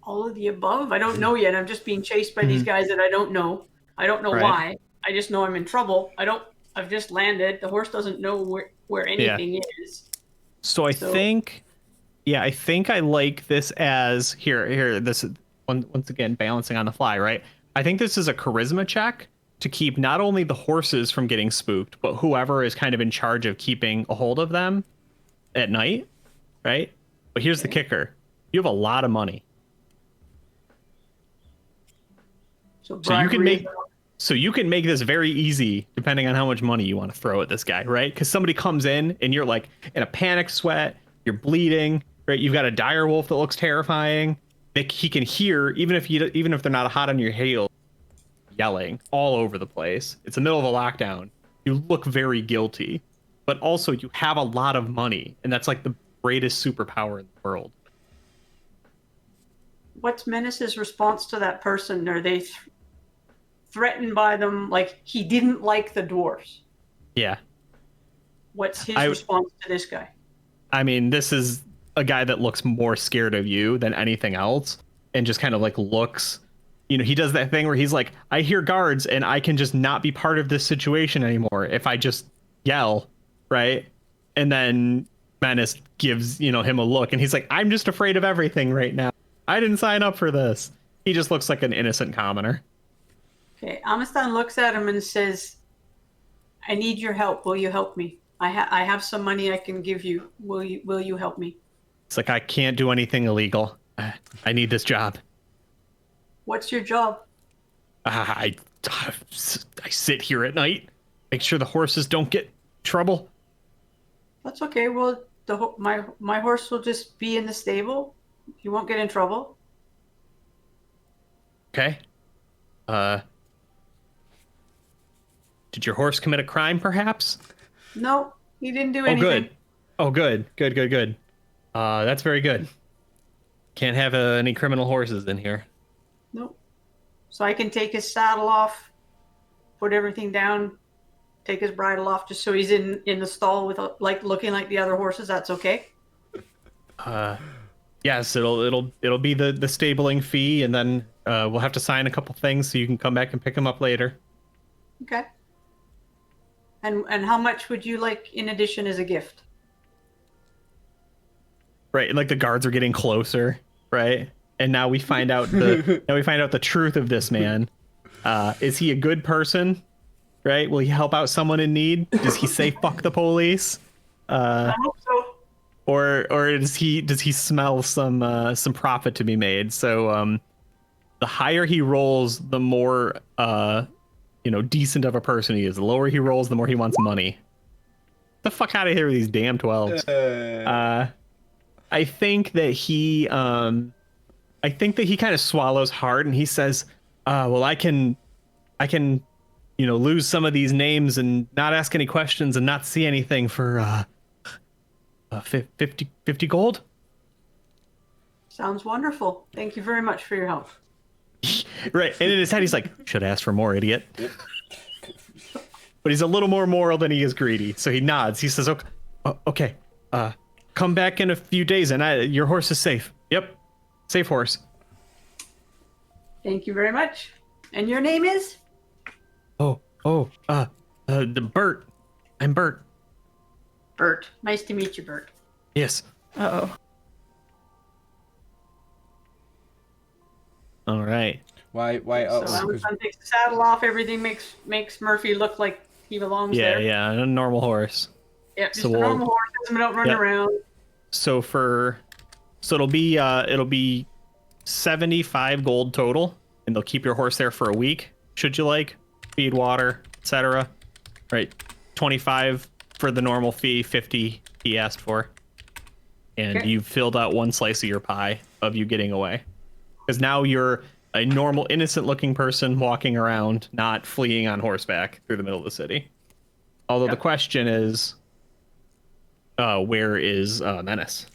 All of the above. I don't know yet. I'm just being chased by these guys that I don't know. I don't know why. I just know I'm in trouble. I've just landed. The horse doesn't know where anything is. So I think I like this as here. This is once again balancing on the fly, right? I think this is a charisma check to keep not only the horses from getting spooked, but whoever is kind of in charge of keeping a hold of them at night, right? But here's the kicker: you have a lot of money. So you can make this very easy depending on how much money you want to throw at this guy, right? Because somebody comes in and you're like in a panic sweat, you're bleeding, right? You've got a dire wolf that looks terrifying. He can hear even if they're not hot on your heel, yelling all over the place. It's the middle of a lockdown. You look very guilty, but also you have a lot of money, and that's like the greatest superpower in the world. What's Menace's response to that person? Are they threatened by them? Like, he didn't like the dwarves. Yeah. What's his response to this guy? I mean, this is a guy that looks more scared of you than anything else, and just kind of like looks, he does that thing where he's like, I hear guards and I can just not be part of this situation anymore if I just yell, right? And then Menace gives, him a look and he's like, I'm just afraid of everything right now. I didn't sign up for this. He just looks like an innocent commoner. Okay, Amistan looks at him and says, I need your help. Will you help me? I have some money I can give you. Will you help me? It's like, I can't do anything illegal. I need this job. What's your job? I sit here at night, make sure the horses don't get trouble. That's okay. Well, my horse will just be in the stable. You won't get in trouble. Okay. Did your horse commit a crime, perhaps? No, he didn't do anything. Oh, good. Good. That's very good. Can't have any criminal horses in here. Nope. So I can take his saddle off, put everything down, take his bridle off, just so he's in the stall with looking like the other horses. That's okay. Yes, it'll be the stabling fee, and then we'll have to sign a couple things so you can come back and pick him up later. Okay. And how much would you like in addition as a gift? Right, and like the guards are getting closer, right? And now we find out the truth of this man. Is he a good person? Right? Will he help out someone in need? Does he say fuck the police? I hope so. Or does he smell some profit to be made? So the higher he rolls, the more decent of a person he is. The lower he rolls, the more he wants money. The fuck out of here with these damn 12s. I think that he kind of swallows hard and he says, well, I can lose some of these names and not ask any questions and not see anything for 50 gold. Sounds wonderful. Thank you very much for your help. Right, and in his head he's like, should ask for more, idiot. But he's a little more moral than he is greedy, so he nods. He says, okay, come back in a few days and your horse is safe. Yep, safe horse. Thank you very much. And your name is? The Bert. I'm Bert. Bert. Nice to meet you, Bert. Yes. Uh-oh. All right. Why? So Amazon takes the saddle off. Everything makes Murphy look like he belongs there. Yeah, a normal horse. Yeah, just So a we'll- normal horse. Hasn't been out running Yep. around. So it'll be 75 gold total, and they'll keep your horse there for a week. Should you like feed, water, etc. Right, 25 for the normal fee, 50 he asked for, and Okay. you've filled out one slice of your pie of you getting away, because now you're a normal, innocent-looking person walking around, not fleeing on horseback through the middle of the city. Although the Yep. question is, where is Menace?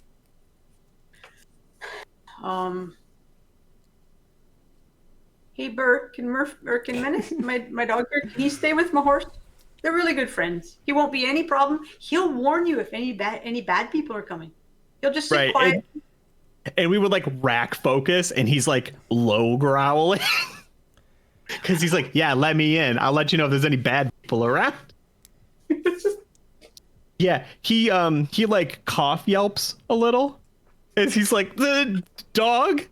Hey Bert, can Menace, my dog Bert, can he stay with my horse? They're really good friends. He won't be any problem. He'll warn you if any bad people are coming. He'll just sit Right, quiet. and we would like rack focus, and he's like low growling because he's like, yeah, let me in, I'll let you know if there's any bad people around. Yeah, he like cough yelps a little as he's like, the dog.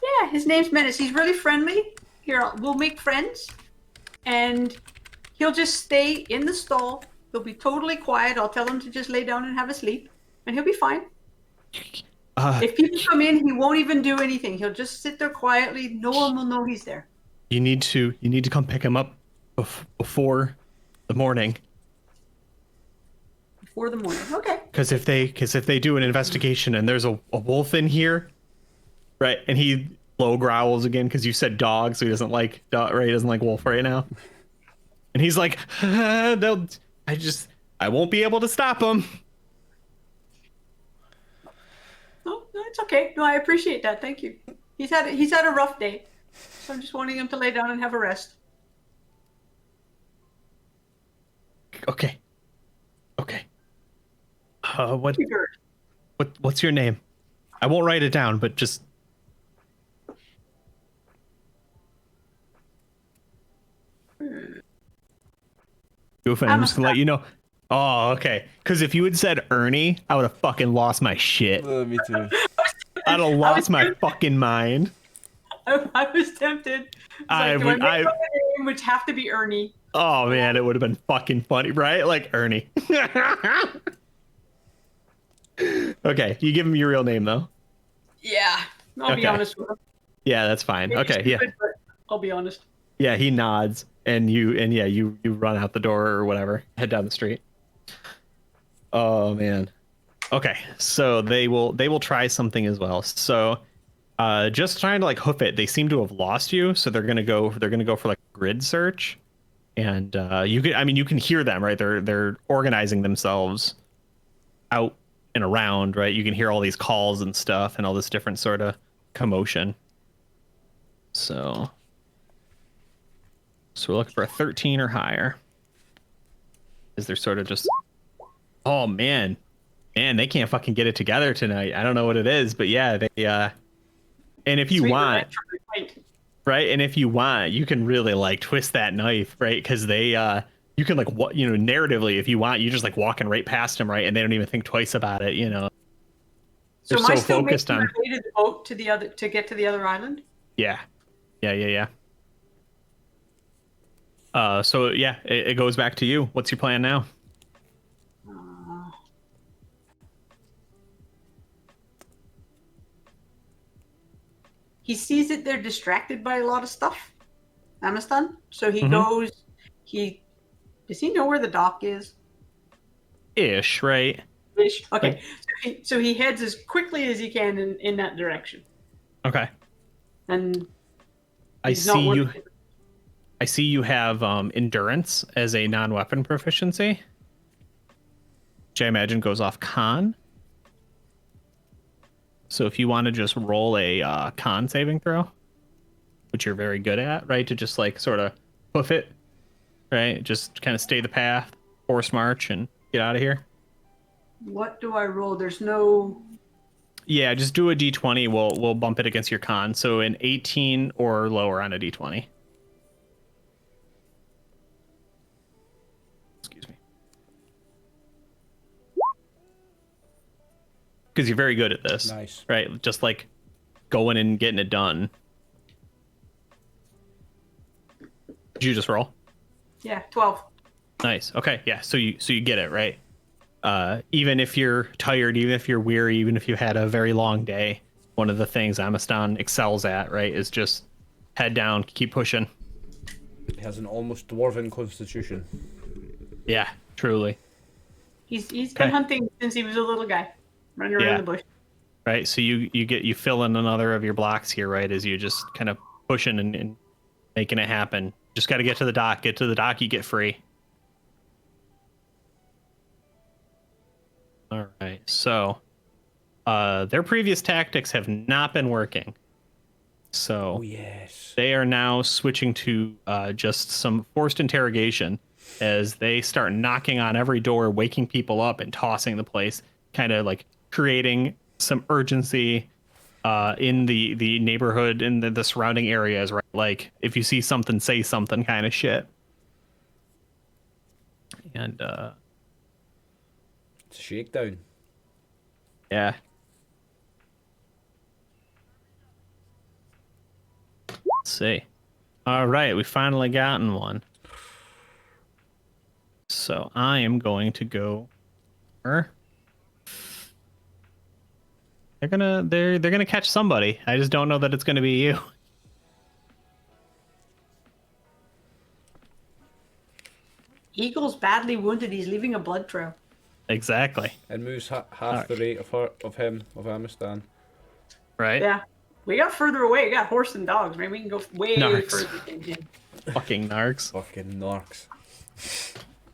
Yeah, his name's Menace. He's really friendly. Here, we'll make friends, and he'll just stay in the stall. He'll be totally quiet. I'll tell him to just lay down and have a sleep, and he'll be fine. If people come in, he won't even do anything. He'll just sit there quietly. No one will know he's there. You need to come pick him up before the morning, Before the morning. Okay. because if they do an investigation and there's a wolf in here, right, and he low growls again because you said dog, so he doesn't like dog, right? He doesn't like wolf right now, and he's like, I won't be able to stop him. Oh, no, it's okay. No, I appreciate that. Thank you. He's had a rough day, so I'm just wanting him to lay down and have a rest. Okay. Bert. What's your name? I won't write it down, but just. Goofing, I'm just gonna let you know. Oh, okay. Because if you had said Ernie, I would have fucking lost my shit. Me too. I'd have lost my fucking mind. I was tempted. It's I like, would- do I make up a name which have to be Ernie? Oh man, it would have been fucking funny, right? Like Ernie. Okay, you give him your real name though. Yeah, I'll be Okay. honest with him. Yeah, that's fine. Maybe Okay, yeah. stupid, but I'll be honest. Yeah, he nods, and you run out the door or whatever, head down the street. Oh man. Okay, so they will try something as well. So, just trying to like hoof it. They seem to have lost you, so they're gonna go for like a grid search, and you can hear them, right? They're organizing themselves out and around, right? You can hear all these calls and stuff, and all this different sort of commotion. So we're looking for a 13 or higher. Is there sort of just, oh man, they can't fucking get it together tonight. I don't know what it is, but yeah, they and if you Sweet want, revenge from the fight. right, and if you want, you can really like twist that knife, right? Because they you can like narratively, if you want, you just like walking right past them, right, and they don't even think twice about it, you know. So They're am I so still focused making on, my way to the boat to get to the other island? yeah. So yeah, it goes back to you. What's your plan now? He sees that they're distracted by a lot of stuff. Amastan. So he Mhm. goes. Does he know where the dock is? Ish, right? Okay. So he heads as quickly as he can in that direction. Okay. And I he's not see you. working- I see you have endurance as a non-weapon proficiency, which I imagine goes off con. So if you want to just roll a con saving throw, which you're very good at, right? To just like sort of hoof it, right? Just kind of stay the path, horse march, and get out of here. What do I roll? There's no. Yeah, just do a d20. We'll bump it against your con. So an 18 or lower on a d20. Excuse me. Because you're very good at this. Nice. Right? Just like going and getting it done. Did you just roll? Yeah, 12. Nice. Okay. Yeah. So you get it, right? Even if you're tired, even if you're weary, even if you had a very long day, one of the things Amistan excels at, right, is just head down, keep pushing. He has an almost dwarven constitution. Yeah, truly. He's been Okay. hunting since he was a little guy, running around the bush. Right. So you fill in another of your blocks here, right, as you just kind of pushing and making it happen. Just got to get to the dock. Get to the dock, you get free. All right. So, their previous tactics have not been working. So, Oh yes. they are now switching to just some forced interrogation as they start knocking on every door, waking people up and tossing the place, kind of like creating some urgency in the neighborhood, in the surrounding areas, right? Like, if you see something, say something kind of shit. And, It's a shakedown. yeah. Let's see. All right, we finally gotten one. So I am going to go. They're gonna catch somebody. I just don't know that it's gonna be you. Eagle's badly wounded. He's leaving a blood trail. Exactly. And moves half the rate of Amistan. Right. Yeah. We got further away. We got horse and dogs, man. We can go way Narcs. further than him. Fucking narcs. Fucking narcs.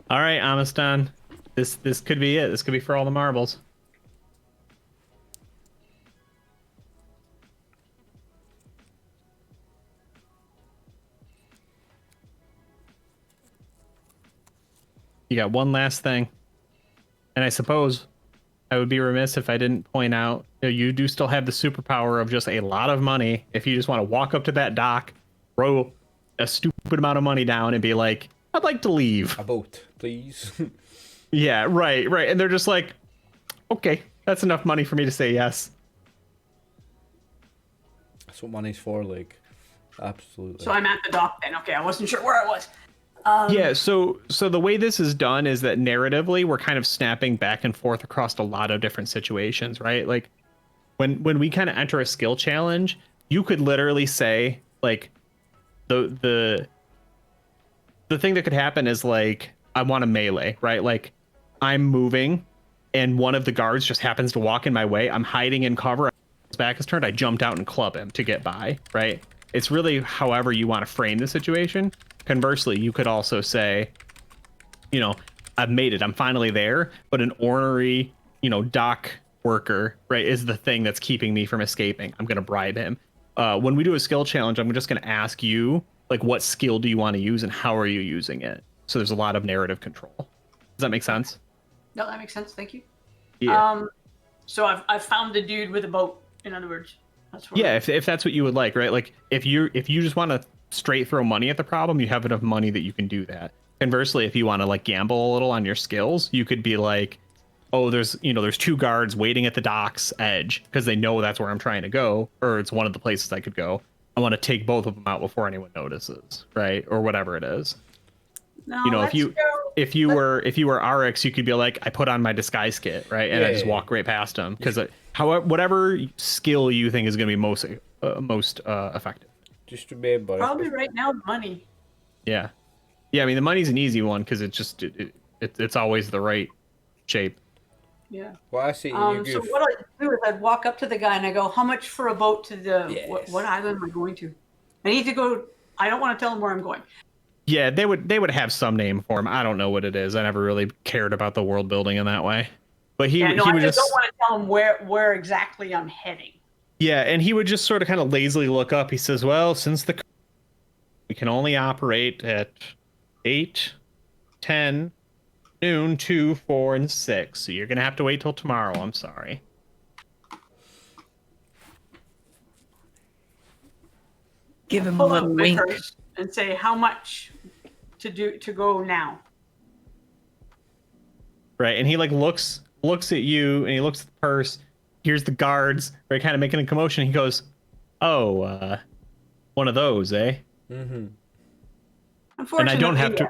All right, Amistan. This could be it. This could be for all the marbles. You got one last thing. And I suppose I would be remiss if I didn't point out, you do still have the superpower of just a lot of money. If you just want to walk up to that dock, throw a stupid amount of money down and be like, I'd like to leave. A boat, please. Yeah, right. And they're just like, okay, that's enough money for me to say yes. That's what money's for, like. Absolutely. So I'm at the dock then. Okay, I wasn't sure where I was. Yeah, so the way this is done is that narratively we're kind of snapping back and forth across a lot of different situations, right? Like when we kind of enter a skill challenge, you could literally say like the thing that could happen is like I want a melee, right? Like I'm moving and one of the guards just happens to walk in my way. I'm hiding in cover. His back is turned. I jumped out and club him to get by, right? It's really however you want to frame the situation. Conversely, you could also say, I've made it. I'm finally there. But an ornery, dock worker, right, is the thing that's keeping me from escaping. I'm going to bribe him. When we do a skill challenge, I'm just going to ask you, like, what skill do you want to use and how are you using it? So there's a lot of narrative control. Does that make sense? No, that makes sense. Thank you. Yeah. So I've found the dude with a boat. In other words, that's what. Yeah, if that's what you would like, right? Like if you just want to straight throw money at the problem, you have enough money that you can do that. Conversely, if you want to like gamble a little on your skills, you could be like, oh, there's two guards waiting at the dock's edge because they know that's where I'm trying to go, or it's one of the places I could go. I want to take both of them out before anyone notices, right? Or whatever it is. No, if you were RX, you could be like, I put on my disguise kit, right, and I just walk right past them because whatever skill you think is going to be most effective. Just remember. Probably right now, money. Yeah. I mean, the money's an easy one because it's always the right shape. Yeah. Well, I see. So what I do is I'd walk up to the guy and I go, "How much for a boat to the what island am I going to? I need to go. I don't want to tell him where I'm going." Yeah, they would have some name for him. I don't know what it is. I never really cared about the world building in that way. But he I would just don't want to tell him where exactly I'm heading. Yeah, and he would just sort of kind of lazily look up. He says, well, since we can only operate at 8, 10, noon, 2, 4, and 6. So you're going to have to wait till tomorrow. I'm sorry. Give him a little wink. And say how much to go now. Right, and he like looks at you, and he looks at the purse. Here's the guards, right, kind of making a commotion. He goes, "Oh, one of those, eh?" Mm-hmm. Unfortunately,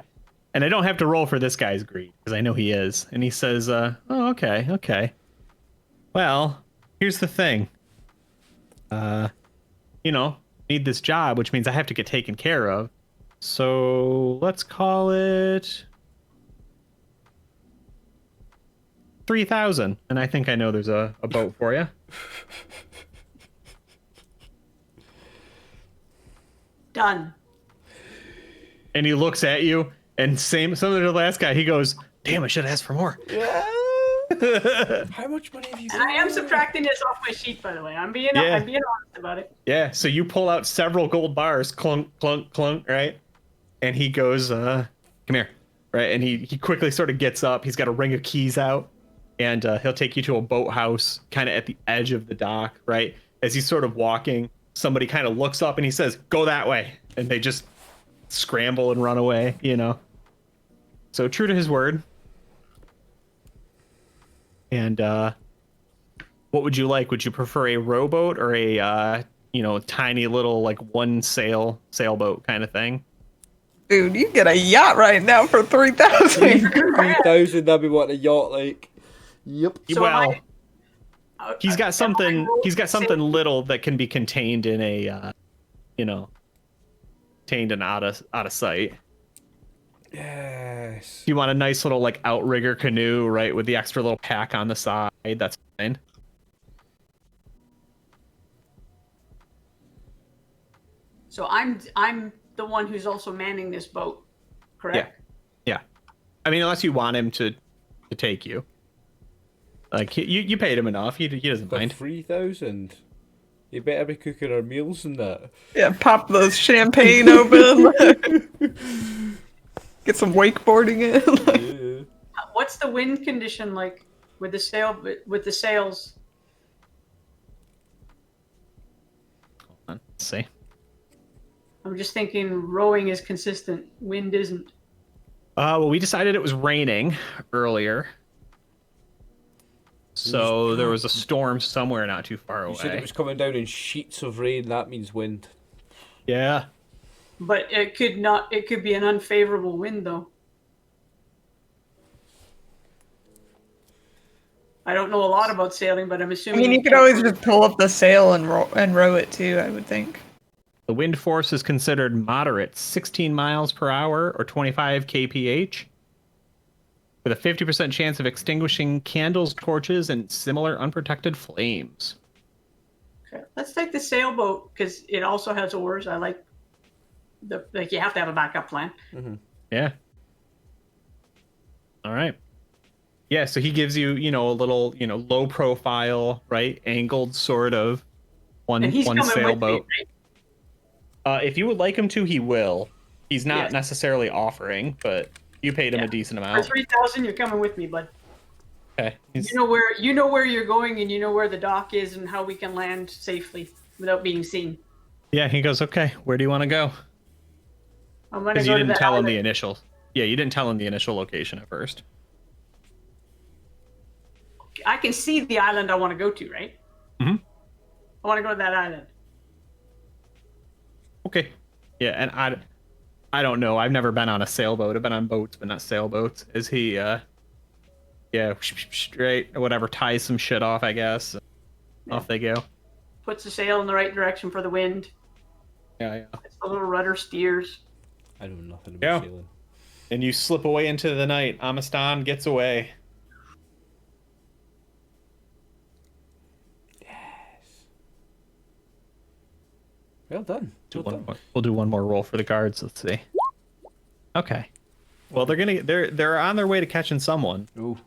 And I don't have to roll for this guy's greed, because I know he is. And he says, oh, okay. Well, here's the thing. Need this job, which means I have to get taken care of. So let's call it 3,000. And I think I know there's a boat for you. Done. And he looks at you, and similar to the last guy, he goes, damn, I should have asked for more. How much money have you got? And I am subtracting this off my sheet, by the way. I'm being honest about it. Yeah, so you pull out several gold bars, clunk, clunk, clunk, right? And he goes, come here, right? And he quickly sort of gets up. He's got a ring of keys out, and he'll take you to a boathouse kind of at the edge of the dock, right? As he's sort of walking, somebody kind of looks up and he says, go that way. And they just scramble and run away, So true to his word. And what would you like? Would you prefer a rowboat or a tiny little like one sailboat kind of thing? Dude, you get a yacht right now for 3,000. 3,000, that'd be what a yacht like. Yep. So well, Okay. he's got something little that can be contained in a contained and out of sight. Yes. You want a nice little like outrigger canoe, right, with the extra little pack on the side. That's fine. So I'm the one who's also manning this boat, correct? Yeah. I mean, unless you want him to take you. Like you paid him enough. He doesn't For mind. 3,000. You better be cooking our meals and that. Yeah, pop those champagne open. Get some wakeboarding in. Yeah. What's the wind condition like with the sails? Let's see. I'm just thinking rowing is consistent. Wind isn't. Well, we decided it was raining earlier. So there was a storm somewhere not too far away. You said it was coming down in sheets of rain. That means wind. Yeah. But it could not. It could be an unfavorable wind, though. I don't know a lot about sailing, but I'm I assuming. mean, you could always just pull up the sail and row it too, I would think. The wind force is considered moderate, 16 miles per hour or 25 kph, with a 50% chance of extinguishing candles, torches, and similar unprotected flames. Okay. Let's take the sailboat because it also has oars. I like you have to have a backup plan. Mm-hmm. Yeah. All right. Yeah, so he gives you, a little, low profile, right, angled sort of one And he's coming sailboat. with me, right? If you would like him to, he will. He's not Yes. necessarily offering, but you paid him a decent For amount. 3,000, you're coming with me, bud. Okay. You know where you're going, and you know where the dock is, and how we can land safely without being seen. Yeah, he goes, okay, where do you want to go? I'm gonna Because go you to didn't that tell him the island. initial. Yeah, you didn't tell him the initial location at first. I can see the island I want to go to, right? Mhm. I want to go to that island. Okay. Yeah, and I don't know. I've never been on a sailboat. I've been on boats, but not sailboats. Is he, right, whatever, ties some shit off, I guess. Off they go. Puts the sail in the right direction for the wind. Yeah. It's the little rudder steers. I know nothing Yeah. about sailing. And you slip away into the night. Amistan gets away. Yes. Well done. We'll do one more roll for the guards. Let's see. Okay. Well, they're on their way to catching someone. Ooh.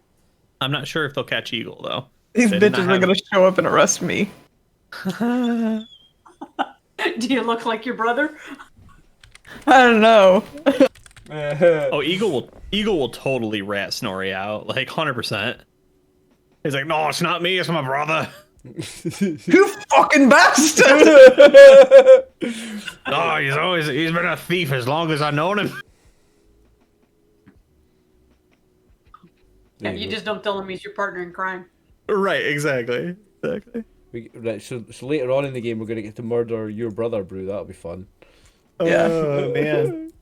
I'm not sure if they'll catch Eagle though. These They did not bitches are have- gonna show up and arrest me. Do you look like your brother? I don't know. Oh, Eagle will totally rat Snorri out, like 100%. He's like, no, it's not me, it's my brother. You fucking bastard! No, he's been a thief as long as I've known him. Yeah, you just don't tell him he's your partner in crime. Right, exactly. Right, so later on in the game, we're gonna get to murder your brother, Brew. That'll be fun. Yeah. Oh man.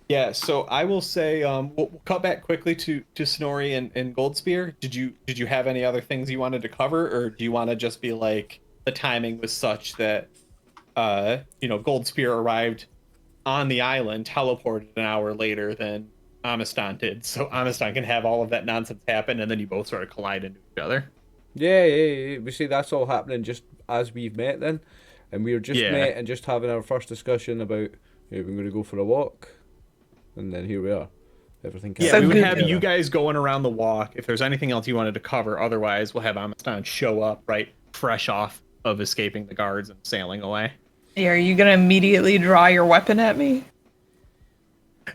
Yeah, so I will say, we'll cut back quickly to Snorri and Goldspear. Did you have any other things you wanted to cover, or do you want to just be like the timing was such that Goldspear arrived on the island, teleported an hour later than Amistan did, so Amistan can have all of that nonsense happen, and then you both sort of collide into each other. Yeah. We see that's all happening just as we've met then, and we were just Yeah. met and just having our first discussion about we're going to go for a walk, and then here we are. Everything. Yeah, So we would good. have you guys going around the walk. If there's anything else you wanted to cover, otherwise we'll have Amistan show up right fresh off of escaping the guards and sailing away. Yeah, are you gonna immediately draw your weapon at me?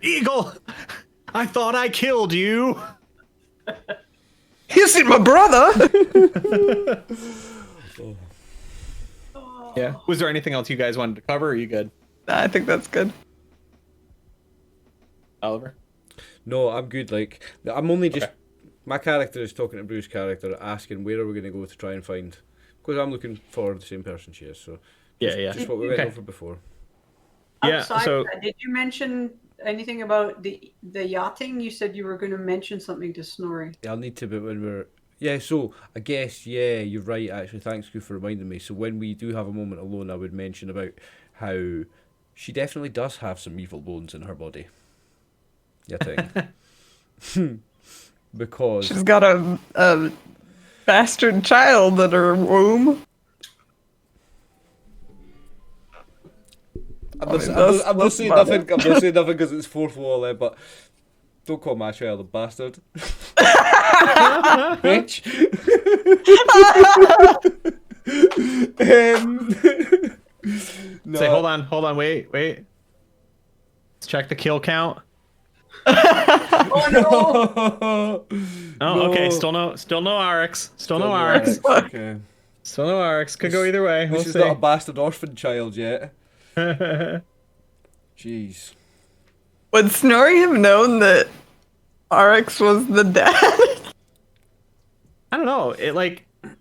Eagle, I thought I killed you. He's my brother. Yeah. Was there anything else you guys wanted to cover? Or are you good, I think that's good. Oliver? No, I'm good. Like, I'm only just Okay. my character is talking to Bruce's character, asking where are we going to go to try and find, because I'm looking for the same person she is. So Yeah. just what we went Okay. over before. Yeah, Outside so- of that, did you mention anything about the yachting? You said you were going to mention something to Snorri. Yeah, I'll need to, but when we're so I guess you're right. Actually, thanks you for reminding me. So when we do have a moment alone, I would mention about how she definitely does have some evil bones in her body. Yeah, thing. Because She's got a bastard child in her womb. I'm not that's saying about nothing. I'm not saying nothing because it's fourth wall there, but don't call my child a bastard. Bitch. No. Say, hold on, wait. Let's check the kill count. Oh no! Oh, okay. No. Still no Rx. Still no Don't Rx. worry. Okay. Still no Rx. Could go either way. We'll This is see. not a bastard orphan child yet. Jeez. Would Snorri have known that Rx was the dad? I don't know.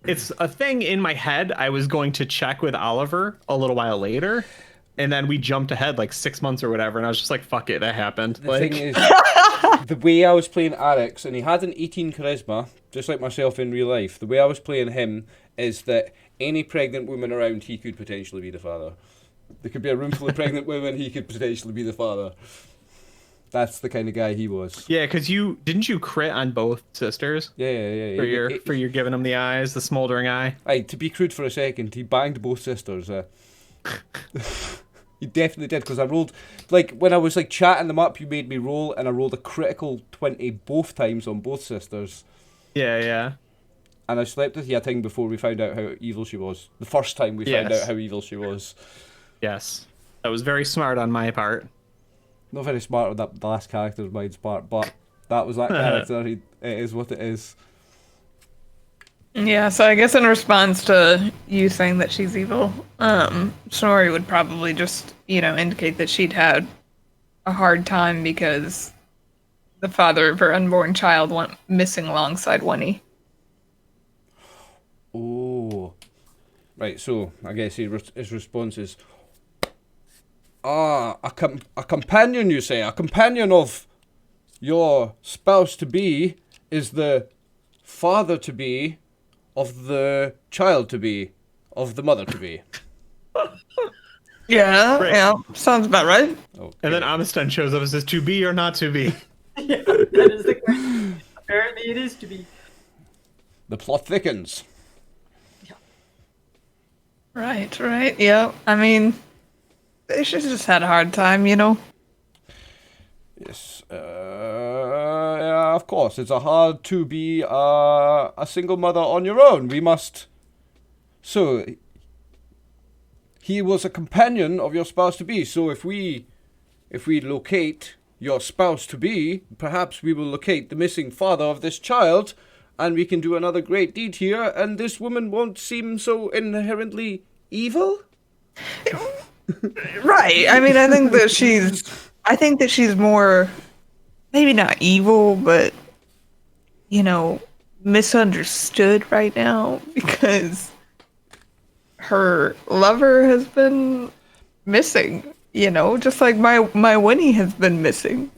It's a thing in my head. I was going to check with Oliver a little while later, and then we jumped ahead like 6 months or whatever, and I was just like, "Fuck it, that happened." The thing is, the way I was playing Rx, and he had an 18 charisma, just like myself in real life. The way I was playing him is that any pregnant woman around, he could potentially be the father. There could be a room full of pregnant women, he could potentially be the father. That's the kind of guy he was. Yeah, because didn't you crit on both sisters Yeah. for your giving them the eyes, the smoldering eye. Aye, to be crude for a second, he banged both sisters. He definitely did, because I rolled, like, when I was like chatting them up, you made me roll, and I rolled a critical 20 both times on both sisters. Yeah. And I slept with Yating before we found out how evil she was. The first time we found Yes. out how evil she was. Yes. That was very smart on my part. Not very smart on the last character's mind's part, but that was that character. It is what it is. Yeah, so I guess in response to you saying that she's evil, Snorri would probably just, indicate that she'd had a hard time because the father of her unborn child went missing alongside Winnie. Oh. Right, so I guess his response is, a companion, you say? A companion of your spouse-to-be is the father-to-be of the child-to-be of the mother-to-be. Yeah, Right. yeah, sounds about right. Okay. And then Amistan shows up and says, "To be or not to be?" Yeah, that is the question. Apparently, it is to be. The plot thickens. Right, yeah. I mean, she's just had a hard time, Yes, yeah, of course. It's hard to be a single mother on your own. We must. So, he was a companion of your spouse to be. So, if we locate your spouse to be, perhaps we will locate the missing father of this child, and we can do another great deed here, and this woman won't seem so inherently evil. Right. I mean, I think that she's more, maybe not evil, but, misunderstood right now because her lover has been missing You know, just like my Winnie has been missing.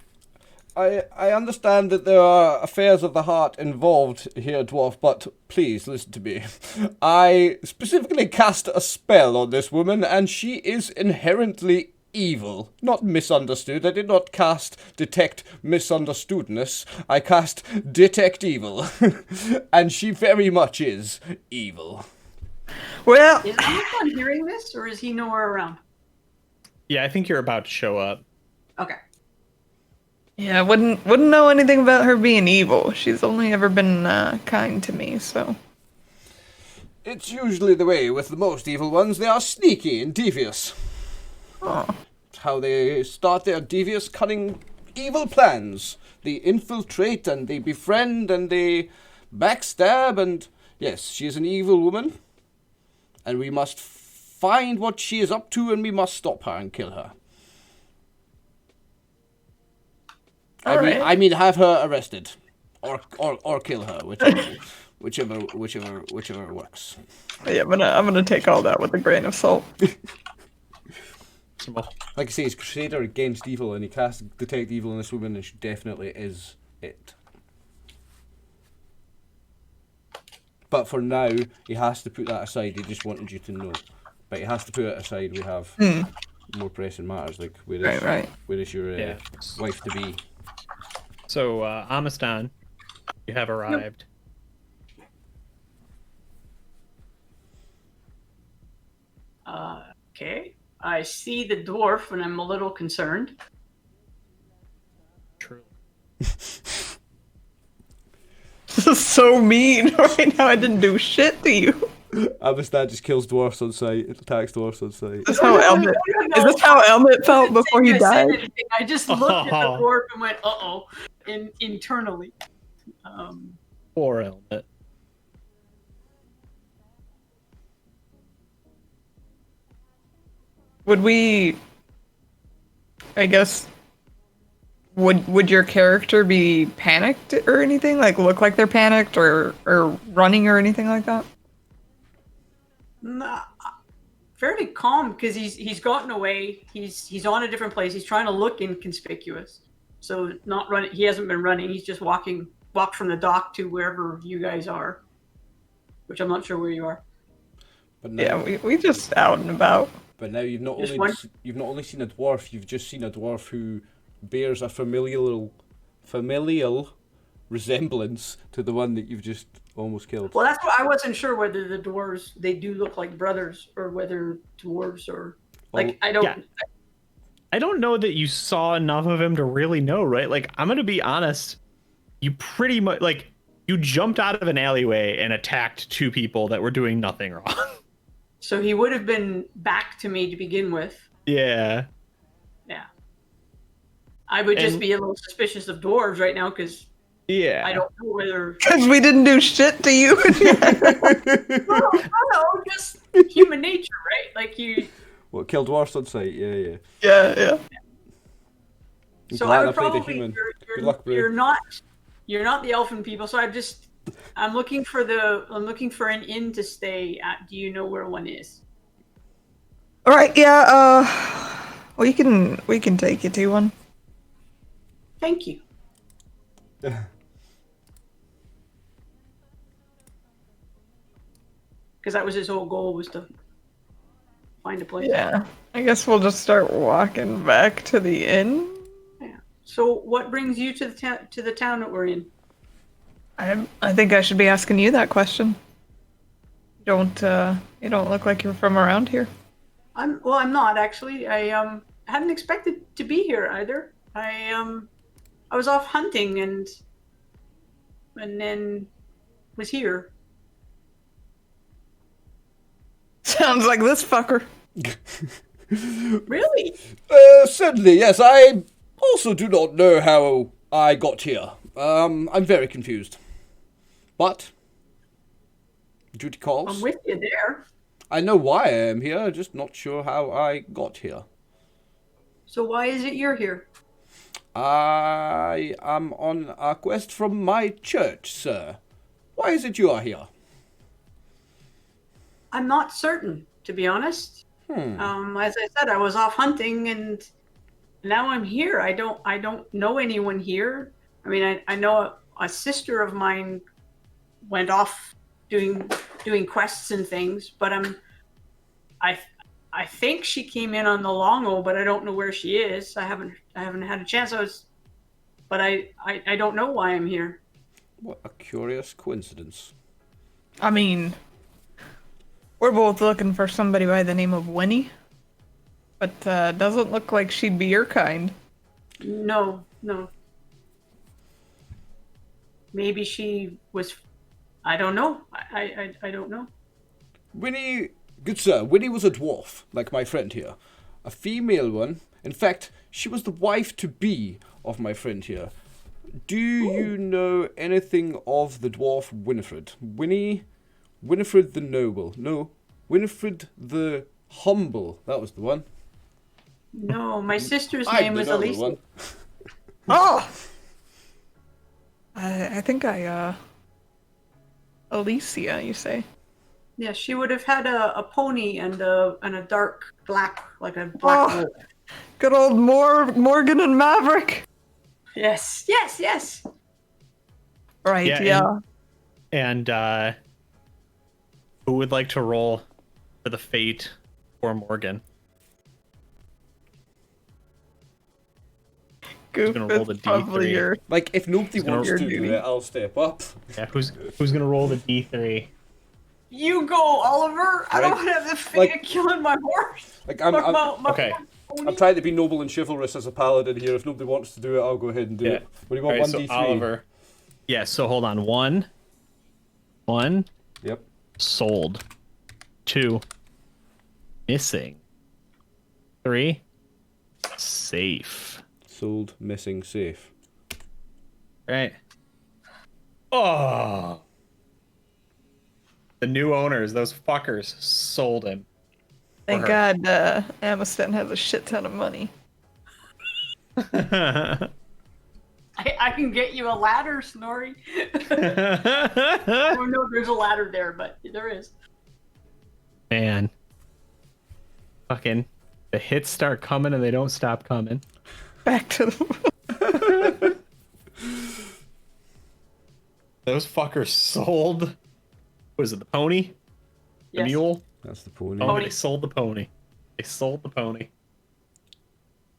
I understand that there are affairs of the heart involved here, dwarf, but please listen to me. I specifically cast a spell on this woman, and she is inherently evil, not misunderstood. I did not cast detect misunderstoodness. I cast detect evil, and she very much is evil. Well, Is Amazon hearing this, or is he nowhere around? Yeah, I think you're about to show up. Okay. yeah, wouldn't know anything about her being evil. She's only ever been kind to me, so. It's usually the way with the most evil ones. They are sneaky and devious. Oh. How they start their devious, cunning, evil plans. They infiltrate and they befriend and they backstab and... Yes, she is an evil woman. And we must find what she is up to and we must stop her and kill her. I mean, have her arrested. Or kill her, whichever works. Yeah, I'm gonna take all that with a grain of salt. Like I say, he's Crusader against evil, and he casts detect evil on this woman, and she definitely is it. But for now, he has to put that aside. He just wanted you to know, but he has to put it aside. We have more pressing matters, like where is your wife to be? So, Amistan, you have arrived. Okay. I see the dwarf, and I'm a little concerned. True. This is so mean. Right now, I didn't do shit to you. Amistad just kills dwarfs on sight. It attacks dwarfs on sight. Is this how Elmet felt before he died? I just looked at the dwarf and went, "Uh-oh," internally. Poor Elmet. Would we? I guess. Would your character be panicked or anything? Like look like they're panicked or running or anything like that? Nah, fairly calm because he's gotten away. He's on a different place. He's trying to look inconspicuous, so not running. He hasn't been running. He's just walked from the dock to wherever you guys are, which I'm not sure where you are. But now, Yeah, we just out and about. But now you've not Just only seen a dwarf. You've just seen a dwarf who bears a familial resemblance to the one that you've just almost killed. Well, that's what I wasn't sure whether the dwarves they do look like brothers or whether dwarves or like I don't. Yeah. I don't know that you saw enough of him to really know, right? Like, I'm gonna be honest. You pretty much you jumped out of an alleyway and attacked two people that were doing nothing wrong. So he would have been back to me to begin with. Yeah. Yeah. I would just be a little suspicious of dwarves right now because Yeah. I don't know whether. Because we didn't do shit to you. No, just human nature, right? Like you. What, kill dwarfs on sight? Yeah. Yeah. So glad I would I played a probably. human. Good luck, bro. You're not the elfin people, so I'm looking for an inn to stay at. Do you know where one is? All right. Yeah. We can take you to one. Thank you. Because that was his whole goal, was to find a place. Yeah. I guess we'll just start walking back to the inn. Yeah. So, what brings you to the town that we're in? I think I should be asking you that question. You don't look like you're from around here. I'm not actually. I hadn't expected to be here either. I was off hunting and then was here. Sounds like this fucker. Really? Certainly, yes. I also do not know how I got here. I'm very confused. But duty calls. I'm with you there. I know why I am here, just not sure how I got here. So why is it you're here? I am on a quest from my church, sir. Why is it you are here? I'm not certain, to be honest. As I said, I was off hunting, and now I'm here. I don't know anyone here. I mean, I know a sister of mine went off doing quests and things, but I think she came in on the Longo, but I don't know where she is. I haven't had a chance. But I don't know why I'm here. What a curious coincidence. I mean, we're both looking for somebody by the name of Winnie, but doesn't look like she'd be your kind. No. Maybe she was. I don't know. I don't know. Winnie, good sir, Winnie was a dwarf, like my friend here. A female one. In fact, she was the wife-to-be of my friend here. Do you know anything of the dwarf Winifred? Winifred the Noble. No, Winifred the Humble. That was the one. No, my sister's I'm name the was noble Elise. one. Oh! I think Alicia, you say? Yeah, she would have had a pony and a dark black, like a black. Oh, good old Morgan and Maverick. Yes. Right, Yeah, And who would like to roll for the fate for Morgan? Goof gonna roll the is probably D3. your... Like, if nobody gonna- wants to Your do duty. it, I'll step up. Yeah, who's gonna roll the D3? You go, Oliver. I don't Right. have the fate Like- of killing my horse. Like, My Okay. pony. I'm trying to be noble and chivalrous as a paladin here. If nobody wants to do it, I'll go ahead and do it. What do you want, Alright, 1d3? so Oliver. Yeah, so hold on. One. Yep. Sold. 2. Missing. 3. Safe. Sold, missing, safe. Right. Oh. The new owners, those fuckers, sold him. Thank her. God Amiston has a shit ton of money. I can get you a ladder, Snorri. I don't know if there's a ladder there, but there is. Man. Fucking. The hits start coming and they don't stop coming. Back to the... Those fuckers sold. Was it the pony? The Yes. mule? That's the pony. Oh, Pony. they sold the pony. They sold the pony.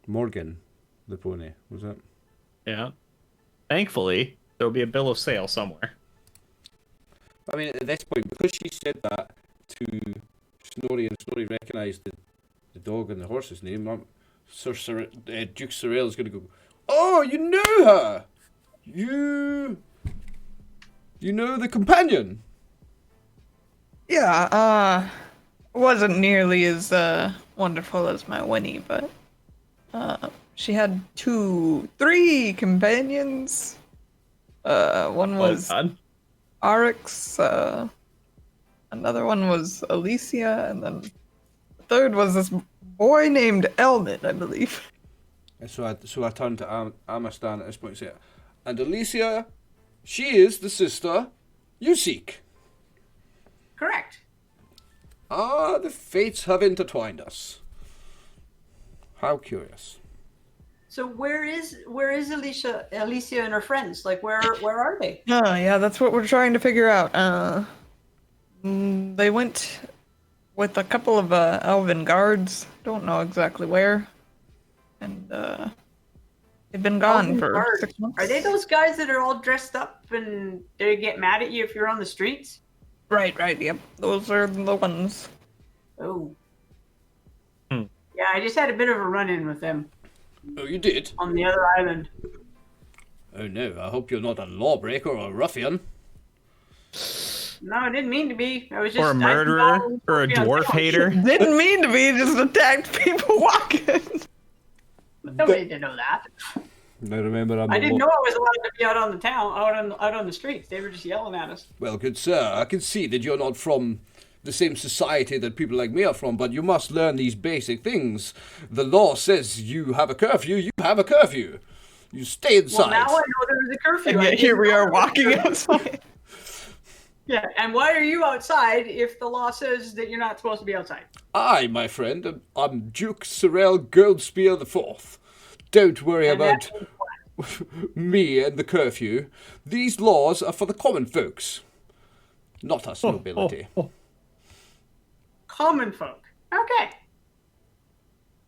Morgan, the pony, was that? Yeah. Thankfully, there'll be a bill of sale somewhere. I mean, at this point, because she said that to Snorri, and Snorri recognised the dog and the horse's name, Duke Sorrel is going to go, "Oh, you know her! You know the companion!" Yeah, wasn't nearly as wonderful as my Winnie, but she had 3 companions. One was God. Rx, another one was Alicia, and then the third was this boy named Elmet, I believe. And so I turned to Amistan at this point and said, "And Alicia, she is the sister you seek." Correct. Ah, the fates have intertwined us. How curious. So where is Alicia and her friends? Like where are they? Oh, yeah, that's what we're trying to figure out. They went with a couple of elven guards. Don't know exactly where. And they've been gone Elven for guards. 6 months. Are they those guys that are all dressed up and they get mad at you if you're on the streets? Right, yep. Those are the ones. Oh. Hmm. Yeah, I just had a bit of a run-in with them Oh, you did? on the other island. Oh no, I hope you're not a lawbreaker or a ruffian. No, I didn't mean to be. I was just Or a murderer? Or a dwarf hater? Didn't mean to be, just attacked people walking. Nobody didn't know that. Now remember, I didn't know I was allowed to be out on the town, out on the streets. They were just yelling at us. Well, good sir, I can see that you're not from the same society that people like me are from, but you must learn these basic things. The law says you have a curfew, you have a curfew. You stay Well, inside. now I know there was a curfew. And I yet here didn't we know are there was a walking curfew. outside. Yeah, and why are you outside if the law says that you're not supposed to be outside? I, my friend, I'm Duke Sorrel Goldspear IV. Don't worry And about that- me and the curfew. These laws are for the common folks, not us nobility. Common folk. Okay.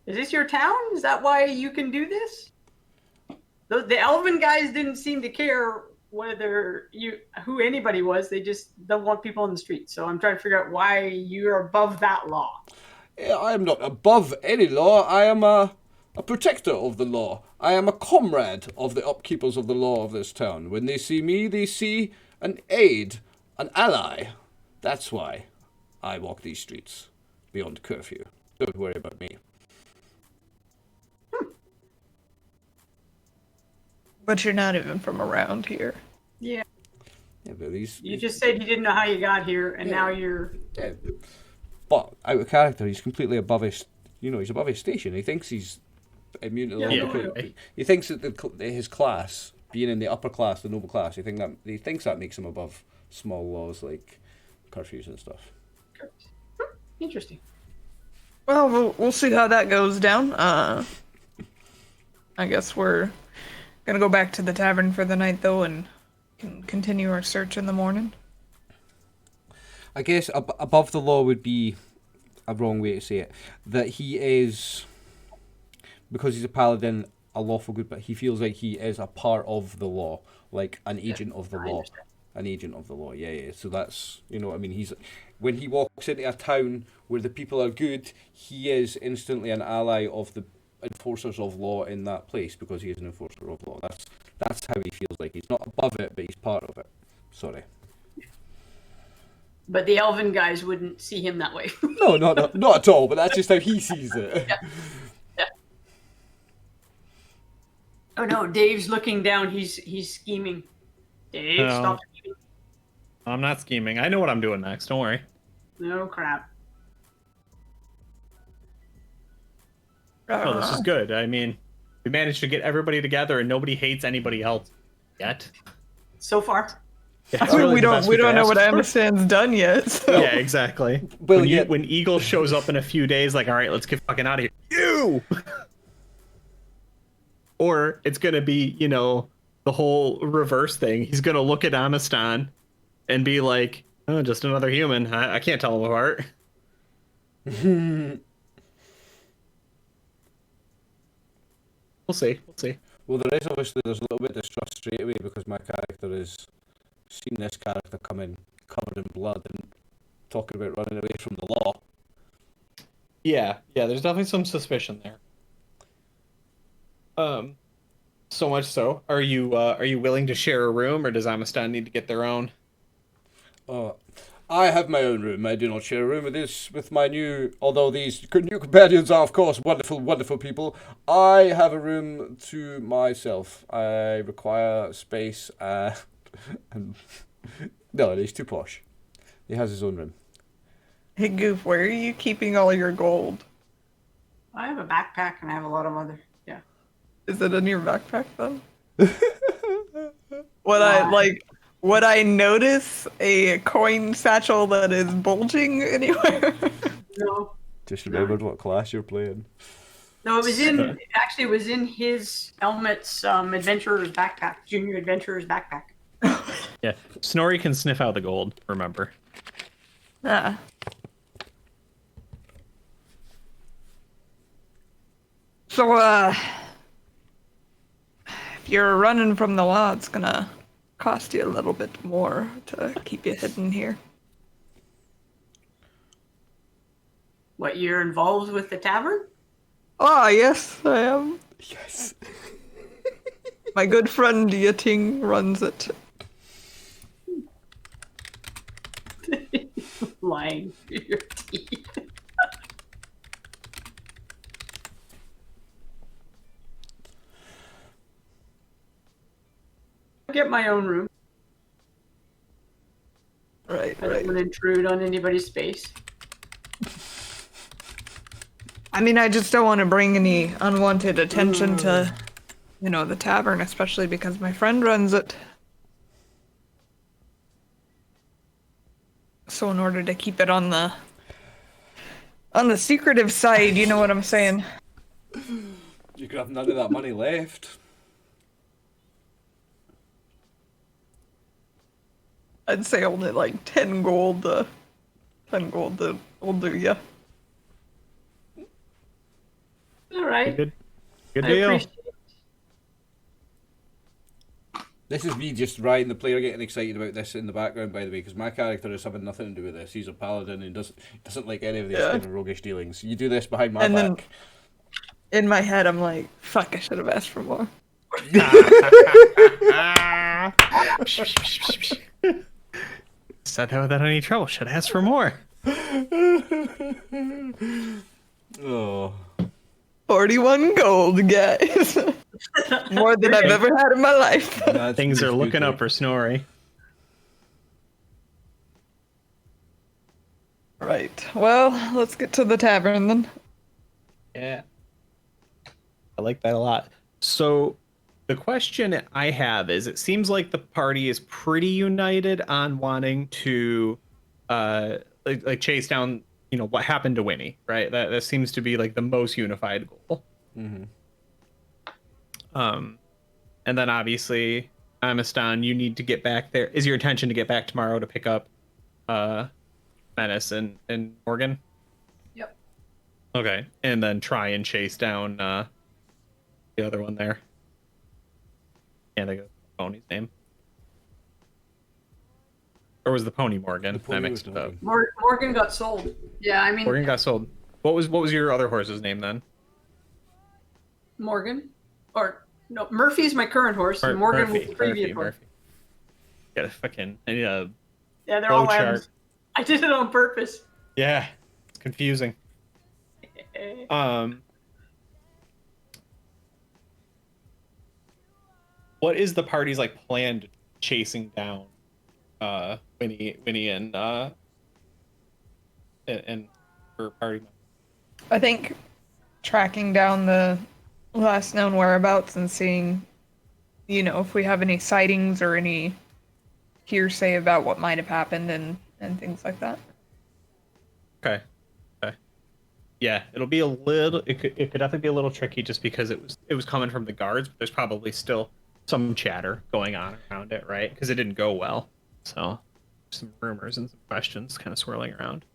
Is this your town? Is that why you can do this? The elven guys didn't seem to care who anybody was. They just don't want people on the street. So I'm trying to figure out why you're above that law. I am not above any law. I am a protector of the law. I am a comrade of the upkeepers of the law of this town. When they see me, they see an aid, an ally. That's why I walk these streets beyond curfew. Don't worry about me. But you're not even from around here. Yeah. Yeah, but You just said you didn't know how you got here, and now you're. Yeah. But out of character, he's completely above his. He's above his station. He thinks he's immune to the law. Yeah. He thinks that his class, being in the upper class, the noble class, he thinks that makes him above small laws like curfews and stuff. Interesting. Well, we'll see how that goes down. I guess we're gonna go back to the tavern for the night, though, and can continue our search in the morning. I guess above the law would be a wrong way to say it. That he is, because he's a paladin, a lawful good, but he feels like he is a part of the law, like an agent of the law. An agent of the law, yeah. So that's, what I mean. When he walks into a town where the people are good, he is instantly an ally of the enforcers of law in that place because he is an enforcer of law. That's how he feels like. He's not above it, but he's part of it. Sorry. But the elven guys wouldn't see him that way. No, not at all, but that's just how he sees it. Yeah. Oh no, Dave's looking down. He's scheming. Dave, No. stop scheming. I'm not scheming. I know what I'm doing next. Don't worry. No crap. Oh, this is good. I mean, we managed to get everybody together and nobody hates anybody else yet. So far. It's we really the don't best we could don't know ask what for. Amistad's done yet. So. Yeah, exactly. Well, When Eagle shows up in a few days, like, all right, let's get fucking out of here. You! Or it's going to be, the whole reverse thing. He's going to look at Amistan and be like, oh, just another human. I can't tell him apart. We'll see. Well, there is obviously, there's a little bit of distrust straight away because my character has seen this character come in covered in blood and talking about running away from the law. Yeah, there's definitely some suspicion there. So much so. Are you willing to share a room, or does Amistan need to get their own? I have my own room. I do not share a room with my although these new companions are, of course, wonderful, wonderful people. I have a room to myself. I require space, and no, he's too posh. He has his own room. Hey Goof, where are you keeping all your gold? I have a backpack and I have a lot of other. Yeah. Is it in your backpack then? Would I notice a coin satchel that is bulging anywhere? No. Just remembered what class you're playing. No, it was in his helmet's adventurer's backpack, junior adventurer's backpack. Yeah, Snorri can sniff out the gold. Remember. Ah. So, if you're running from the law, it's gonna cost you a little bit more to keep you hidden here. What, you're involved with the tavern? Ah, yes, I am. Yes. My good friend Yating runs it. Lying through your teeth. I get my own room. Right, I don't right. want to intrude on anybody's space. I mean, I just don't want to bring any unwanted attention to, the tavern, especially because my friend runs it. So in order to keep it on the On the secretive side, you know what I'm saying. You could have none of that money left. I'd say only like 10 gold. 10 gold will do ya. All right. Good I deal. appreciate it. This is me just riding the player getting excited about this in the background, by the way, because my character is having nothing to do with this. He's a paladin and doesn't like any of these kind of roguish dealings. You do this behind my And then back. in my head, I'm like, fuck, I should have asked for more. Said that without any trouble. Should ask for more. Oh. 41 gold, guys. More than I've ever had in my life. That's Things are good, looking though. up for Snorri. Right. Well, let's get to the tavern then. Yeah. I like that a lot. So the question I have is, it seems like the party is pretty united on wanting to like chase down, you know, what happened to Winnie, right? That seems to be like the most unified goal. Mm-hmm. And then obviously, Amistan, you need to get back there. Is your intention to get back tomorrow to pick up Menace and Morgan? Yep. Okay. And then try and chase down the other one there. Can't think of the pony's name. Or was the pony Morgan? pony I mixed was it up. Morgan. Morgan got sold. Yeah, I mean Morgan got sold. What was your other horse's name then? Morgan, or no, Murphy's my current horse, and Morgan was the previous one. Murphy. Got a fucking I need a Yeah, they're flow all chart. M's. I did it on purpose. Yeah, it's confusing. What is the party's like plan to chasing down Winnie and her party members? I think tracking down the last known whereabouts and seeing, you know, if we have any sightings or any hearsay about what might have happened and things like that. Okay. Yeah, it'll be a little. It could definitely be a little tricky just because it was coming from the guards, but there's probably still some chatter going on around it, right? Because it didn't go well, so some rumors and some questions kind of swirling around.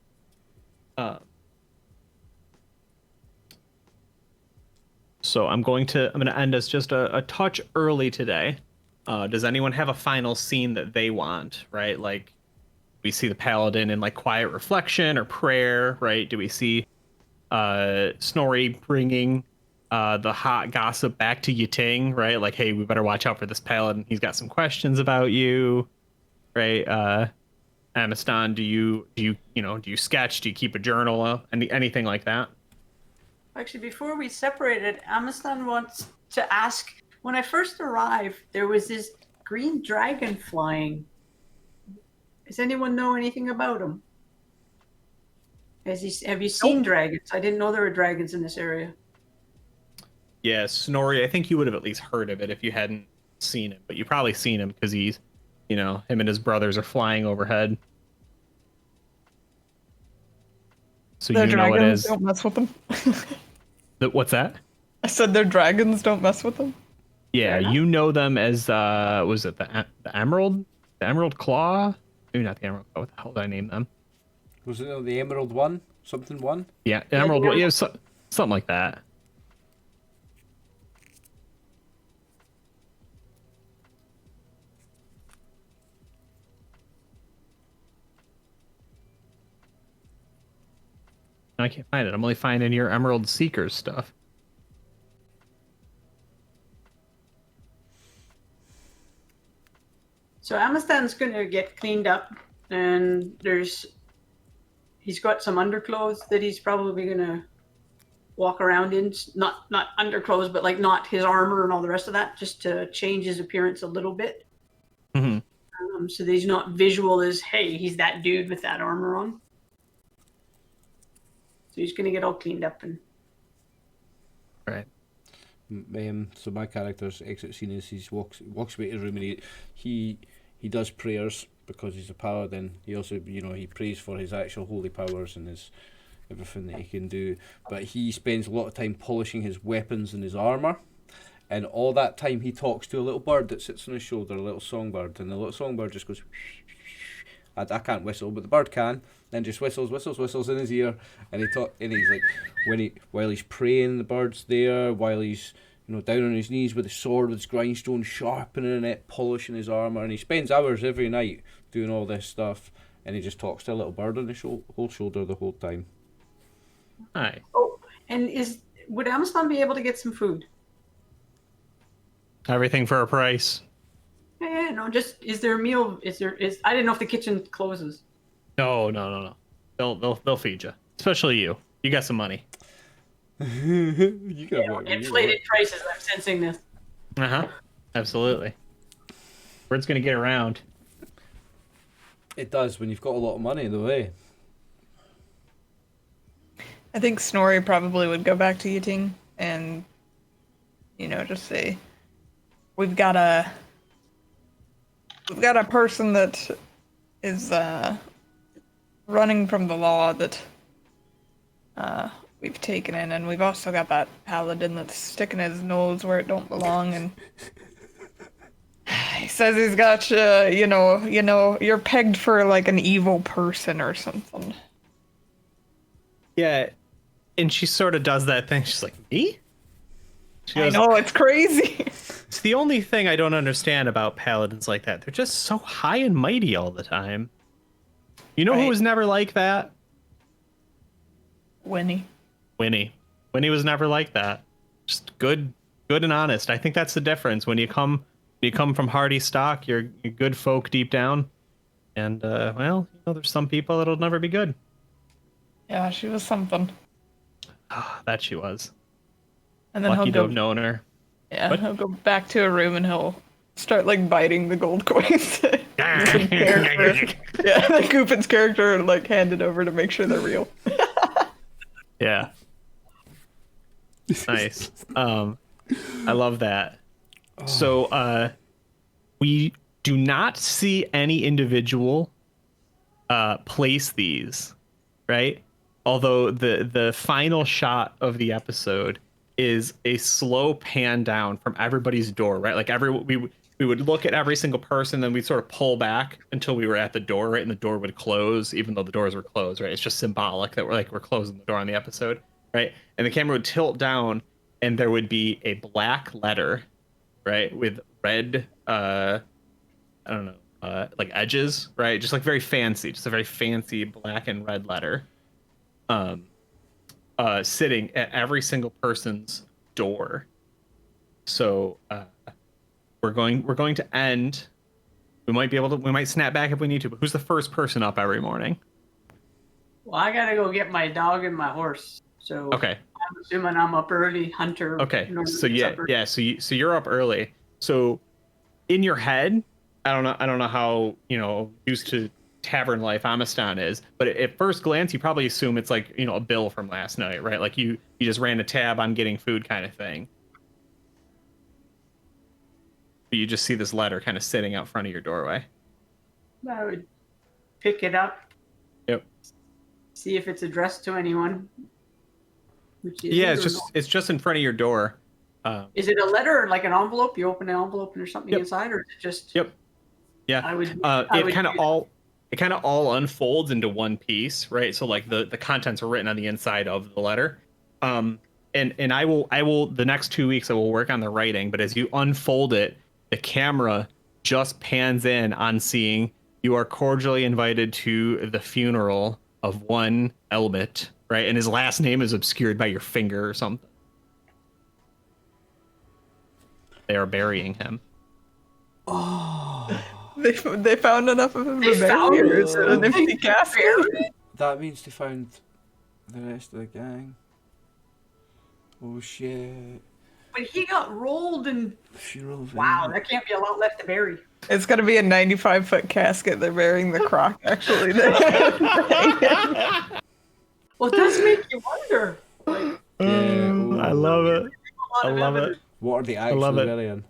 So I'm gonna end us just a touch early today. Does anyone have a final scene that they want? Right, like we see the paladin in like quiet reflection or prayer, right? Do we see Snorri bringing the hot gossip back to Yiting, right? Like, hey, we better watch out for this paladin. He's got some questions about you, right? Amistan, do you sketch? Do you keep a journal? Anything like that? Actually, before we separated, Amistan wants to ask. When I first arrived, there was this green dragon flying. Does anyone know anything about him? Have you seen dragons? I didn't know there were dragons in this area. Yeah, Snorri, I think you would have at least heard of it if you hadn't seen him, but you probably seen him because he's, him and his brothers are flying overhead. So Their you know it dragons is. don't mess with them. What's that? I said their dragons don't mess with them. Yeah, Fair enough. you know them as was it the Emerald? The Emerald Claw? Maybe not the Emerald Claw. What the hell did I name them? Was it the Emerald one? Something one? Yeah, Yeah, Emerald. the Yeah, something like that. I can't find it. I'm only finding your Emerald Seekers stuff. So Amistan's going to get cleaned up, and he's got some underclothes that he's probably going to walk around in. Not underclothes, but like not his armor and all the rest of that, just to change his appearance a little bit. Mm-hmm. So that he's not visual as, hey, he's that dude with that armor on. So he's going to get all cleaned up and. Right. So my character's exit scene is he walks away to his room and he does prayers because he's a paladin. He also he prays for his actual holy powers and his everything that he can do. But he spends a lot of time polishing his weapons and his armor. And all that time he talks to a little bird that sits on his shoulder, a little songbird. And the little songbird just goes... I can't whistle, but the bird can. Then just whistles in his ear. And he's like, while he's praying, the bird's there. While he's, down on his knees with his sword, with his grindstone, sharpening it, polishing his armor. And he spends hours every night doing all this stuff. And he just talks to a little bird on his whole shoulder the whole time. Hi. Oh, and would Amazon be able to get some food? Everything for a price. Yeah, no, just is there a meal? I didn't know if the kitchen closes. No. They'll feed you. Especially you. You got some money. You got Inflated prices. I'm sensing this. Absolutely. Word's gonna get around. It does when you've got a lot of money in the way. I think Snorri probably would go back to eating and, just say, we've got a person that is running from the law that we've taken in, and we've also got that paladin that's sticking his nose where it don't belong, and he says he's got you, you're pegged for like an evil person or something. Yeah, and she sort of does that thing. She's like, me? She goes, I know, it's crazy. It's the only thing I don't understand about paladins like that. They're just so high and mighty all the time. You know who was never like that? Winnie. Winnie was never like that. Just good and honest. I think that's the difference. When you come from hardy stock, you're good folk deep down. And there's some people that'll never be good. Yeah, she was something. That she was. And then Lucky to have known her. Yeah, What? he'll go back to a room and he'll start like biting the gold coins. Goofen's character. Yeah, like Goofen's character hand it over to make sure they're real. Yeah. Nice. I love that. So we do not see any individual place these, right? Although the final shot of the episode is a slow pan down from everybody's door, right? Like we would look at every single person, then we'd sort of pull back until we were at the door, right? And the door would close, even though the doors were closed, right? It's just symbolic that we're closing the door on the episode, right? And the camera would tilt down, and there would be a black letter, right, with red, like edges, right? Just like very fancy, just a very fancy black and red letter. Sitting at every single person's door. So we're going to end. We might snap back if we need to, but who's the first person up every morning? Well, I gotta go get my dog and my horse. So Okay. I'm assuming I'm up early, Hunter. Okay. So so you're up early. So in your head, I don't know how, used to tavern life Amistan is, but at first glance you probably assume it's like, a bill from last night, right? Like you just ran a tab on getting food kind of thing. But you just see this letter kind of sitting out front of your doorway. I would pick it up. Yep. See if it's addressed to anyone. Yeah, it's just in front of your door. Is it a letter or like an envelope? You open an envelope and there's something inside, or is it just? Yep. Yeah. It kind of all unfolds into one piece, right? So like the contents are written on the inside of the letter. And I will the next 2 weeks I will work on the writing, but as you unfold it, the camera just pans in on seeing you are cordially invited to the funeral of one Elbit, right? And his last name is obscured by your finger or something. They are burying him. Oh. They found enough of him to bury, or is it an empty casket? That means they found the rest of the gang. Oh shit. But he got rolled and Funeral. wow, there can't be a lot left to bury. It's gonna be a 95-foot casket. They're burying the croc, actually. Well, it does make you wonder. I love it. I love it. What are they actually burying?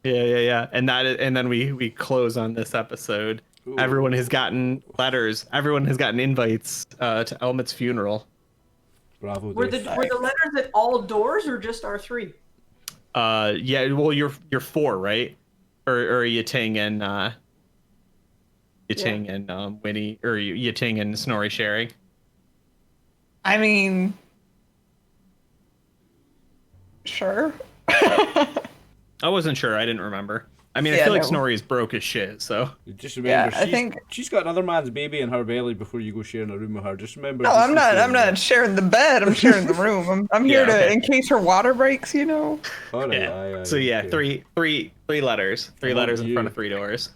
Yeah. And then we close on this episode Ooh. Everyone has gotten letters. Everyone has gotten invites to Elmet's funeral. Bravo, Were Dave. the letters at all doors or just our three? Yeah. Well, you're four, right? Or Yating and Winnie, or Yating and Snorri sharing. I mean, sure. I wasn't sure. I didn't remember. I mean, I Yeah, feel like no. Snorri's broke as shit. So Just remember, Yeah, I think- she's got another man's baby in her belly before you go sharing a room with her. Just remember. No, I'm not sharing the bed. I'm sharing the room. I'm here Yeah, to, okay. in case her water breaks, All right, yeah. aye, So yeah, okay. three letters. Three How letters about in front you? of 3 doors.